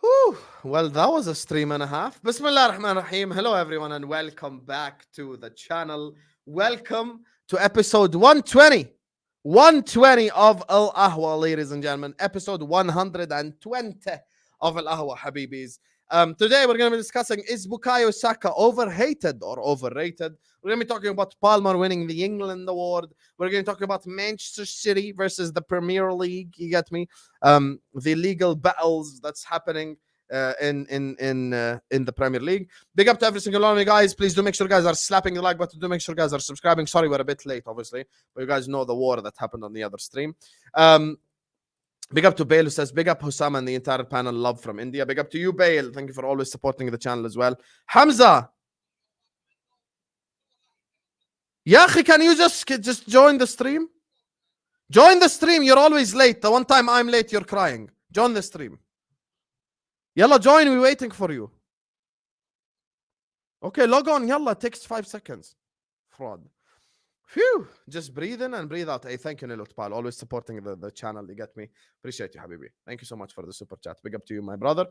Whew. Well, that was a stream and a half. Bismillah ar-Rahman ar-Rahim. Hello, everyone, and welcome back to the channel. Welcome to episode 120. 120 of Al Ahwa, ladies and gentlemen. Episode 120 of Al Ahwa, Habibis. Today, we're going to be discussing, is Bukayo Saka overhated or overrated? We're going to be talking about Palmer winning the England Award. We're going to talk about Manchester City versus the Premier League. You get me? The legal battles that's happening in the Premier League. Big up to every single one of you guys. Please do make sure you guys are slapping the like button. Do make sure you guys are subscribing. Sorry, we're a bit late, obviously, but you guys know the war that happened on the other stream. Big up to Bale, who says, big up Hussam and the entire panel. Love from India. Big up to you, Bale. Thank you for always supporting the channel as well. Hamza. Yahi, can you just join the stream? Join the stream. You're always late. The one time I'm late, you're crying. Join the stream. Yalla, join. We're waiting for you. Okay, log on. Yalla, it takes 5 seconds. Fraud. Phew. Just breathe in and breathe out. Hey, thank you, Nilot Pal. Always supporting the channel. You get me? Appreciate you, Habibi. Thank you so much for the super chat. Big up to you, my brother.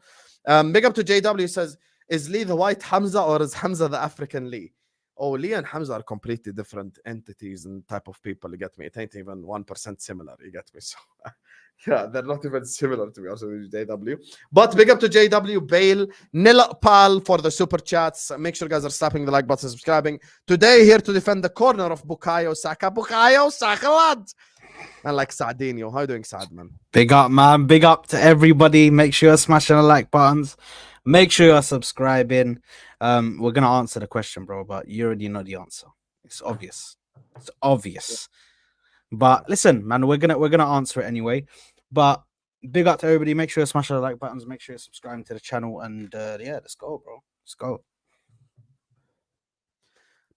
Big up to JW. Says, is Lee the white Hamza or is Hamza the African Lee? Oh, Lee and Hamza are completely different entities and type of people. You get me? It ain't even 1% similar. You get me? So, yeah, they're not even similar to be honest with JW. But big up to JW, Bale, Nila Pal for the super chats. Make sure you guys are slapping the like button, subscribing. Today, here to defend the corner of Bukayo Saka. Bukayo Saka, lad. And like Saadinho. How you doing, Saad, man? Big up, man. Big up to everybody. Make sure you're smashing the like buttons. Make sure you're subscribing. We're gonna answer the question, bro, but you already know the answer. It's obvious. It's obvious. But listen, man, we're gonna answer it anyway. But big up to everybody. Make sure you smash the like buttons. Make sure you're subscribing to the channel. And yeah, let's go, bro. Let's go.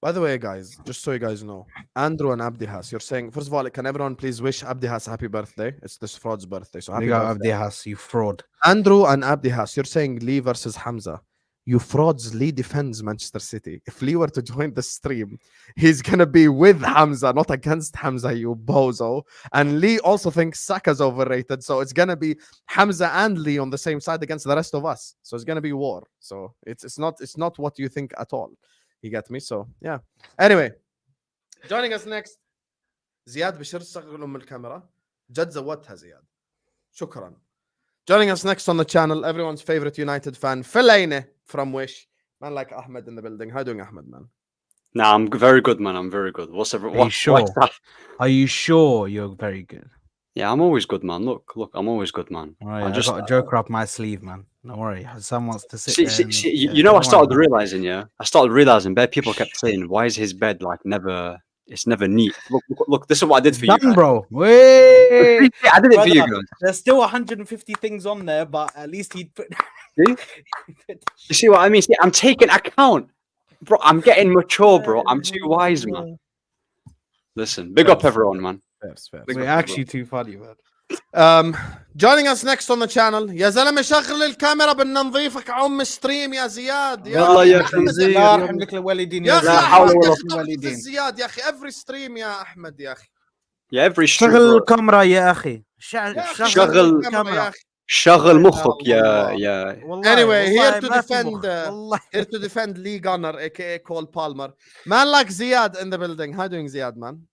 By the way, guys, just so you guys know, Andrew and Abdihas, you're saying, first of all, can everyone please wish Abdihas happy birthday? It's this fraud's birthday. So happy birthday. Abdihas, you fraud. Andrew and Abdihas, you're saying Lee versus Hamza. You frauds, Lee defends Manchester City. If Lee were to join the stream, he's going to be with Hamza, not against Hamza, you bozo. And Lee also thinks Saka's overrated. So it's going to be Hamza and Lee on the same side against the rest of us. So it's going to be war. So it's not what you think at all. You get me? So, yeah. Anyway, joining us next, Ziad بشر صغر الكاميرا. جد زودتها زياد. شكرا. Joining us next on the channel, everyone's favorite United fan, Fellaini from Wish. Man like Ahmed in the building. How you doing, Ahmed, man? Nah, I'm very good, man. I'm very good. What's everyone? Are you sure? Are you sure you're very good? Yeah, I'm always good, man. Look, I'm always good, man. All right, I just got a joker up my sleeve, man. Don't worry. Someone wants to sit see, you know, I started realizing, bed people kept saying, why is his bed like it's never neat? Look, this is what I did for you guys. Bro. Wait. I did it for you guys. There's still 150 things on there, but at least he'd put... See? You see what I mean? See, I'm taking account. Bro, I'm getting mature, bro. I'm too wise, man. Listen, big up everyone, man. Fair. We're actually too funny, man. Joining us next on the channel, يا زلمة شغل الكاميرا بدنا نضيفك عم ستريم يا زياد. يلا يا خنزير. لا رحم لك الوالدين يا يا أخي زياد يا أخي every stream يا أحمد يا أخي. Yeah, every stream. شغل الكاميرا يا أخي. شغل الكاميرا. شغل مخك يا. Anyway, here to defend Lee Gunner, aka Cole Palmer. Man like Ziad in the building. How doing, Ziad, man?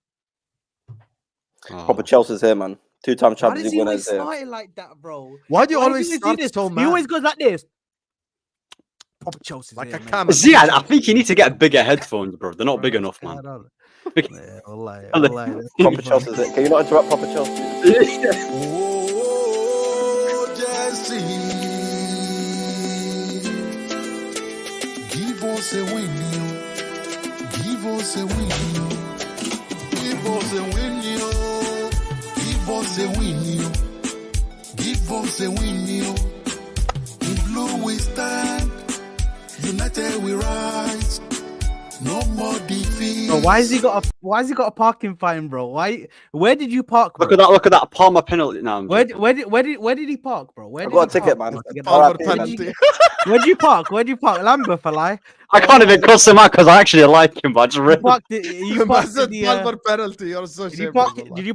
Proper Chelsea's here, man. 2-time Why Champions does League he winners always here. start it like that, bro? Why do you Why always does he start do this? so mad? He always goes like this. Proper Chelsea, like a man. camera. Ziad, I think you need to get bigger headphones, bro. They're not big enough, man. Yeah, wallahi, Proper Chelsea's here. Can you not interrupt Proper Chelsea? Oh, Jesse, give us a win, give us a win, give us a win, give us a win, give us a win. In blue we stand, united we rise. No more defeat. Bro, why has he got a parking fine, bro? Where did you park, bro? Look at that Palmer penalty now. Where did he park, bro? I got a ticket, man. Palmer penalty. Where'd you park? Lambeth, I can't even cross him out because I actually like him, but I just you parked Palmer penalty. You're so Did you park in the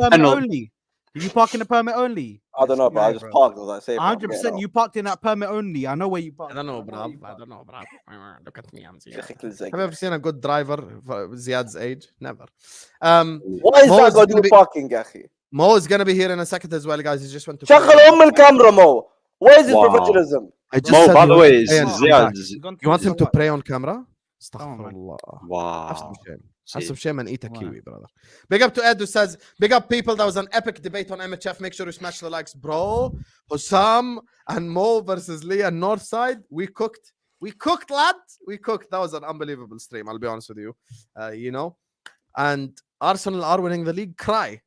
corner only? Did you park in the permit only? I don't know, This but I guy, just bro. parked. I was like, safe. 100%. You parked in that permit only. I know where you I parked. don't know, bruv. I don't know, bruv. Look at me, I'm Ziad. يا Have you ever seen a good driver for Ziad's age? Never. Why is Mo that is got to gonna do be- with parking, يا أخي? Mo is gonna be here in a second as well, guys. He just went to. شغل الكاميرا مو. Why is this Wow. professionalism? I just Mo, said by he the went way, to is pray and come back. Ziad. You want him to what? pray on camera? Come on, man. Astaghfirullah. Have some Wow. shame. Have See. some shame and eat a Wow. kiwi, brother. Big up to Ed who says, big up people. That was an epic debate on MHF. Make sure you smash the likes, bro. Hussam and Mo versus Lee and Northside. We cooked. We cooked, lad. We cooked. That was an unbelievable stream. I'll be honest with you. You know, and Arsenal are winning the league. Cry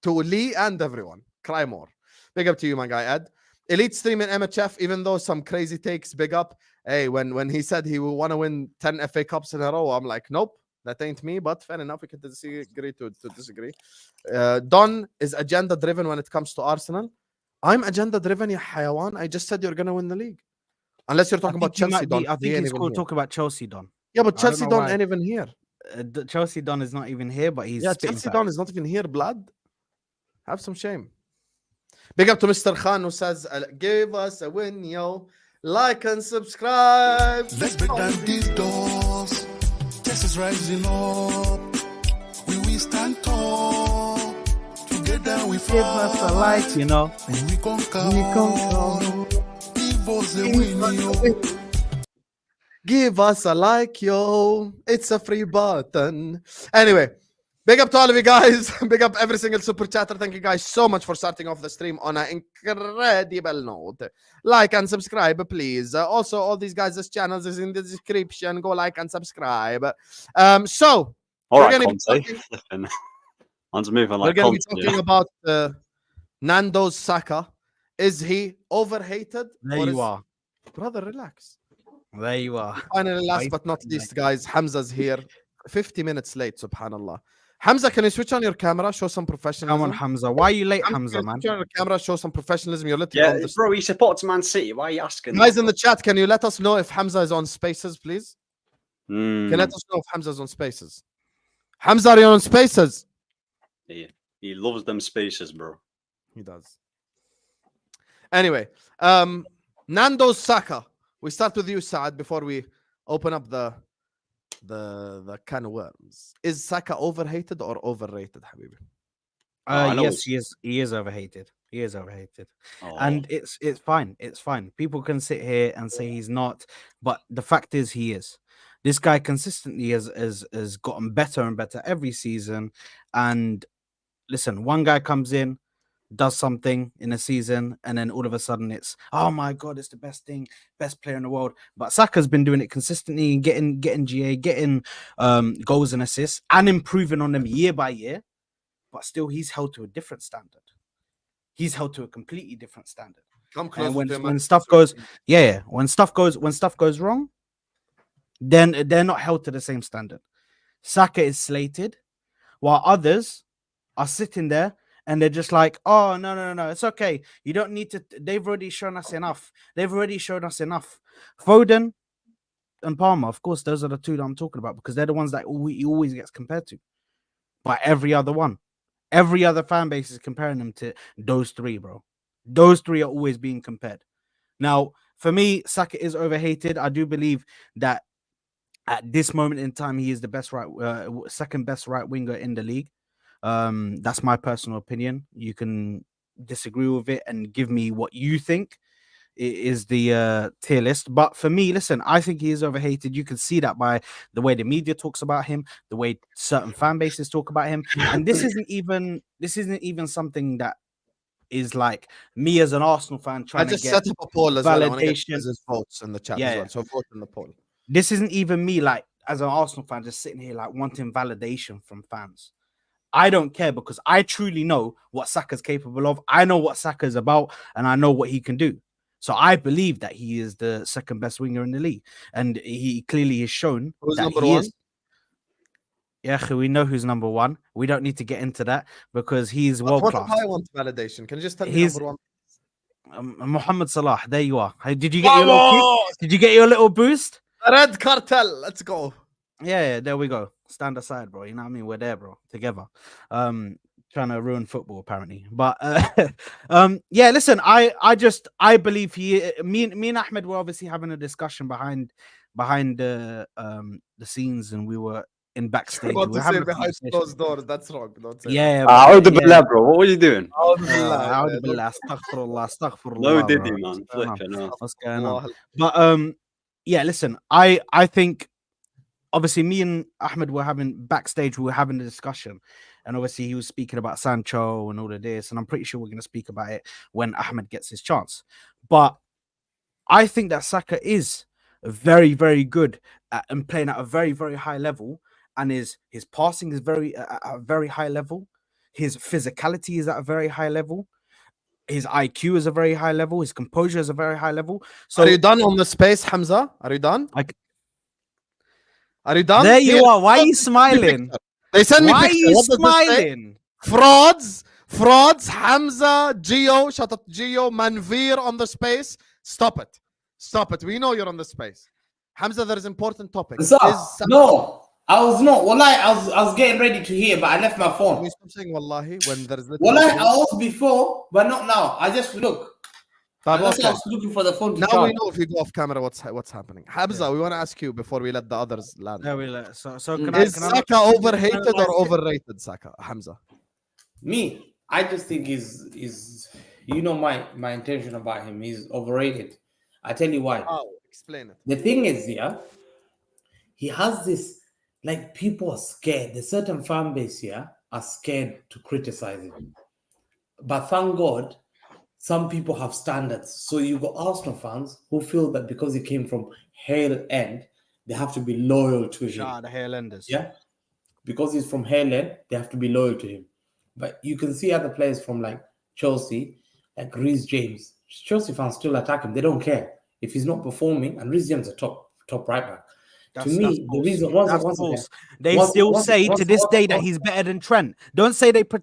to Lee and everyone. Cry more. Big up to you, my guy, Ed. Elite stream in MHF, even though some crazy takes, big up. Hey, when he said he will want to win 10 FA Cups in a row, I'm like, nope, that ain't me, but fair enough. We can disagree to disagree. Don is agenda driven when it comes to Arsenal. I'm agenda driven, ya hayawan. I just said you're going to win the league. Unless you're talking about Chelsea, Don. I He think ain't it's even cool here. talk about Chelsea, Don. Yeah, but I don't Chelsea know Don why. ain't even here. Chelsea Don is not even here, but he's Yeah, spitting Chelsea facts. Don is not even here, blood. Have some shame. Big up to Mr. Khan who says, give us a win, yo. Like and subscribe. Let's break down these doors. Test is rising up. We stand tall. Together we Give us a fight. like, you know. We conquer. We conquer. Give us a win, yo. Give us a like, yo. It's a free button. Anyway, big up to all of you guys. Big up every single super chatter. Thank you guys so much for starting off the stream on an incredible note. Like and subscribe, please. Also, all these guys' channels is in the description. Go like and subscribe. So, All we're right, gonna be Conte. talking- On's moving we're like going to Conte. be talking about Nando's Saka. Is he overhated? There or you is- are. Brother, relax. There you are. Finally, last Wait, but not wait. least, guys, Hamza's here. 50 minutes late, subhanallah. Hamza, can you switch on your camera? Show some professionalism. Come on, Hamza. Why are you late, Hamza, can you man? switch on your camera, show some professionalism. You're literally Yeah, on the bro, he supports Man City. Why are you asking? guys in the chat. Can you let us know if Hamza is on Spaces, please? Mm, Can you let us know if Hamza's on Spaces? Hamza, are you on Spaces? he loves them spaces, bro. He does. Anyway, Nando's Saka. We start with you, Saad, before we open up the can of worms. Is Saka overhated or overrated, Habibi? I know Yes, it's- he is overhated. He is overhated. Oh. And it's fine. It's fine. People can sit here and say he's not, but the fact is he is. This guy consistently has gotten better and better every season. And listen, one guy comes in, does something in a season, and then all of a sudden it's, oh my god, it's the best thing, best player in the world. But Saka's been doing it consistently, getting GA, getting goals and assists, and improving on them year by year. But still, he's held to a different standard. He's held to a completely different standard. Come close. And when stuff goes, when stuff goes wrong, then they're not held to the same standard. Saka is slated, while others are sitting there and they're just like, oh no, it's okay. You don't need to. They've already shown us enough. Foden and Palmer, of course, those are the two that I'm talking about because they're the ones that he always gets compared to by every other one. Every other fan base is comparing them to those three, bro. Those three are always being compared. Now, for me, Saka is overhated. I do believe that at this moment in time, he is the best second best right winger in the league. That's my personal opinion. You can disagree with it and give me what you think is the tier list. But for me, listen, I think he is overhated. You can see that by the way the media talks about him, the way certain fan bases talk about him. And this isn't even something that is like me as an Arsenal fan I trying to just get set up a poll as well. I want to get validation. his votes in the chat Yeah, as yeah. well. So vote in the poll. This isn't even me like as an Arsenal fan just sitting here like wanting validation from fans. I don't care because I truly know what Saka's capable of. I know what Saka's about and I know what he can do. So I believe that he is the second best winger in the league. And he clearly has shown Who's that number he one? is. Yeah, we know who's number one. We don't need to get into that because he's But world what if class. I want validation? Can you just tell me He's- number one? Mohamed Salah, there you are. Did you get your little kick? Did you get your little boost? Red Cartel. Let's go. Yeah, there we go. Stand aside, bro. You know what I mean? We're there, bro. Together. trying to ruin football apparently. But yeah, listen, I believe me and Ahmed were obviously having a discussion behind the scenes, and we were in backstage. About We to were say having a behind conversation. closed doors. That's wrong. Don't say Yeah, A'udhu but, billah, bro. What were you doing? that. A'udhu billah, astaghfirullah, No, did bro. he, man? What's going on? Flipping hell. What's going on? Allah. But yeah, listen, I think obviously me and Ahmed were having backstage, we were having a discussion, and obviously he was speaking about Sancho and all of this, and I'm pretty sure we're going to speak about it when Ahmed gets his chance. But I think that Saka is very, very good and playing at a very, very high level, and his passing is at a very high level. His physicality is at a very high level. His IQ is a very high level. His composure is a very high level. So Are you done on the space, Hamza? Are you done? Are you done? there you Here, are. Why are you send me smiling? picture. They send me Why are picture. you What does this say? smiling? Frauds, Hamza, Gio, shut up, Gio, Manveer on the space. Stop it. We know you're on the space. Hamza, there is important topic. Sir, no, I was not. Wallahi, I was getting ready to hear, but I left my Can phone. you stop saying wallahi when there is little Wallahi, space? I was before, but not now. I just look. Fab, Unless I okay. was looking for the phone to Now charge. we know if you go off camera what's happening. Hamza, we want to ask you before we let the others land. There we let. So Is Saka overhated or overrated, Saka? Hamza. Me, I just think is you know my intention about him. He's overrated. I tell you why. How? Explain it. The thing is, yeah, he has this, like, people are scared. The certain fan base here are scared to criticize him. But thank God, some people have standards. So you got Arsenal fans who feel that because he came from Hale End, they have to be loyal to him. Shout out the Hairlanders. Yeah. Because he's from Hale End, they have to be loyal to him. But you can see other players from like Chelsea, like Reece James. Chelsea fans still attack him. They don't care. If he's not performing, and Reece James is a top right back. To me, the reason once again, they once- still once- say once- to this once- day that once- he's better than Trent. Don't say they Bro,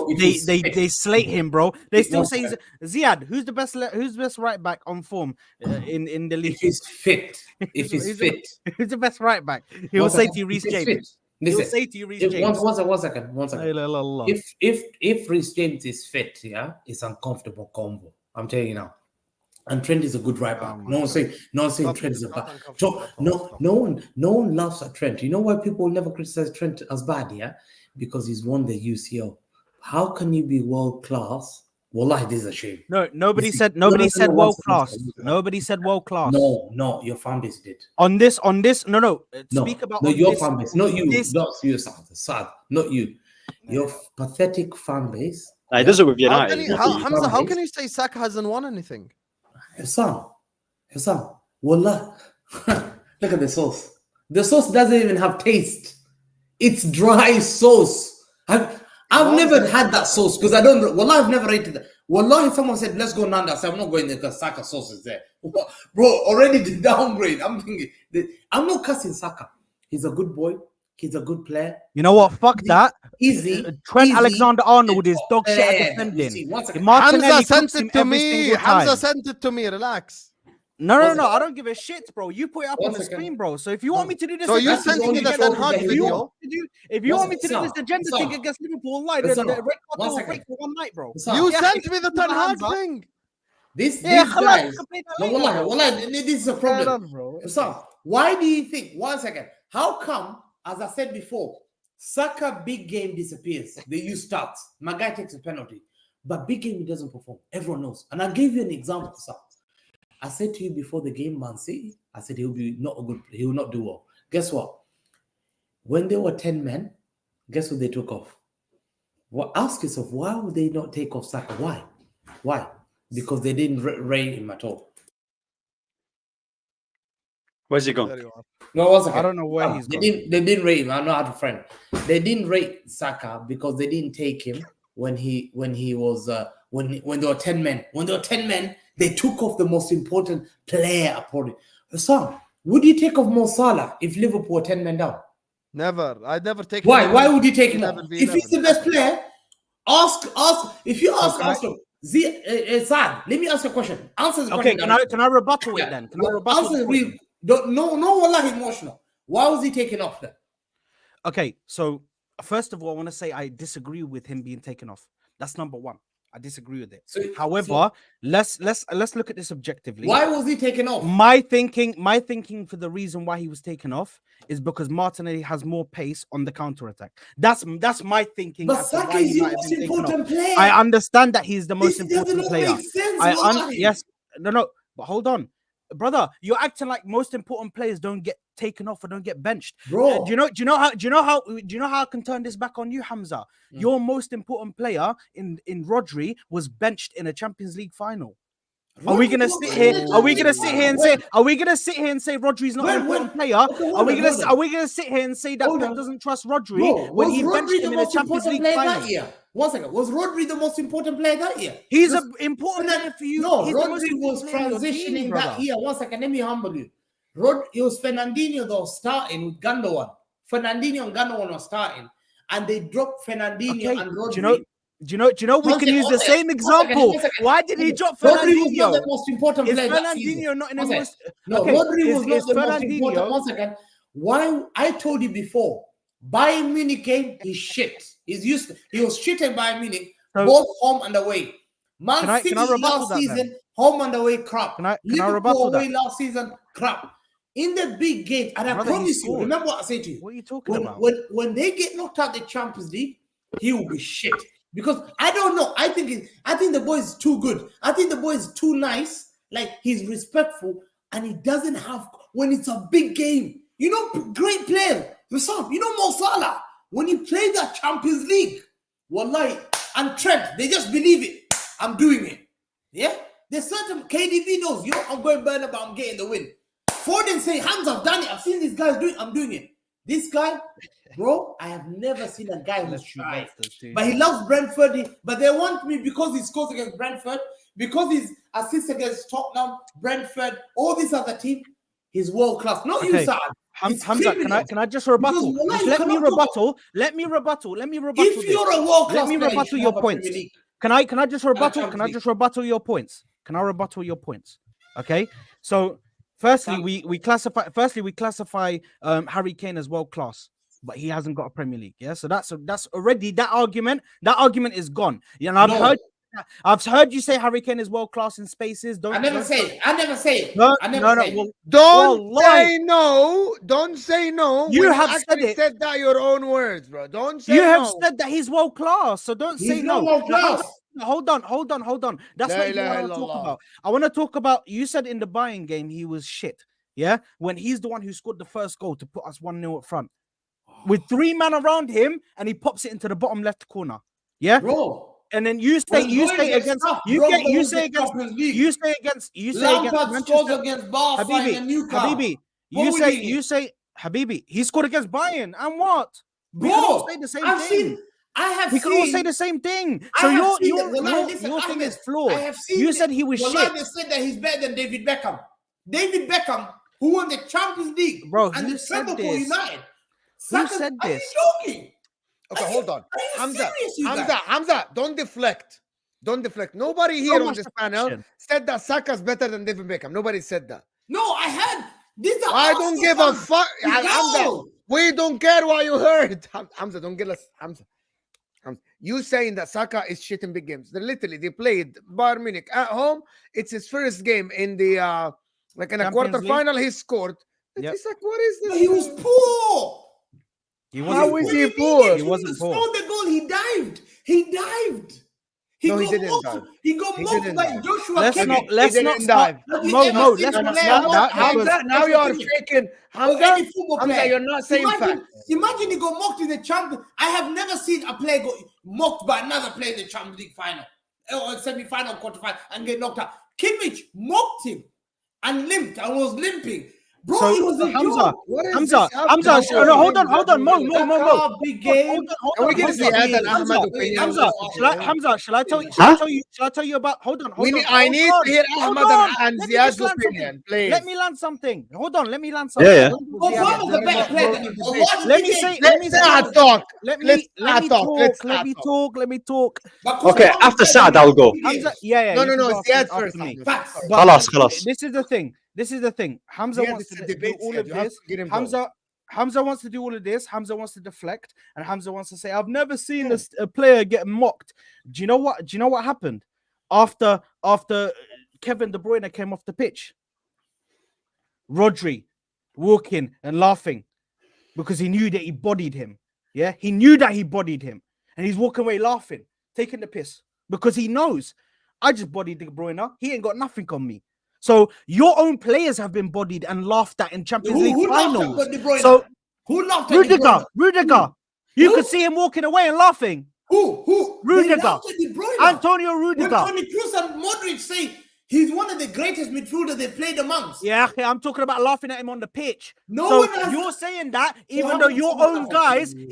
if he's fit. they slate him, bro. They still Once say he's, Ziad, who's the best right back on form in the league? if he's fit, if he's fit, Who's the best right back? He will once say again, to you, Reece if he's James. fit. He will Listen, say to you, Reece if, James. one second. La ilaha If Reece James is fit, yeah, it's uncomfortable combo. I'm telling you now. And Trent is a good right back. Oh my No one's saying Not- Trent is a not bad. uncomfortable. No one laughs at Trent. You know why people will never criticize Trent as bad, yeah? Because he's won the UCL. How can you be world class? Wallahi, this is a shame. No, nobody Listen, said no, world one class. second. Nobody said world class. No, your fan base did. On this, no. No, Speak about no, on your this, fan base, not you, this- not you, Saad, not you. Your pathetic fan base. Nah, he does it with How can United. you, Hamza, how can you say Saka hasn't won anything? Hassan, wallah. Look at the sauce. The sauce doesn't even have taste. It's dry sauce. I've never had that sauce because I don't. Wallah, I've never rated that. Wallah, if someone said, let's go Nanda, I said, I'm not going there because Saka sauce is there. Bro, already the downgrade. I'm thinking, I'm not cussing Saka. He's a good boy. He's a good player. You know what? Fuck that. Easy. Trent easy. Alexander-Arnold is dog shit at You defending. see, one second. Martinelli Hamza sent cooks him it to every me. single time. Hamza sent it to me. Relax. No, One I second. don't give a shit, bro. You put it up One on the second. screen, bro. So if you want me to do this, So you That's sent the me only the trophy Ten Hag that he video. won. if you One want me to do this second. agenda Son. thing against Liverpool, like Son. the red card One will second. break for one night, bro. Son. You Yeah, sent if me you the do Ten that, Hag Hamza, thing. These Yeah, guys. you can play that No, later, wallah, this is a problem. Fair enough, bro. So, why do you think? One second. How come, as I said before, Saka big game disappears? They use stats. My guy takes a penalty, but big game he doesn't perform. Everyone knows. And I gave you an example, sir. I said to you before the game, Man City, I said he will not do well. Guess what? When there were 10 men, guess what they took off? Well, ask yourself, why would they not take off Saka? Why? Because they didn't rate him at all. Where's he gone? There you are. No, one second. I don't know where he's they gone. didn't rate him. I know how to friend. They didn't rate Saka because they didn't take him when he was when there were 10 men. When there were 10 men, they took off the most important player upon it. So, would you take off Mo Salah if Liverpool were 10 men down? Never. I'd never take Why? him. Why would you take him Never off? be, If never. he's the best player, ask. If you ask Okay. Arsenal, Saad, let me ask you a question. Answer the Okay, question. can I rebuttal Yeah. it then? Can I rebuttal Answer the the point? real. No, wallah, emotional. Why was he taken off then? Okay, so First of all, I want to say I disagree with him being taken off. That's number one. I disagree with it. So, However, let's look at this objectively. why was he taken off? My thinking for the reason why he was taken off is because Martinelli has more pace on the counter attack. That's my thinking. But as to Saka why is he the might have most been taken important off. player. I understand that he's the most This important doesn't player. make sense. Wallahi. Yes, no, but hold on, brother. You're acting like most important players don't get taken off or don't get benched. Bro. Do you know how I can turn this back on you, Hamza? Your most important player in Rodri was benched in a Champions League final. Are we gonna sit here? Are we gonna sit here and say? Are we gonna sit here and say Rodri's not an important player? Are we gonna sit here and say that Pep doesn't trust Rodri when he benched him in a Champions League final? That year? 1 second. Was Rodri the most important player that year? He's an important player for you. No, He's the most Rodri was important player in your transitioning team, that brother. year. 1 second. Let me humble you. It was Fernandinho that was starting with Gundogan. Fernandinho and Gundogan were starting, and they dropped Fernandinho and Rodri. Do you know we can use the same example? Why did he drop Rodri was not Fernandinho? the most important Is player that season. Fernandinho not in the 1 second. most? No, Okay, Rodri was is not the most Fernandinho- important. 1 second. Why? I told you before. Bayern Munich came. He's shit. He's used. He was shit at Bayern Munich, So- both home and away. Man City can I rebuttal last that then? season, home and away, crap. Can I Liverpool rebuttal away that? last season, crap. In the big game, and I Brother, he promise you, scored. remember what I said to you. What are you talking When, about? when they get knocked out the Champions League, he will be shit. Because I don't know. I think the boy is too good. I think the boy is too nice. Like, he's respectful, and he doesn't have when it's a big game. You know, great player. You know Mo Salah. When he played that Champions League, wallahi, and Trent, they just believe it. I'm doing it. Yeah? There's certain KDB knows, I'm going burn but I'm getting the win. Foden say, Hamza, I've done it. I've seen these guys do it. I'm doing it. This guy, bro, I have never seen a guy who's shy. But he loves Brentford. But they want me because he scores against Brentford, because he's assists against Tottenham, Brentford, all these other teams. He's world class. Not you, Saad. Hamza, can I just rebuttal? Because, Let me rebuttal. If you're a world class let me player, rebuttal you your have a points. Premier League. Can I just rebuttal? Champions Can I League. just rebuttal your points? Can I rebuttal your points? Okay. So firstly, we classify Harry Kane as world class, but he hasn't got a Premier League. Yeah. So that's already that argument. That argument is gone. Yeah, and I've heard you say Harry Kane is world class in spaces. I never say it. I never say it. No, I never say it. well, Don't lie. say no. Don't say no. You when have said actually it. said that your own words, bro. Don't say You have no. said that he's world class, so don't say He's no. not world class. Hold on. That's La not even what I ilaha want to talk illallah. about. I want to talk about. You said in the Bayern game he was shit. Yeah, when he's the one who scored the first goal to put us 1-0 up front, with 3 men around him, and he pops it into the bottom left corner. Yeah, Bro. and then you say against Lampard scores against Barca Habibi, and Newcastle. Habibi, Holding you say Habibi, he scored against Bayern, and what? We Bro, can all say the same thing. We can all say the same thing. So your thing is flawed. You said he was shit. They said that he's better than David Beckham. David Beckham, who won the Champions League, Bro, and who the said treble for this? United. Who said Are you this? joking? Okay, hold on. Are you serious, you guys? Hamza, don't deflect. Don't deflect. Nobody So here on much this panel deflection. said that Saka's better than David Beckham. Nobody said that. No, I had. These are I don't give a fuck. No. Hamza, we don't care what you heard. Hamza, don't get us. Hamza. You saying that Saka is shit in big games. They played Bayern Munich at home. It's his first game in the like in a Champions quarterfinal. He scored. Yep. It's like, what is this? He was poor. How is he poor? He wasn't poor. Scored the goal. He dived. No, he didn't dive. He got He mocked didn't by dive. Joshua Let's Kimmich. not let's He not didn't start. dive. Mo, let's not Hamza, start that. Hamza, now you are faking. Any Hamza, football Hamza, player. you're not saying facts. Imagine he got mocked in the Champions. I have never seen a player go mocked by another player in the Champions League final or semi-final, quarterfinal, and get knocked out. Kimmich mocked him and limped and was limping. Bro, So, he was a Hamza, joke. What is Hamza, this? Hamza, no, hold on, Mo. Big game. Are we getting Ziad and Hamza, Ahmed opinion? Hamza, shall I tell you about? Hold on. I need to hear Ahmed and Let me Ziad's just land opinion, something. please. Let me land something. Hold on, let me land something. Yeah. Buffon was a better player than him. Let me say. Let me talk. Let Let's me let me talk. talk. Let's Let me talk. talk. Let me talk. Okay, after Saad, I'll go. Hamza, yeah. No, you no, can no. go Ziad after first. me. Facts. But Khalas. This is the thing. Hamza Ziad, wants it's to a do debate, all Ziad. of You have this. to get involved. Hamza wants to do all of this. Hamza wants to deflect, and Hamza wants to say, "I've never seen a player get mocked." Do you know what? Do you know what happened after Kevin De Bruyne came off the pitch? Rodri walking and laughing because he knew that he bodied him. Yeah, he knew that he bodied him, and he's walking away laughing, taking the piss because he knows I just bodied De Bruyne. He ain't got nothing on me. So your own players have been bodied and laughed at in Champions League finals. So who laughed at De Bruyne? Rudiger. You could see him walking away and laughing. Who? Rudiger. They laughed at De Bruyne. Antonio Rudiger. When Toni Kroos and Modric say he's one of the greatest midfielders they played amongst. Yeah, I'm talking about laughing at him on the pitch. No so one has... you're saying that even though your own guys have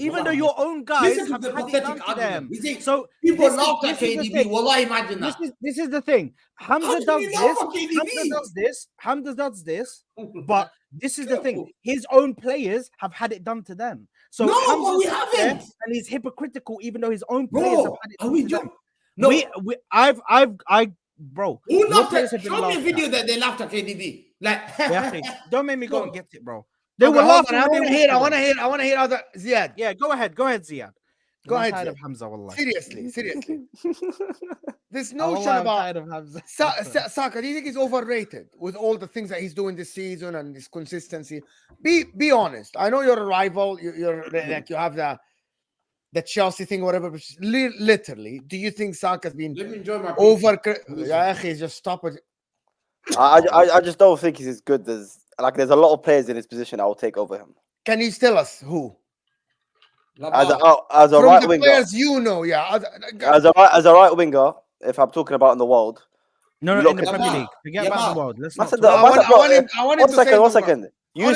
had it done to them. So people laughed at KDB. Wallah, imagine that. This is the thing. Hamza does this, but this is the thing. His own players have had it done to them. So no, but we Hamza's haven't. And he's hypocritical, even though his own players have had it done to them. No, bro. Who laughed at? Show me a video that they laughed at KDB. Like, don't make me go and get it, bro. They were laughing. I want to hear other Ziad. Yeah, go ahead, Ziad. Go ahead. Of Hamza, wallah. Seriously. This notion about Saka, do you think he's overrated with all the things that he's doing this season and his consistency? Be honest. I know you're a rival. You're like you have the Chelsea thing, whatever. But literally, do you think Saka's been over? Yeah, just stop it. I just don't think he's as good as there's a lot of players in his position I will take over him. Can you tell us who? As a right winger, players you know, yeah. As a right winger, if I'm talking about in the world, no, in the Premier League. Forget about the world. Let's not. One second. You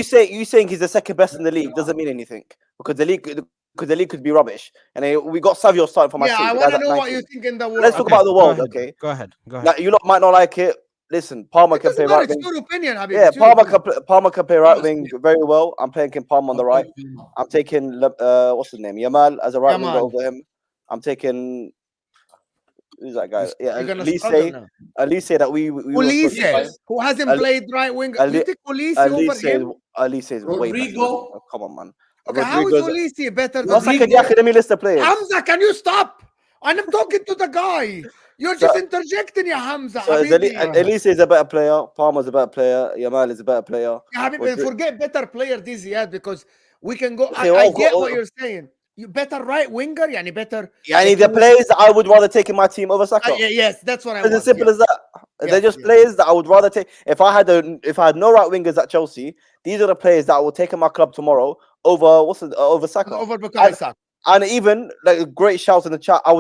saying he's the second best in the league doesn't mean anything because the league could be rubbish. And we got Savio starting for my team. Yeah, I want to know what you think in the world. Let's talk about the world, okay? Go ahead. Like, you lot might not like it. Listen, Palmer can play right wing. It's your opinion, Habib. Yeah, Palmer can play right wing very well. I'm playing Palmer on the right. I'm taking what's his name, Yamal as a right winger over him. I'm taking who's that guy? Yeah, Elise that we who hasn't played right wing. You think Elise over him? Elise is way better. Oh, come on, man. Okay, how is Elise better than let me list the players. Hamza, can you stop? I'm talking to the guy. You're just interjecting, ya Hamza. So Elise is a better player. Palmer's a better player. Yamal is a better player. Forget better player this Ziad because we can go. I get what you're saying. You better right winger, better. The players that I would rather take in my team over Saka. Yes, that's what I want. It's as simple as that. They're just players that I would rather take. If I had no right wingers at Chelsea, these are the players that I will take in my club tomorrow over Saka. Over Bukayo Saka. And even great shouts in the chat, I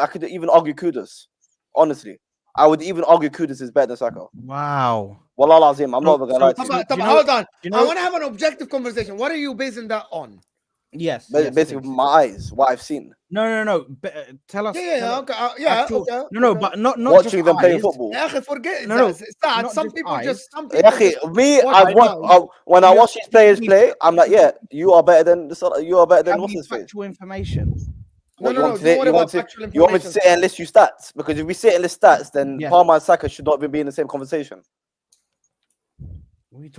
could even argue Kudus. Honestly, I would even argue Kudus is better than Saka. Wow. Wallah Azim, I'm not gonna lie to you. Hold on. I want to have an objective conversation. What are you basing that on? Yes. Basically, my eyes, what I've seen. No. Tell us. Okay. But not watching them playing eyes. football. Forget. Saad, some people eyes. just. When I watch these players play, I'm like, yeah, you are better than what's his face. Factual information. You want me to sit and list you stats? Because if we sit and list stats, then Palmer and Saka should not even be in the same conversation.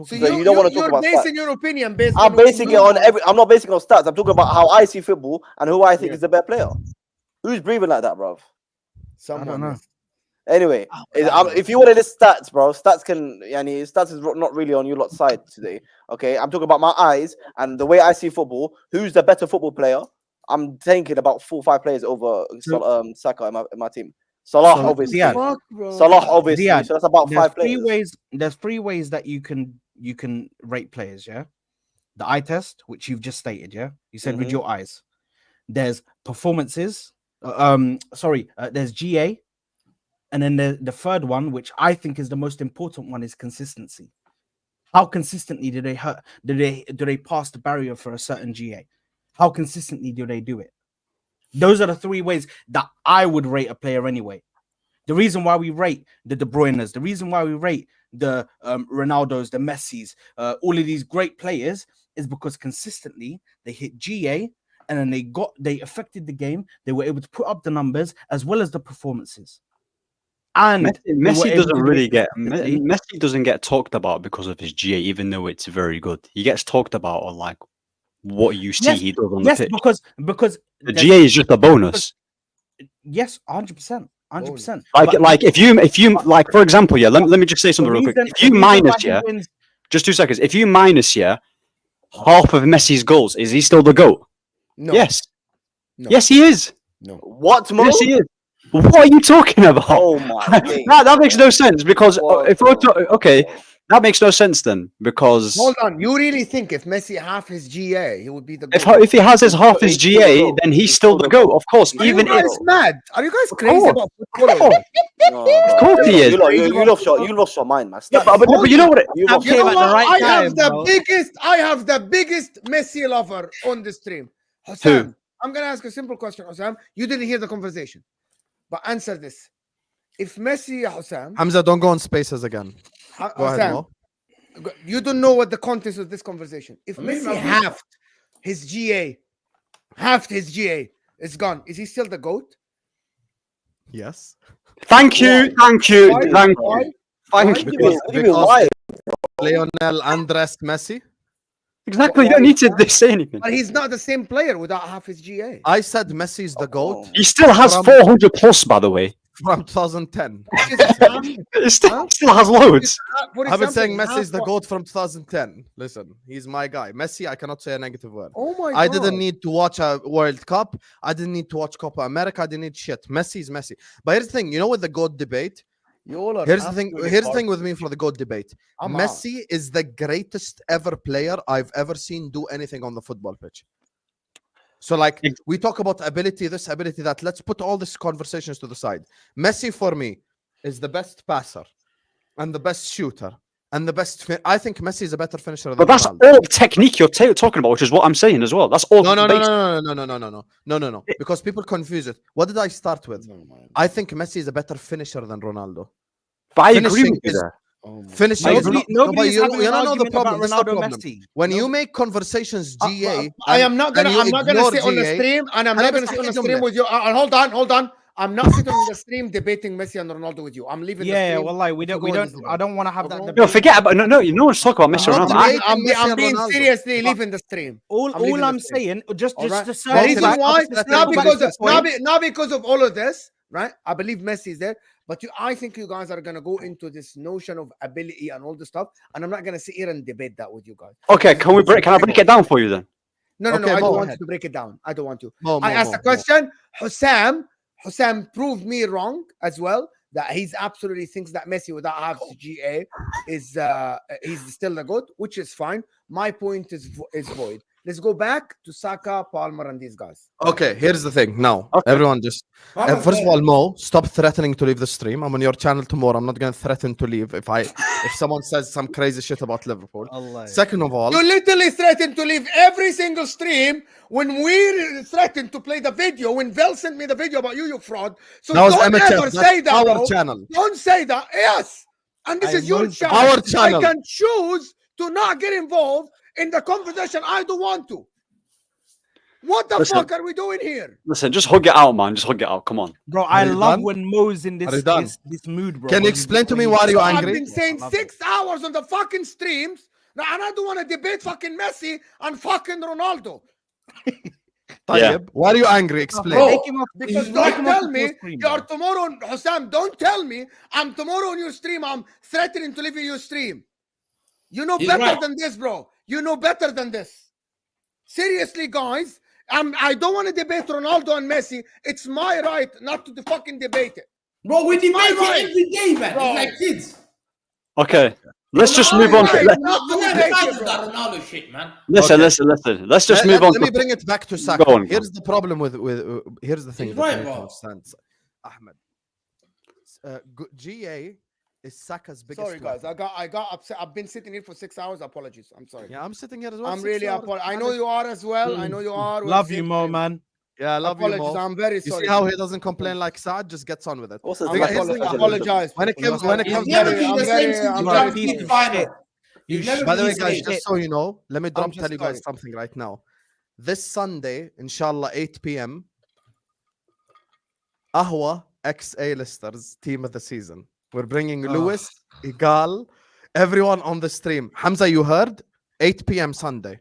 So you don't want to talk about stats. Your opinion based I'm basing it on I'm not basing it on stats. I'm talking about how I see football and who I think is the better player. Who's breathing like that, bro? I don't know. Anyway, if you want to list stats, bro, stats is not really on your lot's side today. Okay, I'm talking about my eyes and the way I see football. Who's the better football player? I'm thinking about 4 or 5 players over Saka in my team. Salah, obviously. Salah, obviously. So that's about 5 players. There's 3 ways that you can rate players. Yeah, the eye test, which you've just stated. Yeah, you said with your eyes. There's performances. There's GA, and then the third one, which I think is the most important one, is consistency. How consistently do they pass the barrier for a certain GA? How consistently do they do it? Those are the 3 ways that I would rate a player anyway. The reason why we rate the De Bruynes, the reason why we rate the Ronaldos, the Messis, all of these great players is because consistently they hit GA and then they affected the game. They were able to put up the numbers as well as the performances. And they were Messi able doesn't to really make get City. Messi doesn't get talked about because of his GA, even though it's very good. He gets talked about on like what you see Yes, he does on yes, the pitch. because The there's- GA is just a bonus. yes, 100%, 100%. Like if you like, for example, yeah, let me just say something real quick. If you minus, yeah, just 2 seconds. If you minus, yeah, half of Messi's goals, is he still the GOAT? No. Yes. No. Yes, he is. What, Mo? Yes, he is. What are you talking about? Oh my days. that makes no sense because What if we're the- okay, that makes no sense then because Hold on. You really think if Messi half his GA, he would be the if GOAT? if he has his half his He's still the GA, GOAT. then he's He's still still the the GOAT, GOAT. of course. Are you Even if guys mad? Are you guys crazy course. about football? course. No, Of course he is. You lost your mind, man. Yeah, but you know what? You Sam lost came your at You know the what? right I time, have the bro. biggest Messi lover on the stream. Hussam, I'm gonna ask a simple question, Hussam. You didn't hear the conversation, but answer this. If Messi, Hussam, Hamza, don't go on spaces again. Go ahead, Hussam, Mo. you don't know what the context of this conversation. If I mean, Messi my- halved his GA, it's gone. Is he still the GOAT? Yes. Thank you, thank you, Why? thank Why? you, thank Why? you. What do you mean, why? Lionel Andres Messi. Exactly. You Why don't need is to say anything. But he's not the same player without half his GA. I said Messi is the GOAT He still has From- 400 plus, by the way. from 2010. He still has loads. For I've been example, saying Messi is half- the GOAT from 2010. Listen, he's my guy. Messi, I cannot say a negative word. Oh my I God. didn't need to watch a World Cup. I didn't need to watch Copa America. I didn't need shit. Messi is Messi. But here's the thing, you know, with the GOAT debate, You all are here's the thing. absolutely Here's the hard. thing with me for the GOAT debate. I'm out. Messi is the greatest ever player I've ever seen do anything on the football pitch. So, like, we talk about ability, this ability, that. Let's put all these conversations to the side. Messi, for me, is the best passer and the best shooter and the best. I think Messi is a better finisher than But that's Ronaldo. all technique you're talking about, which is what I'm saying as well. That's all. No, based- no. Because people confuse it. What did I start with? I think Messi is a better finisher than Ronaldo. But I agree finishing with you is- there. Finishing is Nobody, not, no, but nobody's you, having you an don't know the argument about problem. This is the Ronaldo problem. Messi. When you make conversations GA, I am not gonna. and you I'm not gonna ignore sit on the GA, stream, and I'm أنا not gonna بس sit on the أحكي stream جملة. with you. Hold on. I'm not sitting on the stream debating Messi and Ronaldo with you. I'm leaving. Yeah, the stream. well, like we don't. I don't want to have that No, debate. No, forget about no. You know what's talk about Messi I'm around. not I, debating Messi I'm and being Ronaldo. seriously leaving the stream. All leaving the I'm stream. saying, just All right? to The circle reason back, why, just to not circle back because to of the point. not because of all of this, right? I believe Messi is there, but I think you guys are gonna go into this notion of ability and all this stuff, and I'm not gonna sit here and debate that with you guys. okay, can I break it down for you then? No, Okay, I Mo, don't want ahead. you to break it down. I don't want to. Mo, I asked a Mo. question. Hussam proved me wrong as well. That he's absolutely thinks that Messi without half his GA is he's still the GOAT, which is fine. My point is void. Let's go back to Saka, Palmer, and these guys. Okay, here's the thing. Now, Okay. everyone just first of all, Mo, stop threatening to leave the stream. I'm on your channel tomorrow. I'm not gonna threaten to leave if someone says some crazy shit about Liverpool. Allah. Second of all, You literally threatened to leave every single stream when we threatened to play the video. When Vel sent me the video about you fraud. So that was don't MHF. ever That's say that, our bro. channel. Don't say that. Yes. And this I is your know channel. our channel. I can choose to not get involved in the conversation. I don't want to. What the Listen. fuck are we doing here? Listen, just hug it out, man. Just hug it out. Come on. Bro, I you love done? when Mo's in Are you done? this mood, bro. Can you when explain to when me he- why you're I've angry? been saying I love 6 hours on the fucking streams. Now, and I don't want to debate fucking Messi and fucking Ronaldo. طيب, why are you angry? Explain. Bro, Take him off. Because take don't him off tell the me full screen, you are bro. tomorrow on Hussam. Don't tell me I'm tomorrow on your stream. I'm threatening to leave your stream. You know He's better right. than this, bro. You know better than this. Seriously, guys. I don't want to debate Ronaldo and Messi. It's my right not to fucking debate it. Bro, we debate right. it every day, man. Bro. It's like kids. Okay, let's just Ronaldo move on. is To, right. let, Not to Forget debate about it, bro. that Ronaldo shit, man. listen. Let's just move on. Let me to, bring it back to Saka. Go on. Here's the problem with here's the thing He's that right, you need to bro. understand, Ahmed. GA is Saka's biggest. Sorry, guys. I got upset. I've been sitting here for 6 hours. Apologies. I'm sorry. Yeah, I'm sitting here as well. I'm 6 really hours. I know you are as well. I know you are. We're Love the you, same Mo, stream. man. Yeah, I love you, Apologies. Mo. I'm very You sorry. see how he doesn't complain like Saad, just gets on with it. What's his I'm Here's the thing, apologize. When it comes, when it He's comes, never very- been I'm the very- same since I'm the very Champions League sorry. final. You've never by the been way, the guys, same. just so you know, let me I'm tell just you guys sorry. something right now. This Sunday, inshallah, 8 p.m., Ahwa ex-A-listers team of the season. We're bringing Oh. Lewis, Igal, everyone on the stream. Hamza, you heard? 8 p.m. Sunday.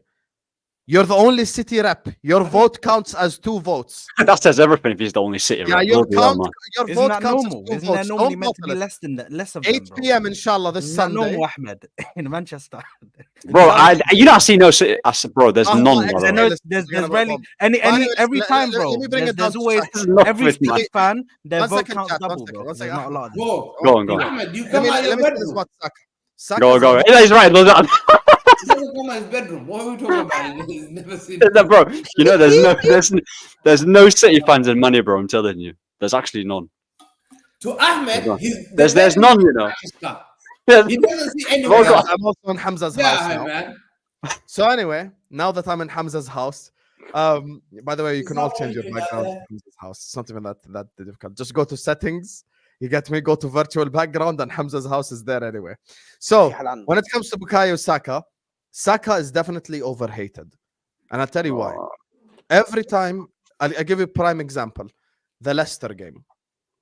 You're the only city rep. Your vote counts as 2 votes. That says everything if he's the only city. Yeah, right? your Bloody hell, count, man. your Isn't vote that counts normal? as 2 Isn't there votes. normally Don't meant to be bottle it. less than that? Less of 8 them, bro. p.m. inshallah this Isn't that Sunday. normal, Ahmed, in Manchester? Bro, you don't see no city. Bro, there's Ahwa none. ex- by the There's way. no, Listen, there's you're gonna rarely vote. any Anyway, every let- time, let- bro. let me bring it There's down to always Saad. There's enough every with City man. fan. Their One vote second, counts chat, one double, second, bro. one There's second, not a Ahmed. lot of them. Whoa. Go on, go on. Ahmed, you Let come me, out of let your me say this bedroom. about Saka. Saka's Go, go. over- Yeah, he's right. Look at He doesn't come out of his bedroom. What are we talking about? He's never seen it. that, bro. You know, there's no City fans in Money, bro. I'm telling you, there's actually none. To Ahmed, There's he's there's none, you know. He doesn't see anyone. Well, I'm also in Hamza's house Yeah, now. man. So anyway, now that I'm in Hamza's house, by the way, you can all change your background in Hamza's house. It's not even that difficult. Just go to settings. You get me. Go to virtual background, and Hamza's house is there anyway. So when it comes to Bukayo Saka, Saka is definitely overhated, and I'll tell you why. Every time, I'll give you a prime example: the Leicester game.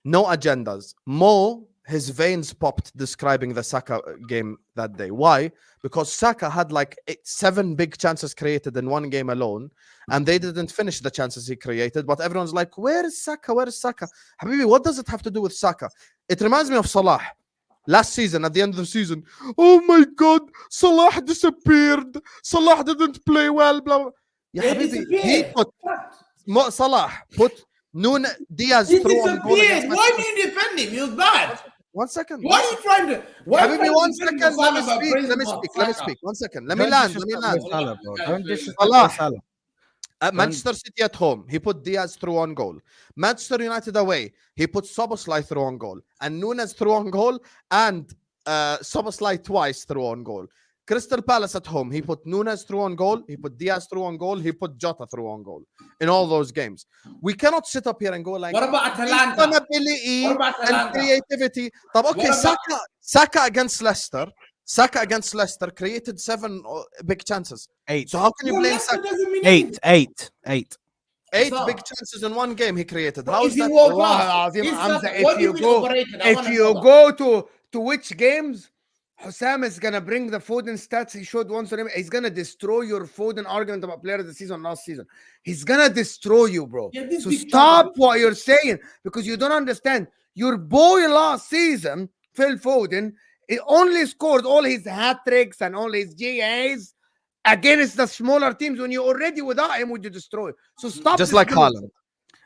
No agendas. His veins popped describing the Saka game that day. Why? Because Saka had like 7 big chances created in one game alone, and they didn't finish the chances he created. But everyone's like, where is Saka? Where is Saka? Habibi, what does it have to do with Saka? It reminds me of Salah. Last season, at the end of the season, oh my God, Salah disappeared. Salah didn't play well. Blah, blah. Yeah, He Habibi, disappeared. Salah put Diaz He through on goal disappeared. against Why Manchester. do you defend him? He was bad. 1 second. Why are you trying to? Why are you Habibi, trying 1 to defend second. Let me Salah by speak. praising Let me Saka? speak. Let me speak. 1 second. Let me Don't land. Let me disrespect land. Salah, bro. Yeah, Don't yeah. disrespect Salah. Salah. At Manchester City at home, he put Diaz through on goal. Manchester United away, he put Soboslai through on goal. And Nunes through on goal. And Soboslai twice through on goal. Crystal Palace at home, he put Nunes through on goal. He put Diaz through on goal. He put Jota through on goal. In all those games. We cannot sit up here and go like, What about Atalanta? ability What about and Atalanta? creativity. طب, okay, What about- Saka against Leicester. Saka against Leicester created 7 big chances. 8. So how can you Well, blame Leicester Saka? doesn't mean 8. anything. 8. 8 So- big chances in one game he created. But How if is he that? walked Wallah past, al-Azim, he's Hamza, Saka. What if do you you mean go overrated? I if wanna you know that. go to which games, Hussam is gonna bring the Foden stats he showed once on him. He's gonna destroy your Foden argument about player of the season last season. He's gonna destroy you, bro. Yeah, this So big stop champion. what you're saying because you don't understand. Your boy last season, Phil Foden, he only scored all his hat tricks and all his GAs against the smaller teams. When you're already without him, would you destroy? So stop. Just this like bullshit. Haaland.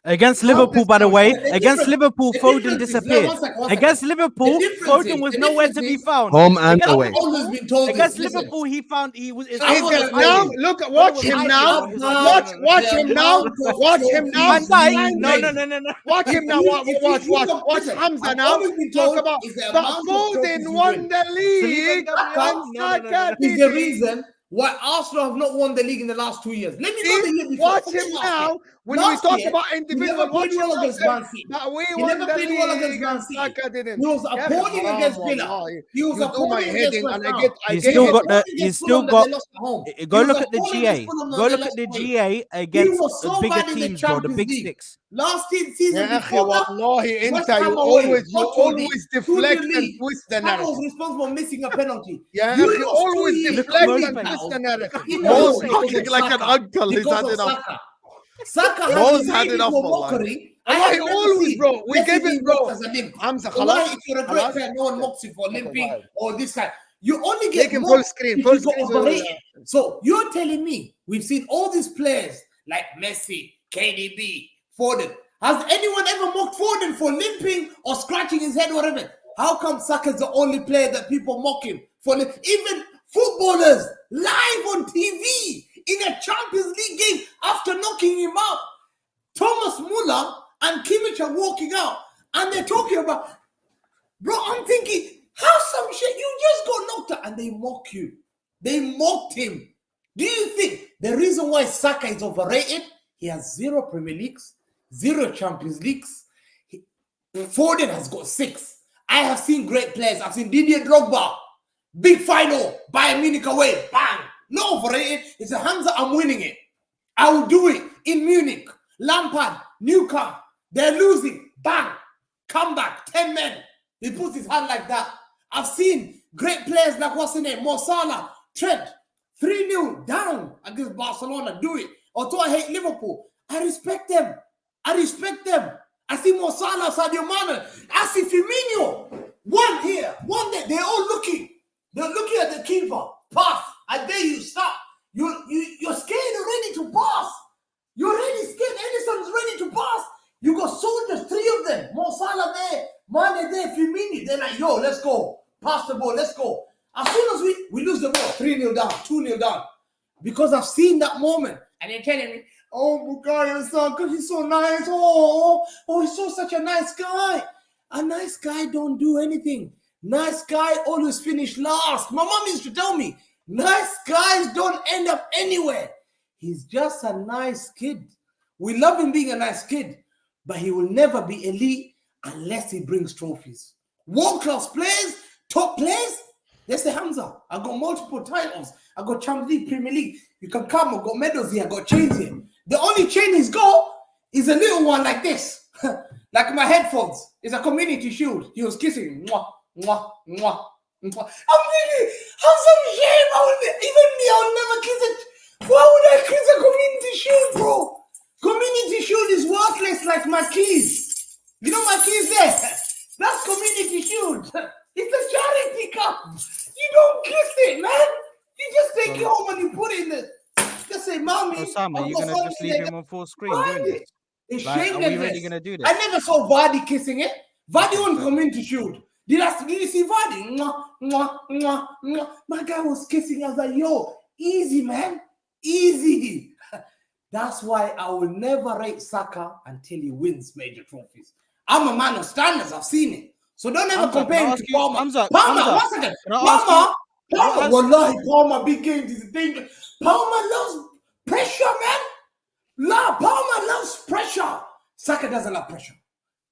Against Stop Liverpool, this by the way, The against difference- Liverpool, the Foden difference is- disappeared. one second. Against Liverpool, The difference Foden is- was the nowhere to difference be is- found. Home and Against- away. I've always been told Against this. Listen. Liverpool, he found he was. He's He's I gonna wanna now say- look. Foden Watch was him hiding now. out his Watch The him now. amount of Watch him now. Van Dijk. No, Blinding. no, no, no, no. Watch him now. Watch Hamza I've now. always been Talk told about is the but amount of trophies Foden you won win. the league. Gabriel, and no, no, no, no, Saka no. Is the didn't. reason why Arsenal have not won the league in the last 2 years. Let me go the year See? before. Watch Forget him last now. year. When Last we talk year, about he individual, never watch played him well now against say Man City. that we He won never the played well against league Man and City. Saka didn't. He was Yeah, appalling haram, against Villa. wallahi. He was You do my appalling against heading West and I Ham. get He's He still was got the. appalling He's against still Fulham that got. they lost at home. Go He was look at the appalling GA. against Fulham that Go they look lost at the away. GA against was so the bigger bad in the teams, bro. The Champions big League. sticks. Last season يا أخي before that, والله West أنت Ham you away. always Watford deflect League. and twist the Saka was narrative. responsible for missing a penalty. يا You أخي lost 2 always years. deflect Look, and Mo twist the narrative. He Mo's was talking like an uncle. He's because had of enough. Saka. Saka Mo's has had made enough, into a wallahi. mockery. I والله have never always seen. bro we Let's gave say it he bro works as a limp. حمزة Wallahi, خلاص if you're a خلاص great player, no one mocks you for Okay, limping go ahead. or this guy. You only Take get him mocked full screen if full you got screen overrated. So you're telling me we've seen all these players like Messi, KDB, Foden. Has anyone ever mocked Foden for limping or scratching his head or whatever? How come Saka's the only player that people mock him for? Even footballers live on TV in a Champions League game after knocking him out. Thomas Muller and Kimmich are walking out and they're talking about, bro, I'm thinking, how some shit, you just got knocked out and they mock you. They mocked him. Do you think the reason why Saka is overrated? He has 0 Premier Leagues, 0 Champions Leagues. Foden has got 6. I have seen great players. I've seen Didier Drogba. Big final. Bayern Munich away. Bang. Not overrated. It's a Hamza, I'm winning it. I will do it in Munich. Lampard, Newcastle. They're losing. Bang. come back, 10 men. He puts his hand like that. I've seen great players like what's his name, Mo Salah, Trent, 3-0 down against Barcelona, do it. Although I hate Liverpool, I respect them. I respect them. I see Mo Salah, Sadio Mane. I see Firmino. One here, one there. They're all looking. They're looking at the keeper. Pass. I dare you, stop. You're scared already to pass. You're already scared. Edison's ready to pass. You got soldiers, 3 of them. Mo Salah there, Mane there, Firmino. They're like, yo, let's go. Pass the ball, let's go. As soon as we lose the ball, 3-0 down, 2-0 down. Because I've seen that moment. And they're telling me, oh, Bukayo Saka, he's so nice. Oh, he's such a nice guy. A nice guy don't do anything. Nice guy always finish last. My mom used to tell me, nice guys don't end up anywhere. He's just a nice kid. We love him being a nice kid, but he will never be elite unless he brings trophies. World-class players, top players, they say, Hamza, I got multiple titles. I got Champions League, Premier League. You can come, I got medals here, I got chains here. The only chain he's got is a little one like this. Like my headphones. It's a community shield. He was kissing. Mwah, mwah, mwah, mwah. I'm really, have some shame. Even me, I'll never kiss it. Why would I kiss a community shield, bro? Community shield is worthless like my keys. You know my keys there? That's community shield. It's a charity cup. You don't kiss it, man. You just take it home and you put it in the... Just say, mommy. Osama, you're going to just leave him on full screen doing this? It's Like, are we shameless. really going to do this? I never saw Vardy kissing it. Vardy won't come in to shoot. Did you see Vardy? Mwah, mwah, mwah, mwah. My guy was kissing. I was like, yo, easy, man. Easy. That's why I will never rate Saka until he wins major trophies. I'm a man of standards. I've seen it. So don't ever Hamza, compare can I him ask to you- Palmer. Hamza, Palmer, Hamza, 1 second. can I ask Palmer, you- can I Palmer, ask- wallahi, Palmer, big games is a thing. Palmer loves pressure, man. Palmer loves pressure. Saka doesn't love pressure.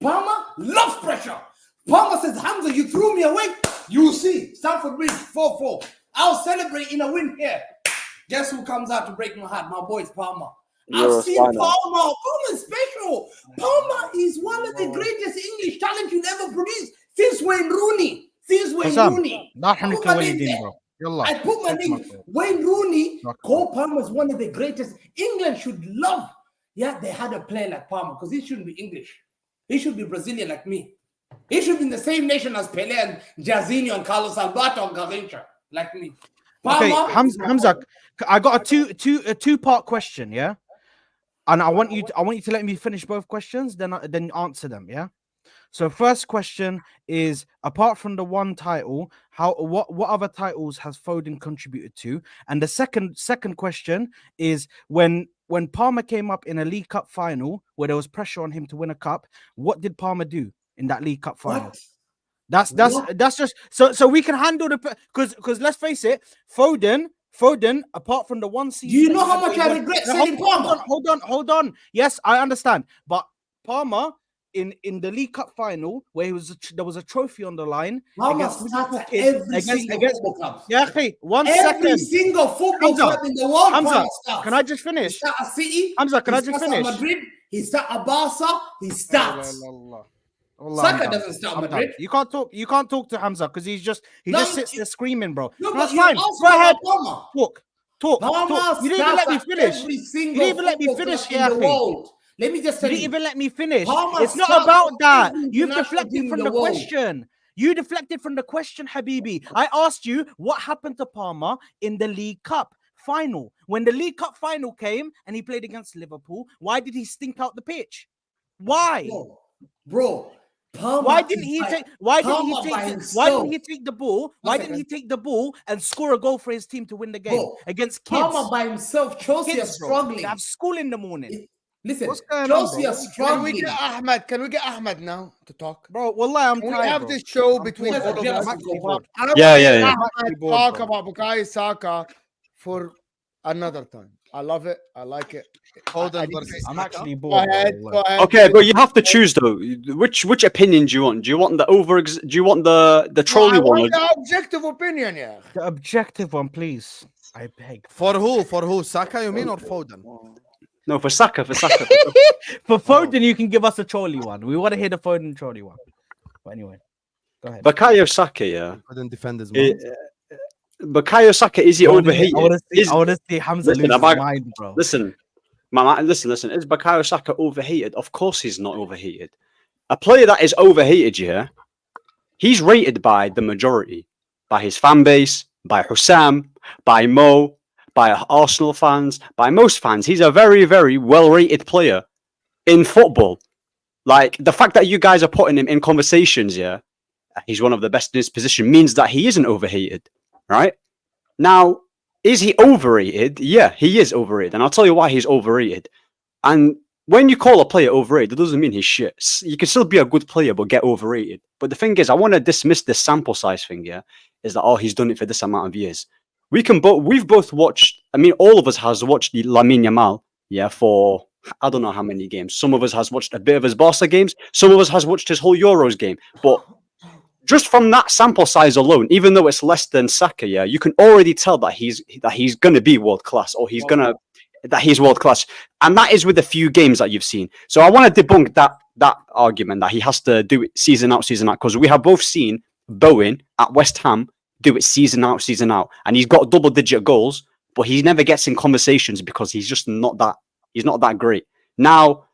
Palmer loves pressure. Palmer says, Hamza, you threw me away. You see, Stamford Bridge, 4-4. I'll celebrate in a win here. Guess who comes out to break my heart? My boy's Palmer. You're I've a seen signer. Palmer. Palmer's special. Palmer is one of the greatest English talent you'll ever produce since Wayne Rooney. Osam, Rooney. لا I حنك put my ولي name دين there. bro. يلا. I put my name. Wayne Rooney, Cole Palmer is one of the greatest. England should love. Yeah, they had a player like Palmer because he shouldn't be English. He should be Brazilian like me. He should be in the same nation as Pele and Jairzinho and Carlos Alberto and Garrincha like me. Okay, Palmer is my Hamza, boy. I got a two-part question, yeah? And I want you to let me finish both questions, then answer them, yeah? So first question is, apart from the one title, what other titles has Foden contributed to? And the second question is, when Palmer came up in a League Cup final where there was pressure on him to win a cup, what did Palmer do in that League Cup final? What? That's just so we can handle the because let's face it, Foden, apart from the one season. Do you know how much I regret selling Palmer? Hold on. Yes, I understand, but Palmer in the League Cup final where there was a trophy on the line Palmer against starts Liverpool at kids, every single football club. yeah, okay, Every single football Hamza, club in the world. Hamza, Palmer starts. can I just He finish? starts at City. Hamza, can he I just starts at finish? Madrid. He starts at Barca. He starts. Allah, Saka I'm doesn't start I'm Madrid. done. You can't talk to Hamza because he just sits there screaming, bro. No, That's but you fine. asked Go me ahead. about Palmer. Talk. Palmer You didn't even let me starts at finish. every single You didn't even let me football finish, club in the Yafi. world. Let me just You tell didn't you. even let me finish. Palmer It's not starts about at that. every You've international deflected team from in the the world. question. You deflected from the question, Habibi. I asked you what happened to Palmer in the League Cup final. When the League Cup final came and he played against Liverpool, why did he stink out the pitch? Why? Bro, Palmer Why didn't is he like take? Why didn't Palmer he by take? himself. Why didn't he take the ball? Why One didn't he second. take the ball and score a goal for his team to win the game Bro, against kids? Palmer by himself. Chelsea are Kids, bro. struggling. They have school in the morning, Listen, What's going on, Chelsea bro? are Can we struggling. get Ahmed? Can we get Ahmed now to talk? bro. Wallah, I'm Can we tired. have bro. this show I'm between bored, all bro. of Jealous us? I'm of actually Kovac. bored. I don't Yeah, want yeah, to yeah. I'm actually bored, talk bro. about Bukayo Saka for another time. I love it. I like it. Foden versus I'm Saka. actually Go bored. ahead. bro, Go wallah. ahead. Okay, but you have to choose though. Which opinion do you want? Do you want do you want the No, trolley I one? want the objective opinion, yeah. The objective one, please. I beg. For who? For who? Saka, you mean, or Foden? No, for Saka, for Saka. For Foden, you can give us a trolley one. We want to hear the Foden trolley one. But anyway, go ahead. Bukayo Saka, yeah. Couldn't defend his Eh, mom. Bukayo Saka, is he overhated? I want Is- to see Hamza Listen, lose his am I- mind, bro. Listen, listen. Is Bukayo Saka overhated? Of course he's not overhated. A player that is overhated, yeah, he's rated by the majority, by his fan base, by Hussam, by Mo, by Arsenal fans, by most fans. He's a very, very well-rated player in football. Like, the fact that you guys are putting him in conversations, yeah, he's one of the best in his position, means that he isn't overhated, right? Now, is he overrated? Yeah, he is overrated. And I'll tell you why he's overrated. And when you call a player overrated, it doesn't mean he's shit. You can still be a good player, but get overrated. But the thing is, I want to dismiss this sample size thing, yeah? Is that, oh, he's done it for this amount of years. We've both watched, I mean, all of us has watched the Lamine Yamal, yeah, for I don't know how many games. Some of us has watched a bit of his Barca games. Some of us has watched his whole Euros game. But just from that sample size alone, even though it's less than Saka, yeah, you can already tell that he's gonna be world class, or he's world class, and that is with a few games that you've seen. So I want to debunk that argument that he has to do it season out, because we have both seen Bowen at West Ham do it season out, and he's got double-digit goals, but he never gets in conversations because he's just not that. He's not that great. Now,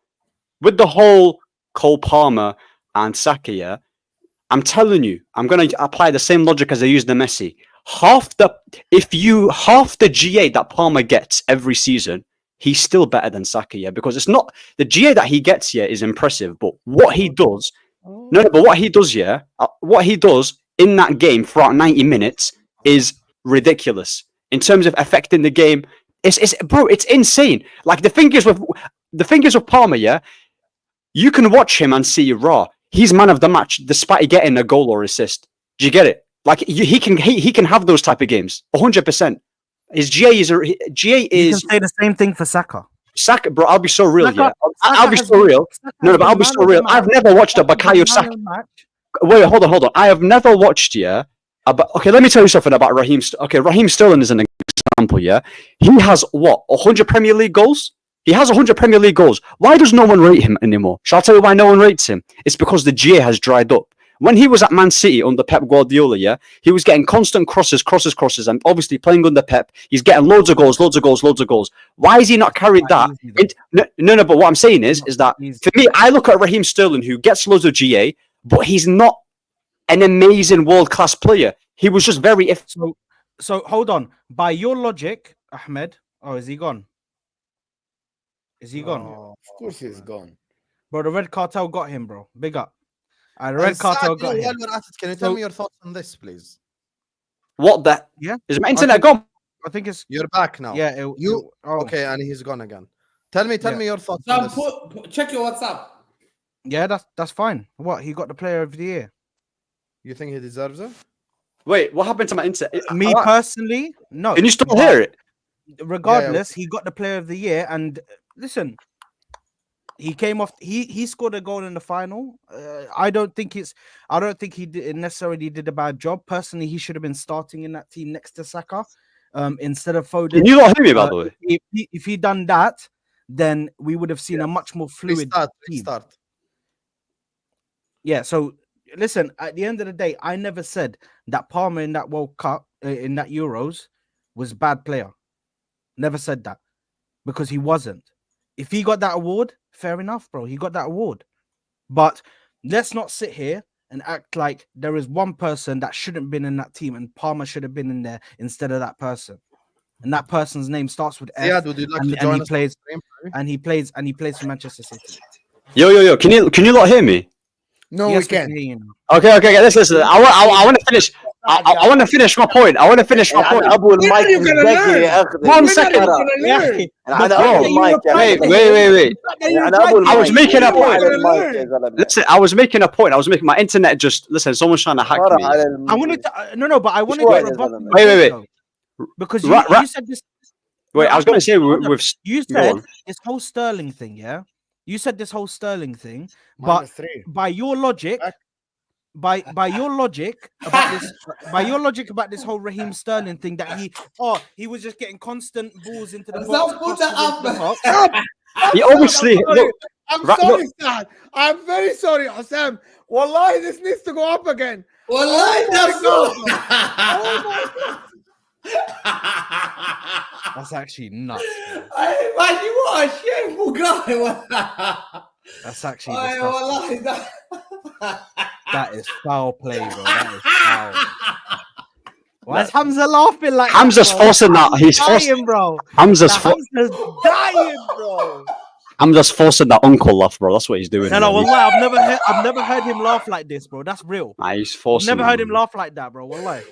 with the whole Cole Palmer and Saka, yeah, I'm telling you, I'm going to apply the same logic as I used the Messi. Half the GA that Palmer gets every season, he's still better than Saka, yeah, because it's not the GA that he gets here is impressive, but what he does, but what he does, yeah, what he does in that game throughout 90 minutes is ridiculous in terms of affecting the game. It's insane. Like the thing is with Palmer, yeah, you can watch him and see, he's man of the match despite getting a goal or assist. Do you get it? Like he can have those type of games, 100%. His GA is. You can say the same thing for Saka. Saka, bro, I'll be so real, Saka, yeah. Saka I'll be has so been- real. Saka No, has but I'll been be man so of the real. match. I've never watched a Saka has Bukayo been Saka. man of the match. Wait, hold on. I have never watched, yeah. Okay, let me tell you something about Raheem. Okay, Raheem Sterling is an example, yeah. He has what, 100 Premier League goals? He has 100 Premier League goals. Why does no one rate him anymore? Shall I tell you why no one rates him? It's because the GA has dried up. When he was at Man City under Pep Guardiola, yeah, he was getting constant crosses, and obviously playing under Pep, he's getting loads of goals. Why has he not carried that? No, but what I'm saying is that for me, I look at Raheem Sterling, who gets loads of GA, but he's not an amazing world-class player. He was just very... So hold on. By your logic, Ahmed, is he gone? Is he gone? Oh, of course he's gone. Bro, the Red Cartel got him, bro. Big up. The Red Cartel got him. While we're at it, can you tell me your thoughts on this, please? What the... Yeah. Is my internet gone? I think it's... You're back now. Yeah. Okay, and he's gone again. Tell me your thoughts on this. Check your WhatsApp. Yeah, that's fine. What? He got the player of the year. You think he deserves it? Wait, what happened to my internet? Me personally, no. Can you still hear it? Regardless, he got the player of the year, and listen, he came off. He scored a goal in the final. I don't think he necessarily did a bad job. Personally, he should have been starting in that team next to Saka, instead of Foden. Can you not hear me, by the way? If he done that, then we would have seen a much more fluid team. Restart. Yeah. So listen, at the end of the day, I never said that Palmer in that World Cup, in that Euros, was a bad player. Never said that, because he wasn't. If he got that award, fair enough, bro. He got that award. But let's not sit here and act like there is one person that shouldn't been in that team and Palmer should have been in there instead of that person. And that person's name starts with F. Ziad, would you like to join us? He plays for Manchester City. Yo, can you not hear me? No, Yes, we can't. can hear you now. Okay, listen. I want to finish. I want to finish my point. أنا أبو المايك الذكي يا أخي. 1 second. أنا أبو المايك يا أخي. Wait. أنا أبو I was المايك. making a على point. المايك يا زلمة. Listen, I was making a point. my internet just... Listen, someone's trying to hack مرة me. على الم- I wanted to but I wanted Sure, to yeah, rebut yeah, you, Wait. though, because Right. you said this. Wait, I was going to say with... You Go said on. this whole Sterling thing, yeah. You said this whole Sterling thing, Minus but 3. by your logic, by your logic about this whole Raheem Sterling thing, that he was just getting constant balls into the box. Put that crosses into the up. box. He obviously look. I'm Right, sorry, Saad. I'm very sorry, Hassan. Wallahi, this needs to go up again. Well, Oh my that's God. so. That's actually nuts. Bro. Hey, man, you are a shameful guy. That's actually Hey, disgusting. wallahi, That is foul play, bro. That is foul. Why is Hamza laughing like Hamza's that, bro? forcing that. He's dying, bro. Hamza's Hamza's dying, bro. Hamza's forcing that uncle laugh, bro. That's what he's doing. No, man. wallahi, I've never heard him laugh like this, bro. That's real. Nah, he's I've forcing. never that, heard him man. laugh like that, bro. Wallahi.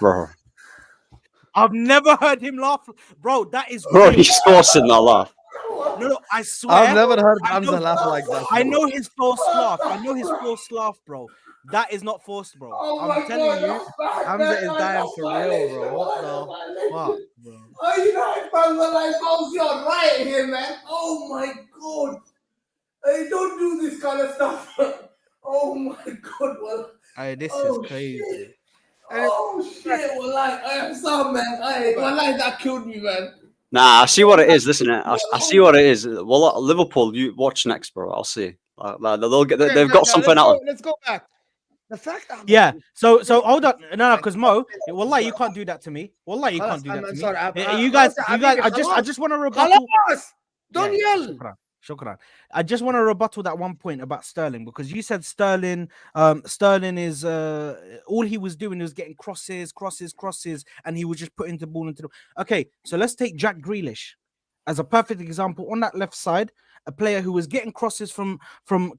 Bro. I've never heard him laugh, bro. That is Bro, real. he's forcing that laugh. No, I swear. I've never heard I Hamza know- laugh like that. I know his forced laugh. I know his forced laugh, bro. That is not forced, bro. I'm telling you, Hamza is dying for real, bro. What the fuck, bro? Oh, you know, if I'm like, how's your right here, man? Oh my God. Hey, don't do this kind of stuff. Oh my God. Well, Hey, this oh, is crazy. shit. Oh shit. Well, like, I am sorry, man. Hey, well, like, that killed me, man. Nah, I see what it is. Listen, I see what it is. Well, Liverpool, you watch next, bro. I'll see. They'll get. They've got something out. Let's go back. The fact that Yeah. So hold on. No, because Mo, wallahi, you can't do that to me. Wallahi, you can't do that to me. sorry. You guys, I just want to rebuttal. Don't Yeah, yell. Shukran. I just want to rebuttal that one point about Sterling, because you said Sterling is all he was doing was getting crosses, and he was just putting the ball into the. Okay, so let's take Jack Grealish as a perfect example on that left side, a player who was getting crosses from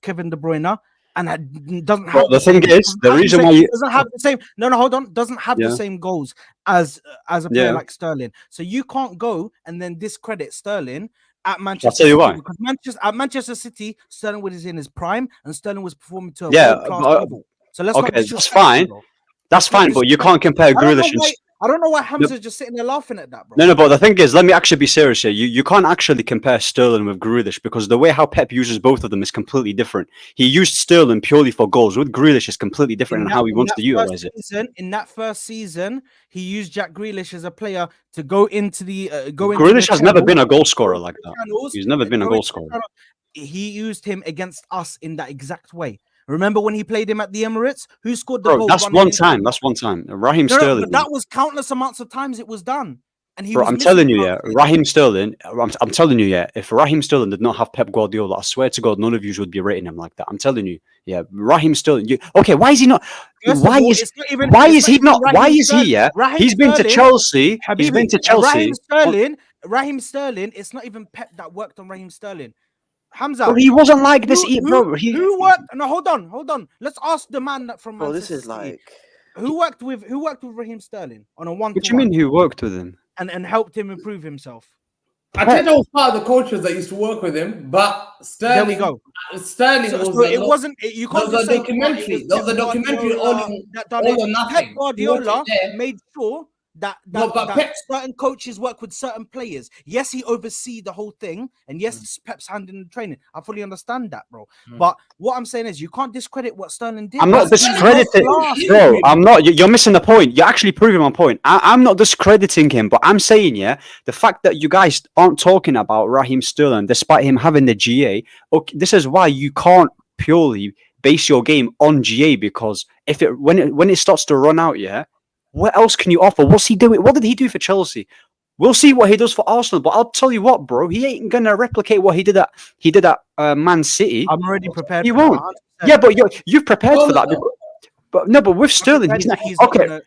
Kevin De Bruyne. And doesn't have the thing is, the reason why you doesn't have the same. No, hold on. Doesn't have the same goals as a player like Sterling. So you can't go and then discredit Sterling at Manchester. I'll tell you why. Because Manchester City, Sterling was in his prime, and Sterling was performing to a world-class level. So let's okay, that's fine. That's fine, but you can't compare Grealish. I don't know why Hamza's just sitting there laughing at that, bro. No, but the thing is, let me actually be serious here. You can't actually compare Sterling with Grealish, because the way how Pep uses both of them is completely different. He used Sterling purely for goals. With Grealish, is completely different in how he wants to utilize it. In that first season, he used Jack Grealish as a player to go into the Grealish has never been a goal scorer like that. He's never been a goal scorer. He used him against us in that exact way. Remember when he played him at the Emirates? Who scored the goal? That's one time. That's one time. Raheem Sterling. But that was countless amounts of times it was done. And he Bro, I'm telling you, yeah, Raheem Sterling. I'm telling you, yeah, if Raheem Sterling did not have Pep Guardiola, I swear to God, none of you would be rating him like that. I'm telling you, yeah, Raheem Sterling. Okay, why is he not? Why is he not? Why is he? Yeah, he's been to Chelsea. He's been to Chelsea. Raheem Sterling. It's not even Pep that worked on Raheem Sterling. Hamza, bro, he wasn't like this, bro. Who worked? No, hold on. Let's ask the man that from. Bro, this Manchester is City. like who worked with Raheem Sterling on a one. What do you mean? Who worked with him? And helped him improve himself. I think that was part of the coaches that used to work with him, but Sterling. There we go. Sterling wasn't. You can't there was just a documentary. There was a documentary all or nothing. Pep Guardiola made sure that certain coaches work with certain players. Yes, he oversees the whole thing, and yes, Pep's handling the training. I fully understand that, bro. But what I'm saying is, you can't discredit what Sterling did. I'm not discrediting, bro. I'm not. You're missing the point. You're actually proving my point. I'm not discrediting him, but I'm saying, yeah, the fact that you guys aren't talking about Raheem Sterling, despite him having the GA, okay, this is why you can't purely base your game on GA, because when it starts to run out, yeah. What else can you offer? What's he doing? What did he do for Chelsea? We'll see what he does for Arsenal. But I'll tell you what, bro, he ain't gonna replicate what he did at Man City. I'm already prepared. He won't. Yeah, but you've prepared for that. But with Sterling, he's not. Okay.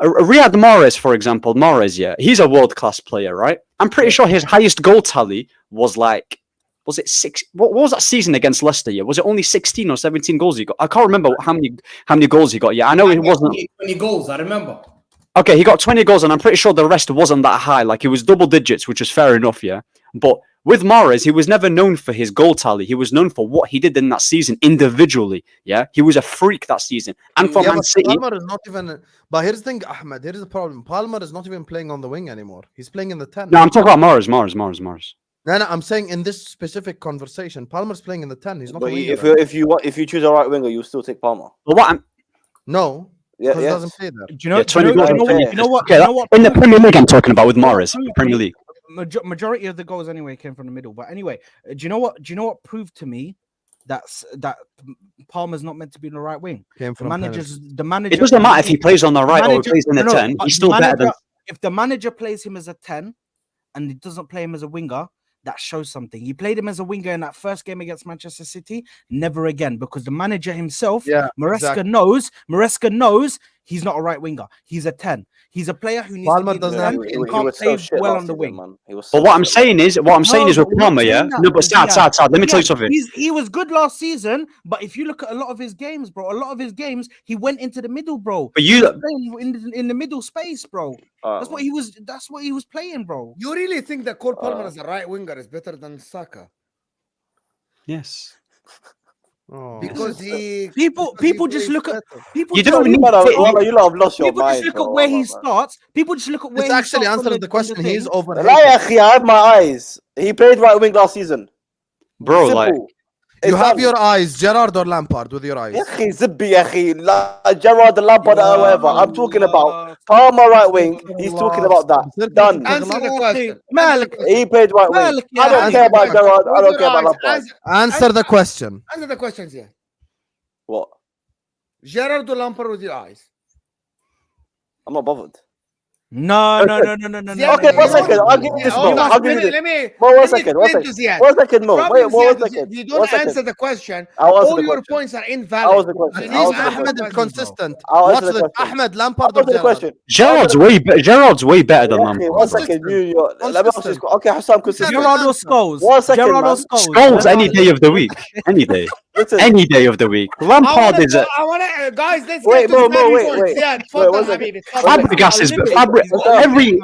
Riyad Mahrez, for example, yeah, he's a world-class player, right? I'm pretty sure his highest goal tally was like. Was it 6? What was that season against Leicester? Yeah, was it only 16 or 17 goals he got? I can't remember how many goals he got. Yeah, I know it wasn't 20 goals. I remember. Okay, he got 20 goals, and I'm pretty sure the rest wasn't that high. Like, it was double digits, which is fair enough, yeah. But with Mahrez, he was never known for his goal tally. He was known for what he did in that season individually. Yeah, he was a freak that season. And for Man City, Palmer is not even. But here's the thing, Ahmed. Here's the problem. Palmer is not even playing on the wing anymore. He's playing in the 10. No, I'm talking about Mahrez. No, I'm saying in this specific conversation, Palmer's playing in the 10. He's not. But if you choose a right winger, you still take Palmer. Well, what? No. Yeah, he doesn't play there. Do you know? Yeah, 20 do you know what? in the Premier League, I'm talking about with Mahrez. Premier League. majority of the goals anyway came from the middle. But anyway, do you know what proved to me that Palmer's not meant to be in the right wing? Came The from manager. It doesn't matter if he plays on the right or he plays in the 10. but He's still better than. If the manager plays him as a 10 and he doesn't play him as a winger, that shows something. He played him as a winger in that first game against Manchester City. Never again, because the manager himself, Maresca knows he's not a right winger. He's a 10. He's a player who needs Palmer to be in the doesn't 10 have- and can't play well on the wing. But what I'm saying is with Palmer, yeah. No, but Saad, let me tell you something. He was good last season, but if you look at a lot of his games, bro, he went into the middle, bro. But He was playing in the middle space, bro. That's what he was playing, bro. You really think that Cole Palmer as a right winger is better than Saka? Yes. Oh. Because People just look at people. You just don't look need at- to- You lot have lost your People mind. just look at where he starts. People just look at where Let's he actually starts answer on the question. He's thing. overhated. لا يا أخي, I have my eyes. He played right wing last season. Bro, like, Simple. You It's have done. your eyes, Gerrard or Lampard, with your eyes. يا أخي زبي يا أخي لا Gerrard Lampard or whoever. I'm talking about Palmer right wing. He's talking about that. Done. answer the question. Malik, He played right wing. Malik, I don't care about Gerrard. I don't care about Lampard. Answer the question. Answer the questions here. What? Gerard or Lampard with your eyes? I'm not bothered. No. Okay, one second. I'll give you this, Mo. I'll give you this. Mo, one second. One second, Mo. Wait, one second. If you don't answer the question, I'll answer all the your question. points are I'll invalid. answer the question. At Please least answer the Ahmed is question, consistent. I'll What's answer the the question. Ahmed, Lampard, I'll or answer the Gerrard? question. Gerard's way better than Okay, Lampard. one second. Let me ask this. Okay, Hassam, consistent. Gerrard or Scholes? One second, Gerrard or man. Scholes? Scholes any day of the week. Any day. Listen. Any day of the week. Lampard is a. I want to, guys, let's Wait, get to Mo, the wait, points. wait. Ziad, Wait, تفضل one second. حبيبي، تفضل. Fabregas is every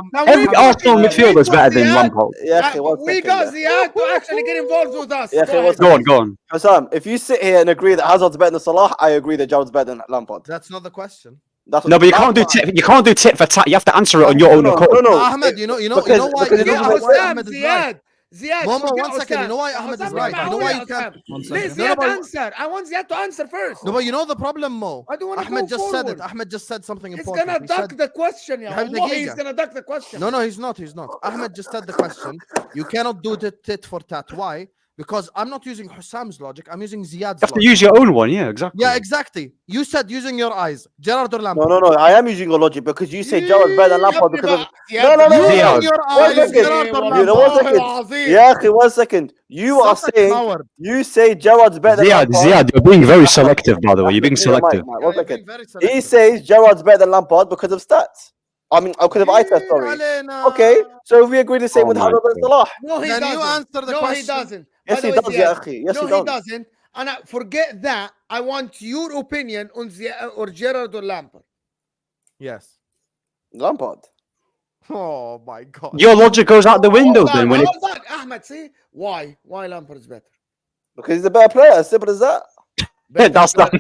Arsenal midfielder is better than Lampard. يا أخي, one We second, got yeah. Ziad to actually get involved with us. يا أخي, Go one ahead. Go on. Hassam, if you sit here and agree that Hazard's better than Salah, I agree that Gerrard's better than Lampard. That's not the question. That's No, but you Lampard- can't do tit for tat. You have to answer it on your own No, accord. no. Ahmed, you know why? because You it know doesn't why make Ahmed is right. Ziad, Momo, forget one second. You know why Ahmed is Hassam, right? You know why you can't? Let Ziad answer. I want Ziad to answer first. No, but you know the problem, Mo. I don't want to Ahmed go just said it. forward. Ahmed just said something He's important. gonna He duck said- the question. You have the Wallahi, he's giga. gonna duck the question. No, he's not. Ahmed just said the question. You cannot do the tit for tat. Why? Because I'm not using Hussam's logic. I'm using Ziad's You have to logic. use your own one. Yeah, exactly. Yeah, exactly. You said using your eyes. Gerrard or Lampard? No. I am using your logic because you say Gerrard's better than Lampard because of. No. Using Ziad. your One eyes. second. Gerrard or You know, one Lampard. second. Yeah, أخي, 1 second. You are Such a saying coward. you say Gerrard's better than Lampard. Ziad, you're being very selective, by the way. You're being Yeah, Mike, selective. Mike, Yeah, 1 you're second. being very He selective. says Gerrard's better than Lampard because of stats. I mean, because of eye test, sorry. علينا. Okay, so we agree the same Oh with my Hazard and God. Salah. No, he Then doesn't. you answer the no, question. he doesn't. Yes, By he the way, does, Ziad, yeah, أخي. Yes, no, he he does. doesn't. And forget that. I want your opinion on Ziad or Gerrard or Lampard. Yes. Lampard. Oh my God. Your logic goes out the window then when it. Hold on, Ahmed, see? Why? Why Lampard is better? Because he's a better player, as simple as that. That's not.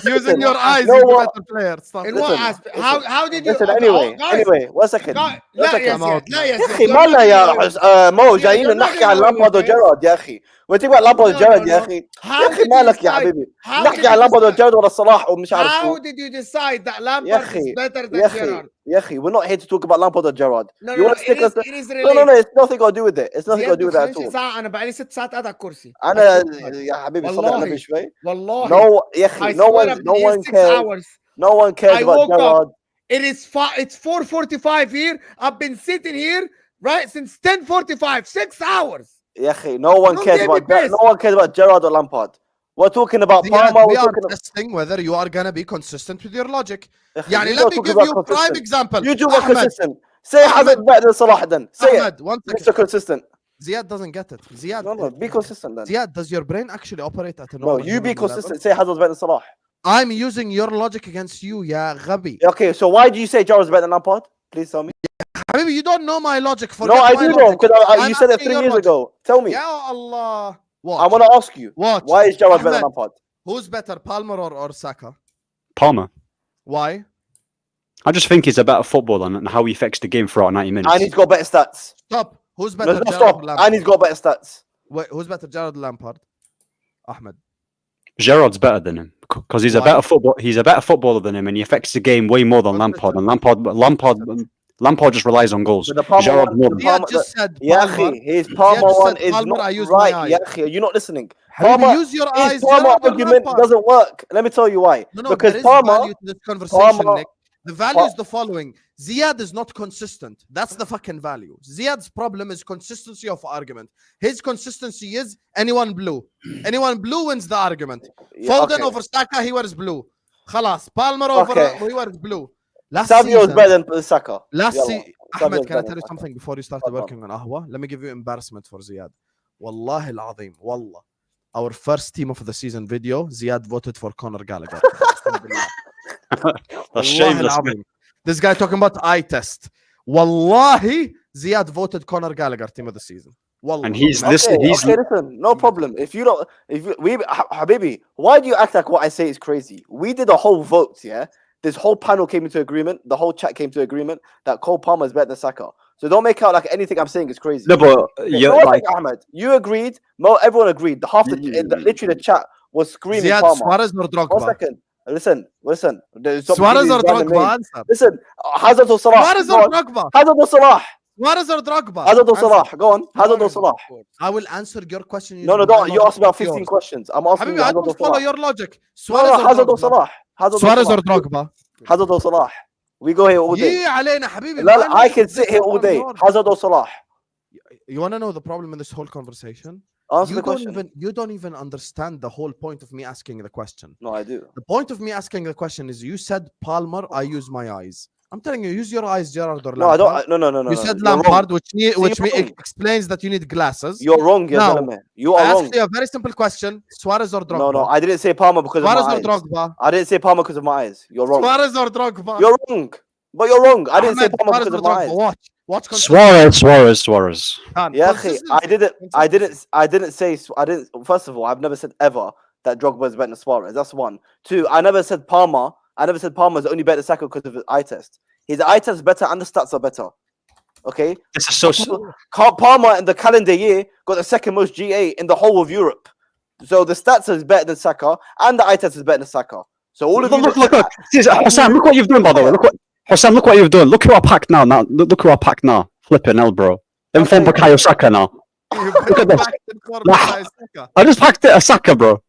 Using your eyes, No, he's a what? better player. Stop In it. what Listen, aspect? How did you? Listen, okay, anyway, guys, anyway, 1 second. guys, 1 لا second. يا زياد لا يا يا زياد اخي You're مالنا not يا giving مو Yeah, جايين you're not نحكي عن giving لامبارد away your وجيرارد يا اخي وانت بقى لامبارد No, وجيرارد no, يا no. اخي How يا اخي did you مالك يا decide- حبيبي how نحكي did عن you لامبارد decide- وجيرارد ولا صلاح ومش عارف How شو did you decide that يا Lampard is اخي better يا than اخي Gerrard? يا اخي we're not here to talk about Lampard or Gerrard No, you no, no, want to stick us it is no related. it's nothing got to do with it it's nothing got to do with that at all انا بقالي 6 ساعات قاعد على الكرسي. انا يا حبيبي صلي على والله. النبي شوي والله. no يا اخي I no swear one I've no been here one 6 cares hours. no one cares I about woke up. Gerrard It's 4:45 here. I've been sitting here right since 10:45. 6 hours. يا اخي no one Don't cares get me about pissed. no one cares about Gerrard or Lampard we're talking about Ziad, Palmer we we're are talking testing whether you are gonna be consistent with your logic. يا أخي, يعني you let don't me talk give about you a prime consistent. example. You do about Ahmed, consistent. Say Hazard better than Salah then. Say it. Ahmed, one Mr. second. Consistent. Ziad doesn't get it. Ziad, No, be consistent then. Ziad, does your brain actually operate at a No, normal you be human level? consistent. Say Hazard's better than Salah. I'm using your logic against you, ya غبي. Okay, so why do you say Gerrard's better than Lampard? Please tell me. Habibi, you don't know my logic. No, Forget I my do know logic. because I'm you said it asking 3 your years logic. ago. Tell me. Ya Allah. What? I want to ask you. What? Why is Gerrard better Ahmed. than Lampard? Who's better, Palmer or Saka? Palmer. Why? I just think he's a better footballer and how he affects the game throughout 90 minutes. And he's got better stats. Stop. Who's No, better, no, Gerrard or stop. Lampard? And he's got better stats. Wait, who's better, Gerrard or Lampard? Ahmed. Gerrard's better than him because he's a Why? better football. He's a better footballer than him, and he affects the game way more than What's Lampard. the- And Lampard, Lampard just relies on goals. But the Palmer Gerrard one, more the than Ziad Palmer, just said yeah, Palmer. his Ziad Palmer just one said is Palmer, I not use my right. eyes. Yeah, you're not listening. Habibi, Palmer, use your his eyes. Palmer Gerrard or argument Lampard? doesn't work. Let me tell you why. No, Because there is Palmer, value to this conversation, Palmer- Nick. The value is the following. Ziad is not consistent. That's the fucking value. Ziad's problem is consistency of argument. His consistency is anyone blue. Anyone blue wins the argument. Yeah, Foden okay. over Saka, he wears blue. Khalas. Palmer over, Okay. he wears blue. Last Savio is season, better than Saka. last Yalla. season, Savio Ahmed, is can I better tell you than something before you started working on Ahwa? Let me give you embarrassment for Ziad. Wallahi al-azim, wallah. Our first team of the season video, Ziad voted for Conor Gallagher. That's Wallahi shameless. al-azim. This guy talking about eye test. Wallahi, Ziad voted Conor Gallagher team of the season. Wallahi. And he's Okay, listen. He's listen, no problem. If you don't, Habibi, why do you act like what I say is crazy? We did a whole vote, yeah. This whole panel came into agreement. The whole chat came to agreement that Cole Palmer is better than Saka. So don't make out like anything I'm saying is crazy. no, but Okay, you're no one like think Ahmed, you agreed. Everyone agreed. The literally the chat was screaming Ziad, Palmer. Suarez or 1 Drogba? second. Listen. Suarez or Drogba? Answer. Listen, Hazard or Salah. Suarez Go or on. Drogba? Hazard or Salah. Suarez or Drogba? Hazard or Answer. Salah. Go on. Hazard or Salah. I will answer your question. No, using my don't. You logic, asked me about not 15 yours. questions. I'm asking Habibi, you I Hazard or don't follow Salah. your logic. No, Hazard or Salah. Suarez or Drogba? Hazard or Salah. We go here all day. Yeah, علينا حبيبي. لا, ما I نشوف can sit here all day. yours. Hazard or Salah. You want to know the problem in this whole conversation? Answer the question. You don't even understand the whole point of me asking the question. No, I do. The point of me asking the question is you said Palmer, I use my eyes. I'm telling you, use your eyes, Gerrard or Lampard. No, I don't. No. You said You're wrong. Lampard, which you're wrong. explains that you need glasses. You're wrong, Now, Zalame. You I are wrong. asked you a very simple question: Suarez or Drogba? No, I didn't say Palmer because Suarez of my or eyes. Drogba? I didn't say Palmer because of my eyes. You're wrong. Suarez or Drogba? You're wrong. But you're wrong. I didn't say Ahmed, Palmer Suarez because or of my Drogba? eyes. Watch. Suarez. Yeah, I didn't say. First of all, I've never said ever that Drogba is better than Suarez. That's one. Two, I never said Palmer. I never said Palmer is only better than Saka because of his eye test. His eye test is better and the stats are better. Okay. This is so. Palmer in the calendar year got the second most GA in the whole of Europe. So the stats is better than Saka and the eye test is better than Saka. So all of you. Look. Hossam, look what you've done, by the way. Look what you've done. Look who I packed now. Look who I packed now. Flipping hell, bro. Inform Bukayo Saka now. Look at this. I just packed it a Saka, bro.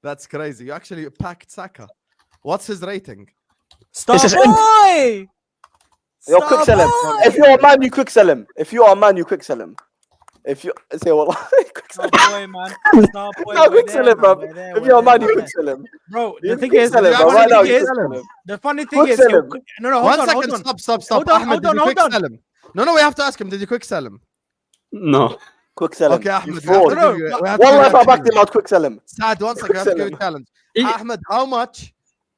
That's crazy. You actually packed Saka. What's his rating? Star This is- boy! Yo, quick sell him. If you're a man, you quick sell him. If you are a man, you quick sell him. If you say what? Quick sell Star him. boy, man. Star boy. No, we're quick there, sell him, man, bro. we're there, If we're you're a there, man, you we're quick there. sell him. Bro, the You thing quick is, sell him, the bro. Right now, funny you thing quick is, sell him. the funny thing Quick is, sell him. no, One hold second. on. Stop. Hold on, Ahmed, hold did you on, quick hold sell him? No, we have to ask him. Did you quick sell him? No. Quick sell him. Okay, Ahmed. You we have fraud. to No, give you- no, we have to One give you life a I backed him challenge. out, quick sell him. Sad, one second. We have to give you a challenge. He- Ahmed, how much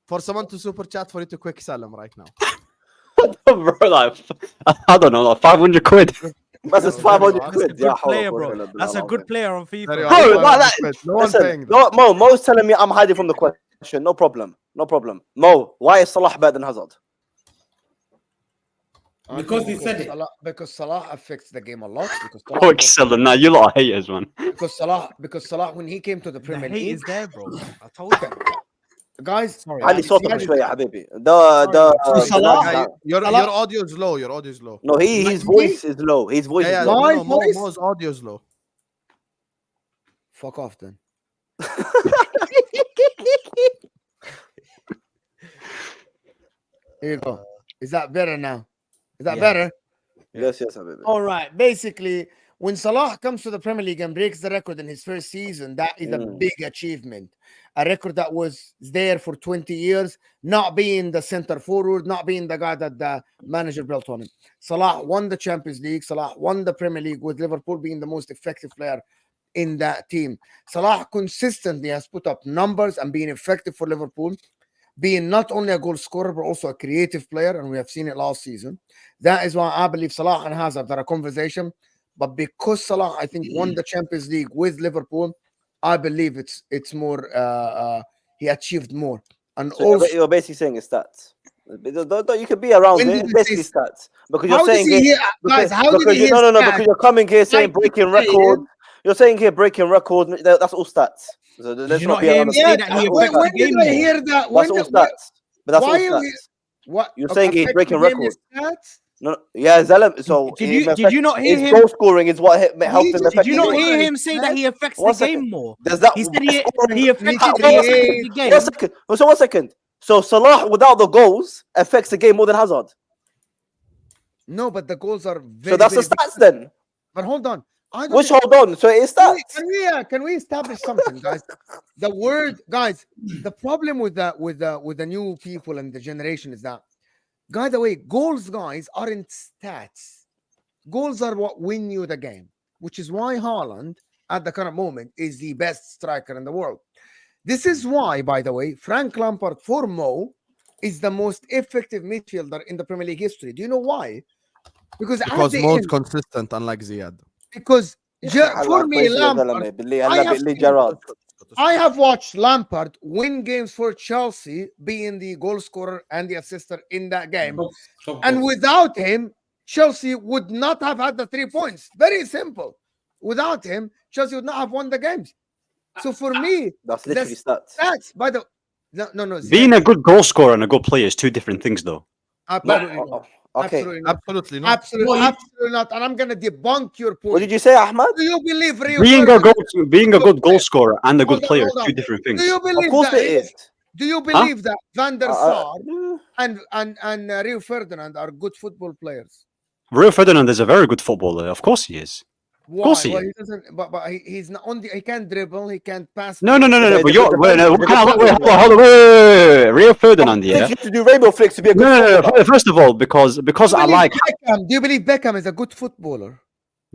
for someone to super chat for you to quick sell him right now? Bro, like, I don't know, like 500 quid. That's just 500 That's That's a quid. good player, bro. That's a good player on Very FIFA. well. Bro, like that- No one's paying Listen, them. no, Mo's telling me I'm hiding from the question. No problem. Mo, why is Salah better than Hazard? Because he said it. Because Salah affects the game a lot. Quick selling. Nah, you lot are haters, man. Because Salah, when he came to the The Premier hate League, is there, bro. I told you. guys, Sorry. Ali صوتك Ziad is- شوية يا حبيبي. The Salah- Yeah, your Salah- audio is low. Your audio is low. No, his voice is low. His voice Yeah, is no, low. My no, voice? Mo's audio is low. fuck off then. Here you go. Is that better now? Is that Yeah. better? Yes, حبيبي. All right. Basically, when Salah comes to the Premier League and breaks the record in his first season, that is a big achievement. A record that was there for 20 years, not being the center forward, not being the guy that the manager built on him. Salah won the Champions League. Salah won the Premier League with Liverpool being the most effective player in that team. Salah consistently has put up numbers and being effective for Liverpool, being not only a goal scorer but also a creative player, and we have seen it last season. That is why I believe Salah and Hazard are a conversation. But because Salah, I think, won the Champions League with Liverpool, I believe it's more. He achieved more, and So also you're basically saying it's stats. You could be around When it. did It's he basically say- stats because how you're did saying he it- hear, guys? because- How did because he you- hear no, stats? because you're coming here saying Like breaking you're saying- records. You're saying here breaking records. That's all stats. So let's you not not be hear around him the- say Yeah, that he when affects the did game I more? hear that? That's all stats. But that's all why are stats. we- What You're saying he's affect breaking the game records. is stats? No, yeah, Zelam. So Did you not hear his him? goal scoring is what helped him Did affect you the not game. hear him say that he affects One the second. game more? Does that He said scoring? he affected He- the game. 1 second. So 1 second. So Salah without the goals affects the game more than Hazard. No, but the goals are very. So that's the very stats then. But hold on. I don't Which think- hold on. So it is Can stats. can we establish something, guys? The word, guys. The problem with the new people and the generation is that, by the way, goals, guys, aren't stats. Goals are what win you the game, which is why Haaland at the current moment is the best striker in the world. This is why, by the way, Frank Lampard for Mo is the most effective midfielder in the Premier League history. Do you know why? Because at Because the most end, consistent, unlike Ziad. because for me, Lampard, I have watched Lampard win games for Chelsea, being the goal scorer and the assister in that game. And without him, Chelsea would not have had the 3 points. Very simple. Without him, Chelsea would not have won the games. So for me, That's literally stats. that's by the no. Being a good goal scorer and a good player is two different things, though. Absolutely not. Okay. Absolutely not. Absolutely not. Absolutely, absolutely not. And I'm gonna debunk your point. What did you say, Ahmed? Do you believe Rio Being a Ferdinand- being a good goal scorer and a good Hold on, player hold is on. two different things. Do you believe Of course that? it is. Do you believe that Van der Sar uh, and Rio Ferdinand are good football players? Rio Ferdinand is a very good footballer. Of course he is. Why? course he Well, is. he doesn't. But he's not on the. He can't dribble. He can't pass. No. Yeah, But it you're depends- it hold on, depends- wait. Rio Ferdinand, You yeah. have to do rainbow flicks to be a good No. footballer. First of all, because Do you I believe like Beckham? Do you believe Beckham is a good footballer?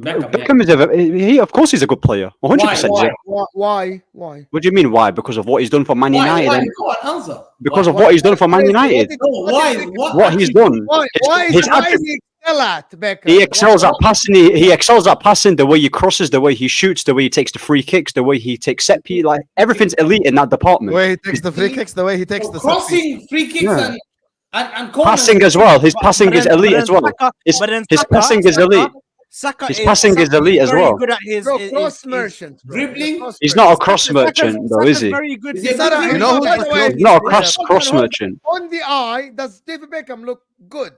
Beckham is of course he's a good player. 100%. Why? Why? What do you mean? Why? Because of what he's done for Man United. Why? And Go on, answer. because of Why- what he's done for Man What United. did- No, what why? did Beckham- What he's done. Why? Why his why attrib- he excel at Beckham? He excels at passing. He excels at passing. The way he crosses, the way he shoots, the way he takes the free kicks, the way he takes set piece. Like everything's elite in that The department. way he takes the free kicks, the way he takes So the set piece. crossing, free kicks, Yeah. and corners. Passing as well. His passing is elite as well. His passing is elite. Saka His passing is elite as very well. good at his, Bro, his- cross his- merchant. bro. dribbling. Cross He's not a merchant. cross merchant, though, is he? Very good. Is He's he very not a- good. You know who By by the the way, way- He's not a Yeah. cross merchant. On the eye, does David Beckham look good?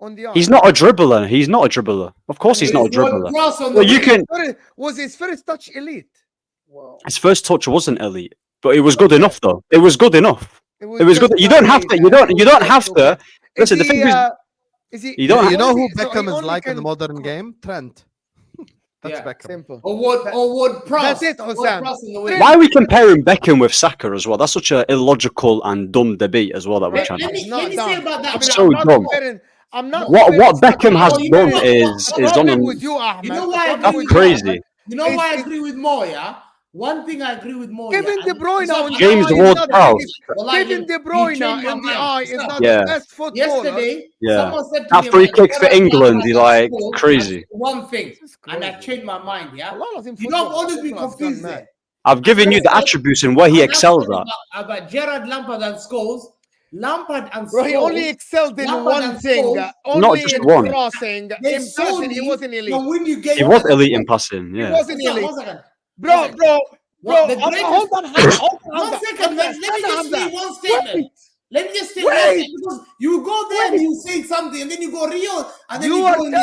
On the eye. He's not a dribbler. He's not a dribbler. Of course, he's not a dribbler. Cross on Well, the you wing. can. Was his first touch elite? His first touch wasn't elite, but it was good enough, though. It was good enough. It was just good. You don't have to. You don't have to. Is Listen, the he, thing is, is he? you don't You know who so he Beckham is only like in the can- modern game? Trent. That's Yeah. Beckham. Simple. Or would Prowse. That's it, Would Hossam. Prowse in the wing. why are we comparing Beckham with Saka as well? That's such an illogical and dumb debate as well that we're Let, trying let to. me, It's let not me dumb. say about that. I mean, So I'm not dumb. comparing- I'm not What comparing Beckham Saka. has Oh, you done know what? is The done. problem with you, Ahmed. You know the why I problem That's agree with with crazy. You You know why I It's- agree with Mo, yeah? One thing I agree with Mo. Kevin yeah, De Bruyne it's not- on the James eye is Ward not Prowse. the- Wallahi, Kevin De he Bruyne changed my in the mind. eye is Stop. not Yeah. the best footballer. Yesterday, Yeah. someone said to That me, free about kick for Gerrard England, Lampard he has like scored, crazy. that's one thing, This is and I crazy. changed my mind. Yeah, Allah Lazim, you know, I've football- always been football has confused gone there. mad. I've given you the attributes and where he And I excels said at. about Gerrard Lampard and Scholes. Lampard and Bro, he only Scholes, excelled in Lampard one and thing. Scholes, Only just in one. crossing. they In passing, he solely wasn't elite. can win you games. He was elite in passing. He Yeah. wasn't elite. One second. Bro, What, the hold greatest- on, hold on, One second, let me just say one statement. Wait. Let me just say Wait. one thing, because you go there and you say something, and then you go Rio, and then You you are go in this.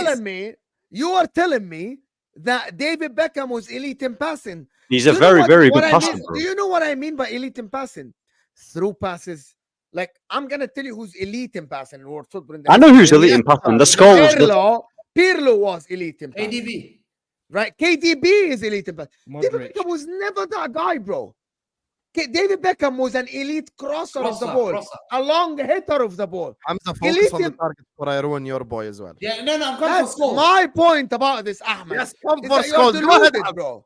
telling me that David Beckham was elite in passing. He's Do a you know very, what- very what good I passer, mean? bro. Do you know what I mean by elite in passing? Through passes. Like, I'm gonna tell you who's elite in passing in world football. I know who's elite in passing. The Scholes. Pirlo was elite in passing. ADB. Right? KDB is elite in passing. David Beckham was never that guy, bro. David Beckham was an elite crosser of the ball, a long hitter of the ball. Hamza, Elite focus on the in- target for I ruin your boy as well. Yeah, no, I'm coming That's for Scholes. my point about this, Ahmed. Yes, come is for that you're Scholes. Go ahead, deluded, Ahmed. bro.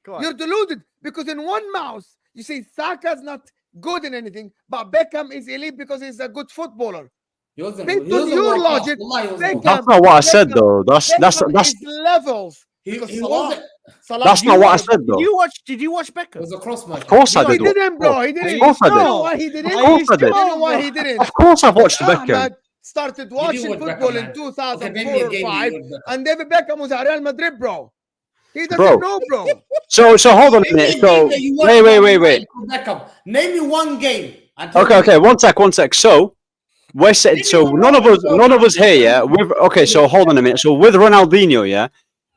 Go on. You're deluded because in one mouse you say Saka's not good in anything, but Beckham is elite because he's a good footballer. He wasn't Based good. He on wasn't your world class. logic, Wallahi, he wasn't Beckham- world class. That's not what I said, Beckham- though. That's Beckham is levels. He Because he Salah- wasn't. Salah- that's not what I said, Did though. you watch It Beckham? was a cross match. Of course I No, he did. didn't, bro. He didn't. Of course I You know did. why he didn't? Of course I did. You know why he didn't? Of course I've watched Beckham. Ahmed started watching watch football Beckham, in man. 2004 Okay, name me a or game 5, you watched Beckham. and David Beckham was at Real Madrid, bro. He doesn't Bro. know, bro. So hold on a Name me minute. a So game that you watched wait. Beckham. Name me one game. and tell Okay. me- One sec. So we're saying, so none of us here, yeah. Okay, so hold on a minute. So with Ronaldinho, yeah,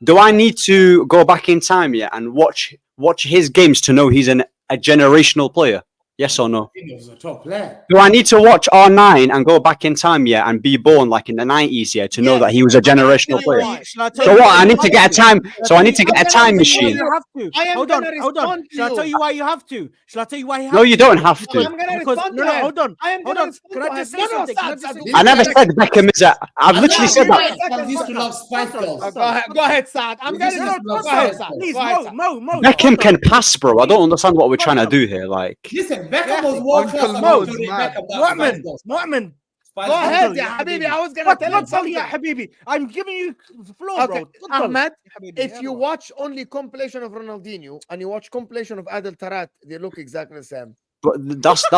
do I need to go back in time, yeah, and watch his games to know he's a generational player? Yes or no? He was a top player. Do I need to watch R9 and go back in time, yeah, and be born like in the 90s, yeah, to know that he was a generational player? So what? I need to get a time. So I need to get a time machine. You have to. I am Hold gonna on. respond to Shall I you. tell you why you have to? Shall I tell you why you have No, to? you don't have to. I'm gonna Because respond no, to no, him. hold on. I am Hold gonna on. respond Can to I just him. say No, something? Can I Saad, just say I never said Beckham is a. I've literally said that. I used to love Spice Girls. Go ahead, Saad. I'm gonna No, just no, go ahead, Saad. Please, Go ahead, Saad. Mo. Beckham can pass, bro. I don't understand what we're trying to do here. Like, Listen, Beckham was world class. Uncle Until Mo's David mad. Beckham, that's Spice Mu'min, Girls. Mu'min. Spice Go Girls. ahead, ya ya Habibi. Habibi. I was gonna What? tell you Tell something. ya Habibi. I'm giving you the floor, Okay, bro. Ahmed, Habibi, if yeah, you bro. watch only compilation of Ronaldinho and you watch compilation of Adel Tarat, they look exactly the same. but that's a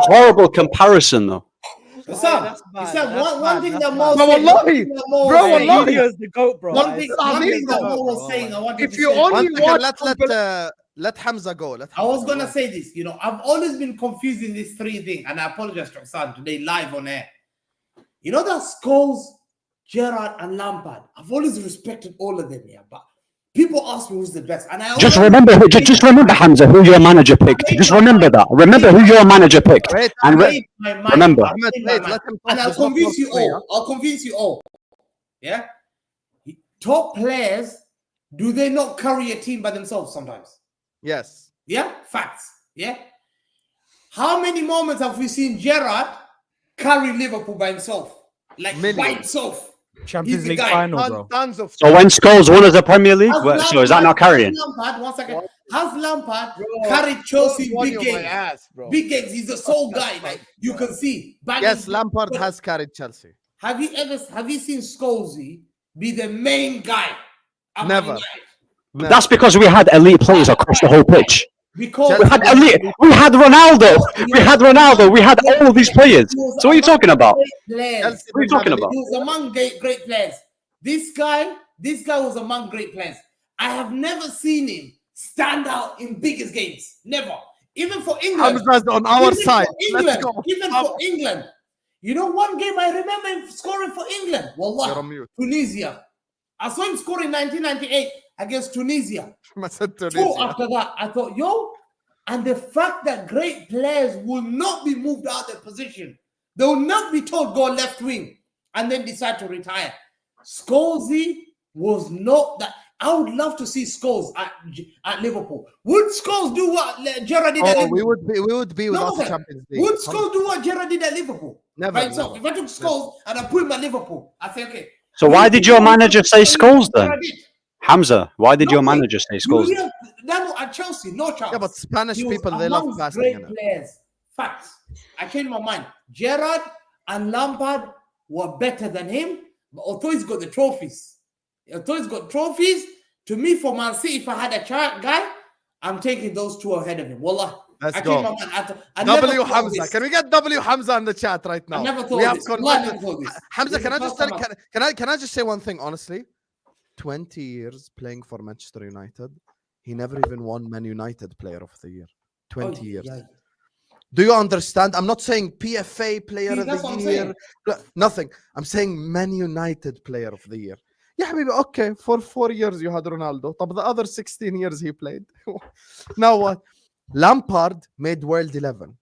horrible comparison, though. Sam, that's bad, Sam, that's one thing bad, that that's Mo bad. said. Bro, one thing that Mo bro, said- wallahi. Video's the goat, bro. One thing that Mo bro. was saying, I wanted If to you say. only One second, watch let Hamza go. I was gonna say this, you know, I've always been confusing these three things, and I apologize to Saad today live on air. You know that Scholes, Gerrard, and Lampard. I've always respected all of them, yeah. But people ask me who's the best, and I Just always- remember, Hamza, who your manager picked. Just remember that. Remember who your manager picked. Wait, I And made my mind. remember. I made my wait, mind. let him talk. And I'll There's no convince you more three, all. I'll convince you all. Yeah. Top players, do they not carry a team by themselves sometimes? Yes. Yeah, facts. Yeah. How many moments have we seen Gerrard carry Liverpool by himself? Like by Millions. himself. Champions He's the League guy. final, bro. tons of So when Scholes won as a Premier League, Has so is that not carrying? Lampard, one second. Has Lampard Bro, carried Chelsea don't big warn you my games? ass, bro. Big games. He's the sole guy. Like you can see. Banging- Yes, Lampard But has carried Chelsea. Have you seen Scholesy be the main guy? at Man Never. United? But that's because we had elite players across the whole pitch. Because We had elite. We had Ronaldo. We had all these players. So what are you talking about? Players. Chelsea What are you didn't have talking any- about? He was among great players. This guy was among great players. I have never seen him stand out in biggest games. Never. Even for England. Hamza's on our Even side. for Let's England. go. Even for England. You know, one game I remember him scoring for England. You're on Wallah. mute. Tunisia. I saw him score in 1998 against Tunisia. I said Two Tunisia. after that, I thought, yo, and the fact that great players will not be moved out of their position. They will not be told go left wing and then decide to retire. Scholesy was not that. I would love to see Scholes at Liverpool. Would Scholes do what Gerrard did at Oh, Liverpool? we would be without the sir. Champions League. Would Scholes do what Gerrard did at Liverpool? Never, By himself. never. If I took Scholes and I put him at Liverpool, I say, okay. So why did your manager say Scholes then? Gerrard did. Hamza, why did your No way. manager say Scholes? That at Chelsea, no chance. Yeah, but Spanish He was people, they love amongst passing. great innit? players. Facts. I changed my mind. Gerrard and Lampard were better than him, but although he's got the trophies, to me, for Man City, if I had a guy, I'm taking those two ahead of him. Wallah. Let's I go. changed my mind. I never W thought Hamza. this. Can we get W Hamza in the chat right now? I never thought we have this. Wallah, I never converted. thought this. Hamza, This can is I the just first tell? time Can I just say one thing honestly? 20 years playing for Manchester United, he never even won Man United Player of the Year. 20 years. Yeah. Do you understand? I'm not saying PFA Player See, of that's the what I'm Year. saying. Nothing. I'm saying Man United Player of the Year. Yeah, habibi, okay. For 4 years you had Ronaldo. But the other 16 years he played. Now what? Lampard made World 11.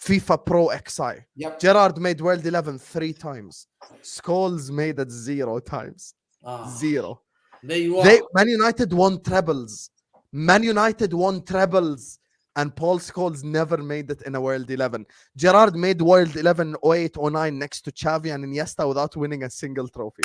FIFA Pro XI. Yep. Gerrard made World 11 3 times. Scholes made it 0 times. Ah, 0. there you are. Man United won trebles. Man United won trebles. And Paul Scholes never made it in a World 11. Gerrard made World 11 08, 09 next to Xavi and Iniesta without winning a single trophy.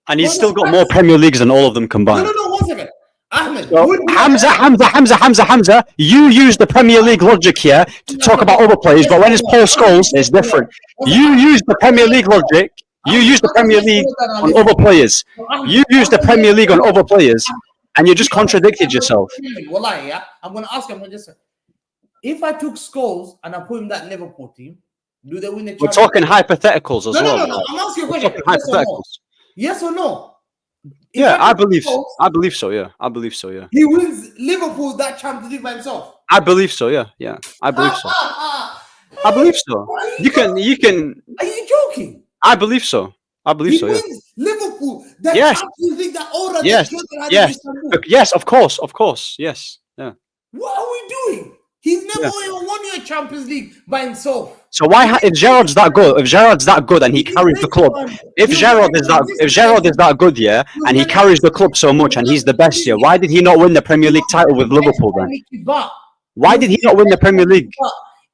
And he's still got more Premier Leagues than all of them no, combined. one second. Ahmed. So, would- Hamza, you use the Premier League logic here to talk about other players, but when it's Paul Scholes, it's different. You use the Premier League logic. You use the Premier League on other players. You use the Premier League on other players, and you just contradicted yourself. Wallahi, yeah. I'm going to ask him just if I took Scholes and I put him in that Liverpool team, do they win the We're Champions talking hypotheticals as No, well. no. I'm asking you a We're question. talking hypotheticals. Yes or no? If Yeah, I took believe. Scholes, I believe so. Yeah, I believe so. Yeah, he wins Liverpool that Champions League by himself. I believe so. Yeah, I believe so. I believe so. You can. Are you joking? I believe so. I believe He so. Yeah. wins Liverpool. That Yes. Champions League, that aura Yes. that Jordan had Yes. in Istanbul. Yes. Of course. Yes. Yeah. What are we doing? He's never even won your Champions League by himself. So why, if Gerard's that good, and he carries the club, if Gerard is that good, yeah, and he carries the club so much, and he's the best, yeah, why did he not win the Premier League title with Liverpool then? Why did he not win the Premier League?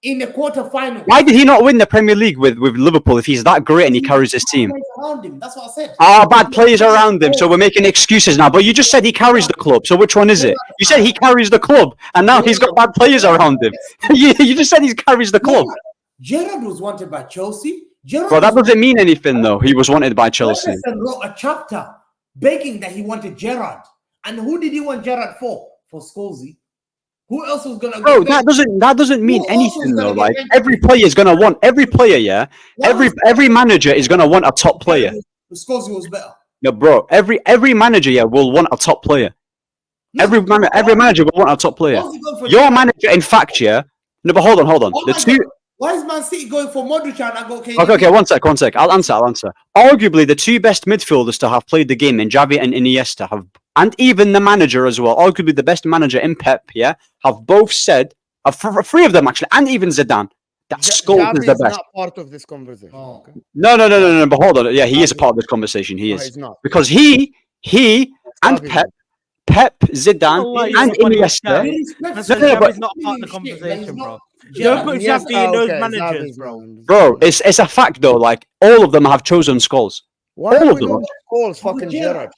In the quarterfinal? Why did he not win the Premier League with Liverpool if he's that great and he carries his team? Around him. That's what I said. Bad players around him, so we're making excuses now. But you just said he carries the club, so which one is it? You said he carries the club, and now he's got bad players around him. you just said he carries the club. Gerrard was wanted by Chelsea. Bro, that doesn't mean anything though. He was wanted by Chelsea. Ferguson wrote a chapter begging that he wanted Gerrard. And who did he want Gerrard for? For Scholesy. Who else was gonna Bro, that doesn't mean anything though. Like every player is gonna want yeah. Every manager is gonna want a top player. Scholesy was better. No, bro. Every manager will want a top player. Every manager will want a top player. Your manager, in fact, yeah. No, but hold on. Why is Man City going for Modric and I go KDB? Okay, one sec. I'll answer. Arguably, the two best midfielders to have played the game in Xavi and Iniesta have, and even the manager as well, arguably the best manager in Pep, yeah, have both said, three of them actually, and even Zidane, that Scholes is the best. Not part of this conversation. Oh, okay. No, but hold on. Yeah, he is a part of this conversation. He is. He's not. Because he and Pep, Zidane, and Iniesta. Xavi's not part of the conversation, bro. Don't put Xavi in those managers, bro. Bro, it's a fact though. Like all of them have chosen Scholes. Why all are of we them. not Scholes fucking Gerrard?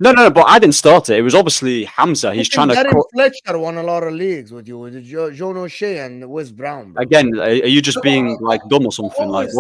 No, but I didn't start it. It was obviously Hamza. He's trying to. Darren Fletcher won a lot of leagues with you, with John O'Shea and Wes Brown. Bro. Again, are you just being like dumb or something? Like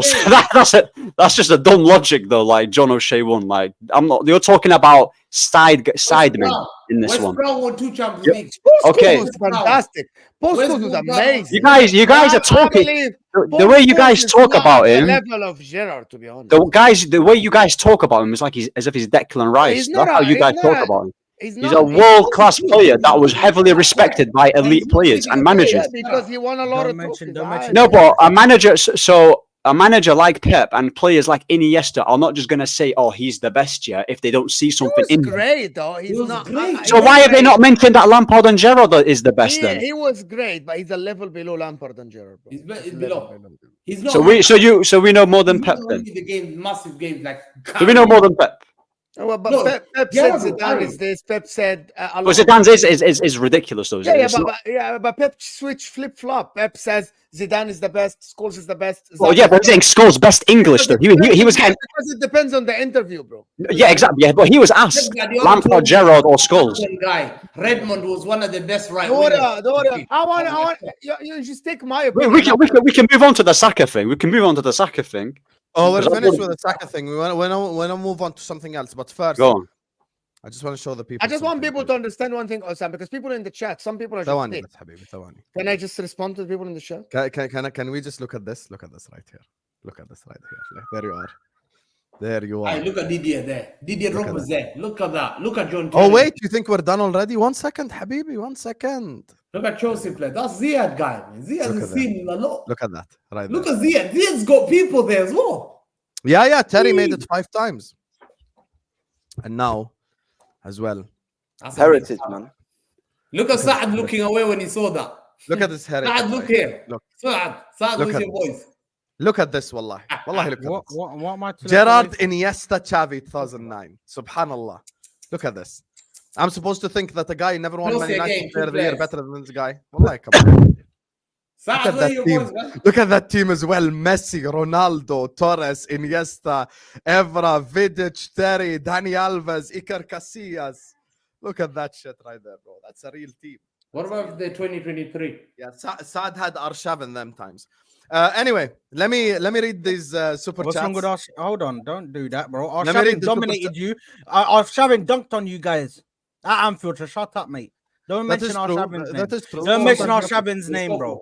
that's it. That's just a dumb logic though. Like John O'Shea won. Like I'm not. You're talking about sidemen in this West one. Brown won 2 Champions Leagues. Okay. Was fantastic. Postcode was amazing. You guys are talking. The way you guys talk about him, level of Gerrard, to be honest. The way you guys talk about him is like as if he's Declan Rice. That's how you guys talk about him. He's a world-class player that was heavily respected by elite players and managers. Because he won a lot of trophies. No, but a manager. So a manager like Pep and players like Iniesta are not just gonna say, "Oh, he's the best," yeah, if they don't see something in him. Great though. He's not. So why have they not mentioned that Lampard and Gerrard is the best then? He was great, but he's a level below Lampard and Gerrard. Bro. He's below. He's not. So we know more than Pep then. The game, massive games like. So we know more than Pep. Well, but Pep said Zidane is this. Pep said. But Zidane's is ridiculous though. But Pep switch flip flop. Pep says Zidane is the best. Scholes is the best. Oh yeah, but he's saying Scholes best English though. He was getting. Because it depends on the interview, bro. Yeah, exactly. Yeah, but he was asked Lampard, Gerrard, or Scholes. Guy Redmond was one of the best right. Dora. I want. You just take my opinion. We can move on to the Saka thing. Oh, we're finished with the Saka thing. We want to move on to something else. But first, go on. I just want to show the people. I just want people to understand one thing, Osam, because people in the chat, some people are just Can I just respond to the people in the chat? Can we just look at this? Look at this right here. Look at this right here. There you are. There you are. Hey, look at Didier there. Didier Drogba's there. Look at that. Look at John. Oh wait, you think we're done already? 1 second, Habibi. 1 second. Look at Chelsea play. That's Ziad guy, man. Ziad has seen a lot. Look at that. Right. Look at Ziad. Ziad's got people there as well. Yeah. Terry made it 5 times. And now, as well. That's heritage, man. Look at Saad looking away when he saw that. Look at this heritage. Saad, look here. Look. Saad, where's your voice? Look at this, wallahi. Wallahi, look at this. What am I Gerrard, Iniesta, Xavi, 2009. Subhanallah. Look at this. I'm supposed to think that the guy never won Man United Player of the Year better than this guy. Wallahi, come on. Look at that team as well. Messi, Ronaldo, Torres, Iniesta, Evra, Vidic, Terry, Dani Alves, Iker Casillas. Look at that shit right there, bro. That's a real team. What about the 2023? Yeah, Saad had Arshav in them times. Anyway, let me read these super What's chats. wrong with us? Hold on, don't do that, bro. Arshavin dominated you. Arshavin dunked on you guys at Anfield. So shut up, mate. Don't mention Arshavin's name. That is true. Don't mention Arshavin's name, bro.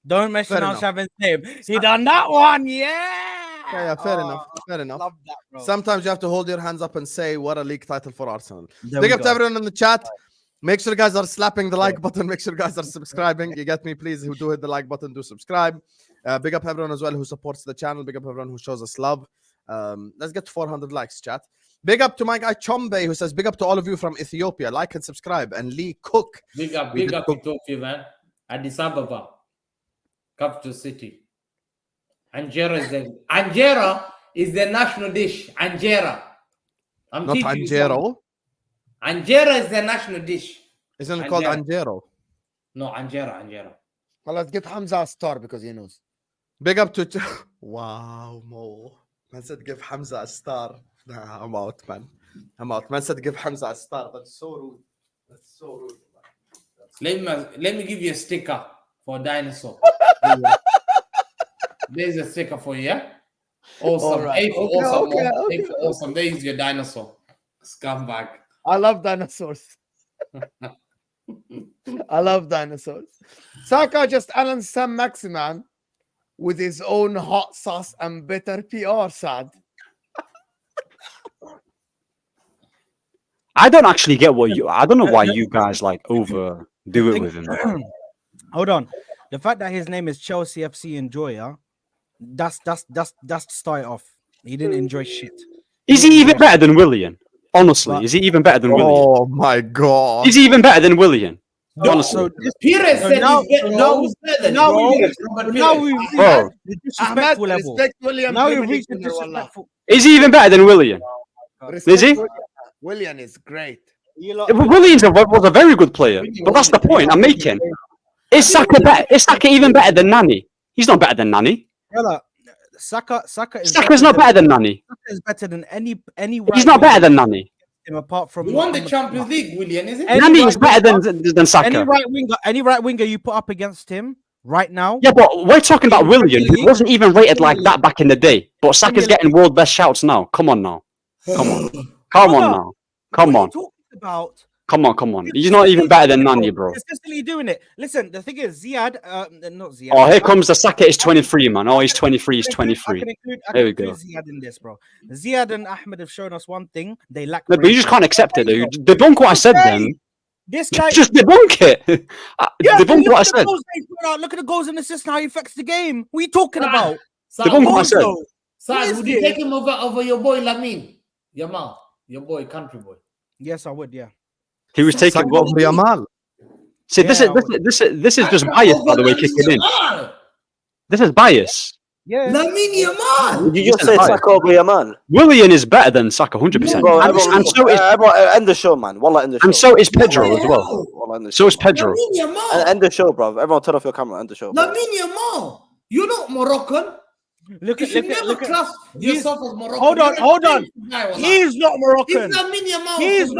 Don't mention Arshavin's name. He done that one, Yeah, fair enough. Fair enough. Love that, bro. Sometimes you have to hold your hands up and say, what a league title for Arsenal. There Big we up to go. everyone in the chat. Make sure you guys are slapping the like button. Make sure you guys are subscribing. You get me, please. Who do hit the like button, do subscribe. Big up everyone as well who supports the channel. Big up everyone who shows us love. Let's get to 400 likes, chat. Big up to my guy Chombe, who says, big up to all of you from Ethiopia. Like and subscribe. And Lee Cook. Big up Ethiopia, man. Addis Ababa, capital city. Anjera is the national dish. Anjera. Not Anjero. Anjera is the national dish. Isn't it called Anjero? No, Anjera. Well, let's get Hamza a star because he knows. Big up to... Wow, Mo. Man said give Hamza a star. Nah, I'm out, man. Man said give Hamza a star. That's so rude. Let me give you a sticker for dinosaur. There's a sticker for you, yeah? Awesome. Right. Awesome. There is your dinosaur. Scumbag. I love dinosaurs. Saka just Alan Sam Maximan with his own hot sauce and bitter PR, Saad. I don't actually get I don't know why you guys like overdo it with him. Hold on. The fact that his name is Chelsea FC Enjoyer, that's to start off. He didn't enjoy shit. Is he even better than Willian? Honestly, is he even better than Willian? Oh my god. Is he even better than Willian? No, Honestly. Pires said the disrespectful level. Now we reached the disrespectful. Is he even better than Willian? Is he? Willian is great. Willian was a very good player, but that's the point I'm making. Is Saka better? Is Saka even better than Nani? He's not better than Nani. Saka's not better than Nani. Saka is better than any. He's not better than Nani. Apart from he won the Champions League, Willian, is it? Nani is better than Saka. Any right winger you put up against him right now. Yeah, but we're talking about Willian, who wasn't even rated like that back in the day. But Saka's getting world best shouts now. Come on now. Come on now. Come on. Come on. He's not even better than Nani, bro. Consistently doing it. Listen, the thing is, Ziad, not Ziad. Oh, here comes the Saka is 23, man. Oh, he's 23. He's 23. There we go. Ziad in this, bro. Ziad and Ahmed have shown us one thing: they lack. No, but you just can't accept it, dude. Debunk what I said, then. This guy just debunk it. Debunk what I said. Look at the goals and assists. How he affects the game. What are you talking about? Debunk what I said. Saad, would you take him over your boy Lamine? Yamal, your boy, country boy. Yes, I would. Yeah. He was taking what Yamal. See, this is just bias, by the way, kicking in. This is bias. Yeah. Lamine Yamal. Did you just say Saka over Yamal? Willian is better than Saka, 100%. Bro, and so is end the show, man. Wallah, end the show. And so is Pedro as well. So is Pedro. End the show, bro. Everyone, turn off your camera. End the show. Lamine Yamal. You're not Moroccan. Look at yourself as Moroccan. Hold on. He's not Moroccan. He's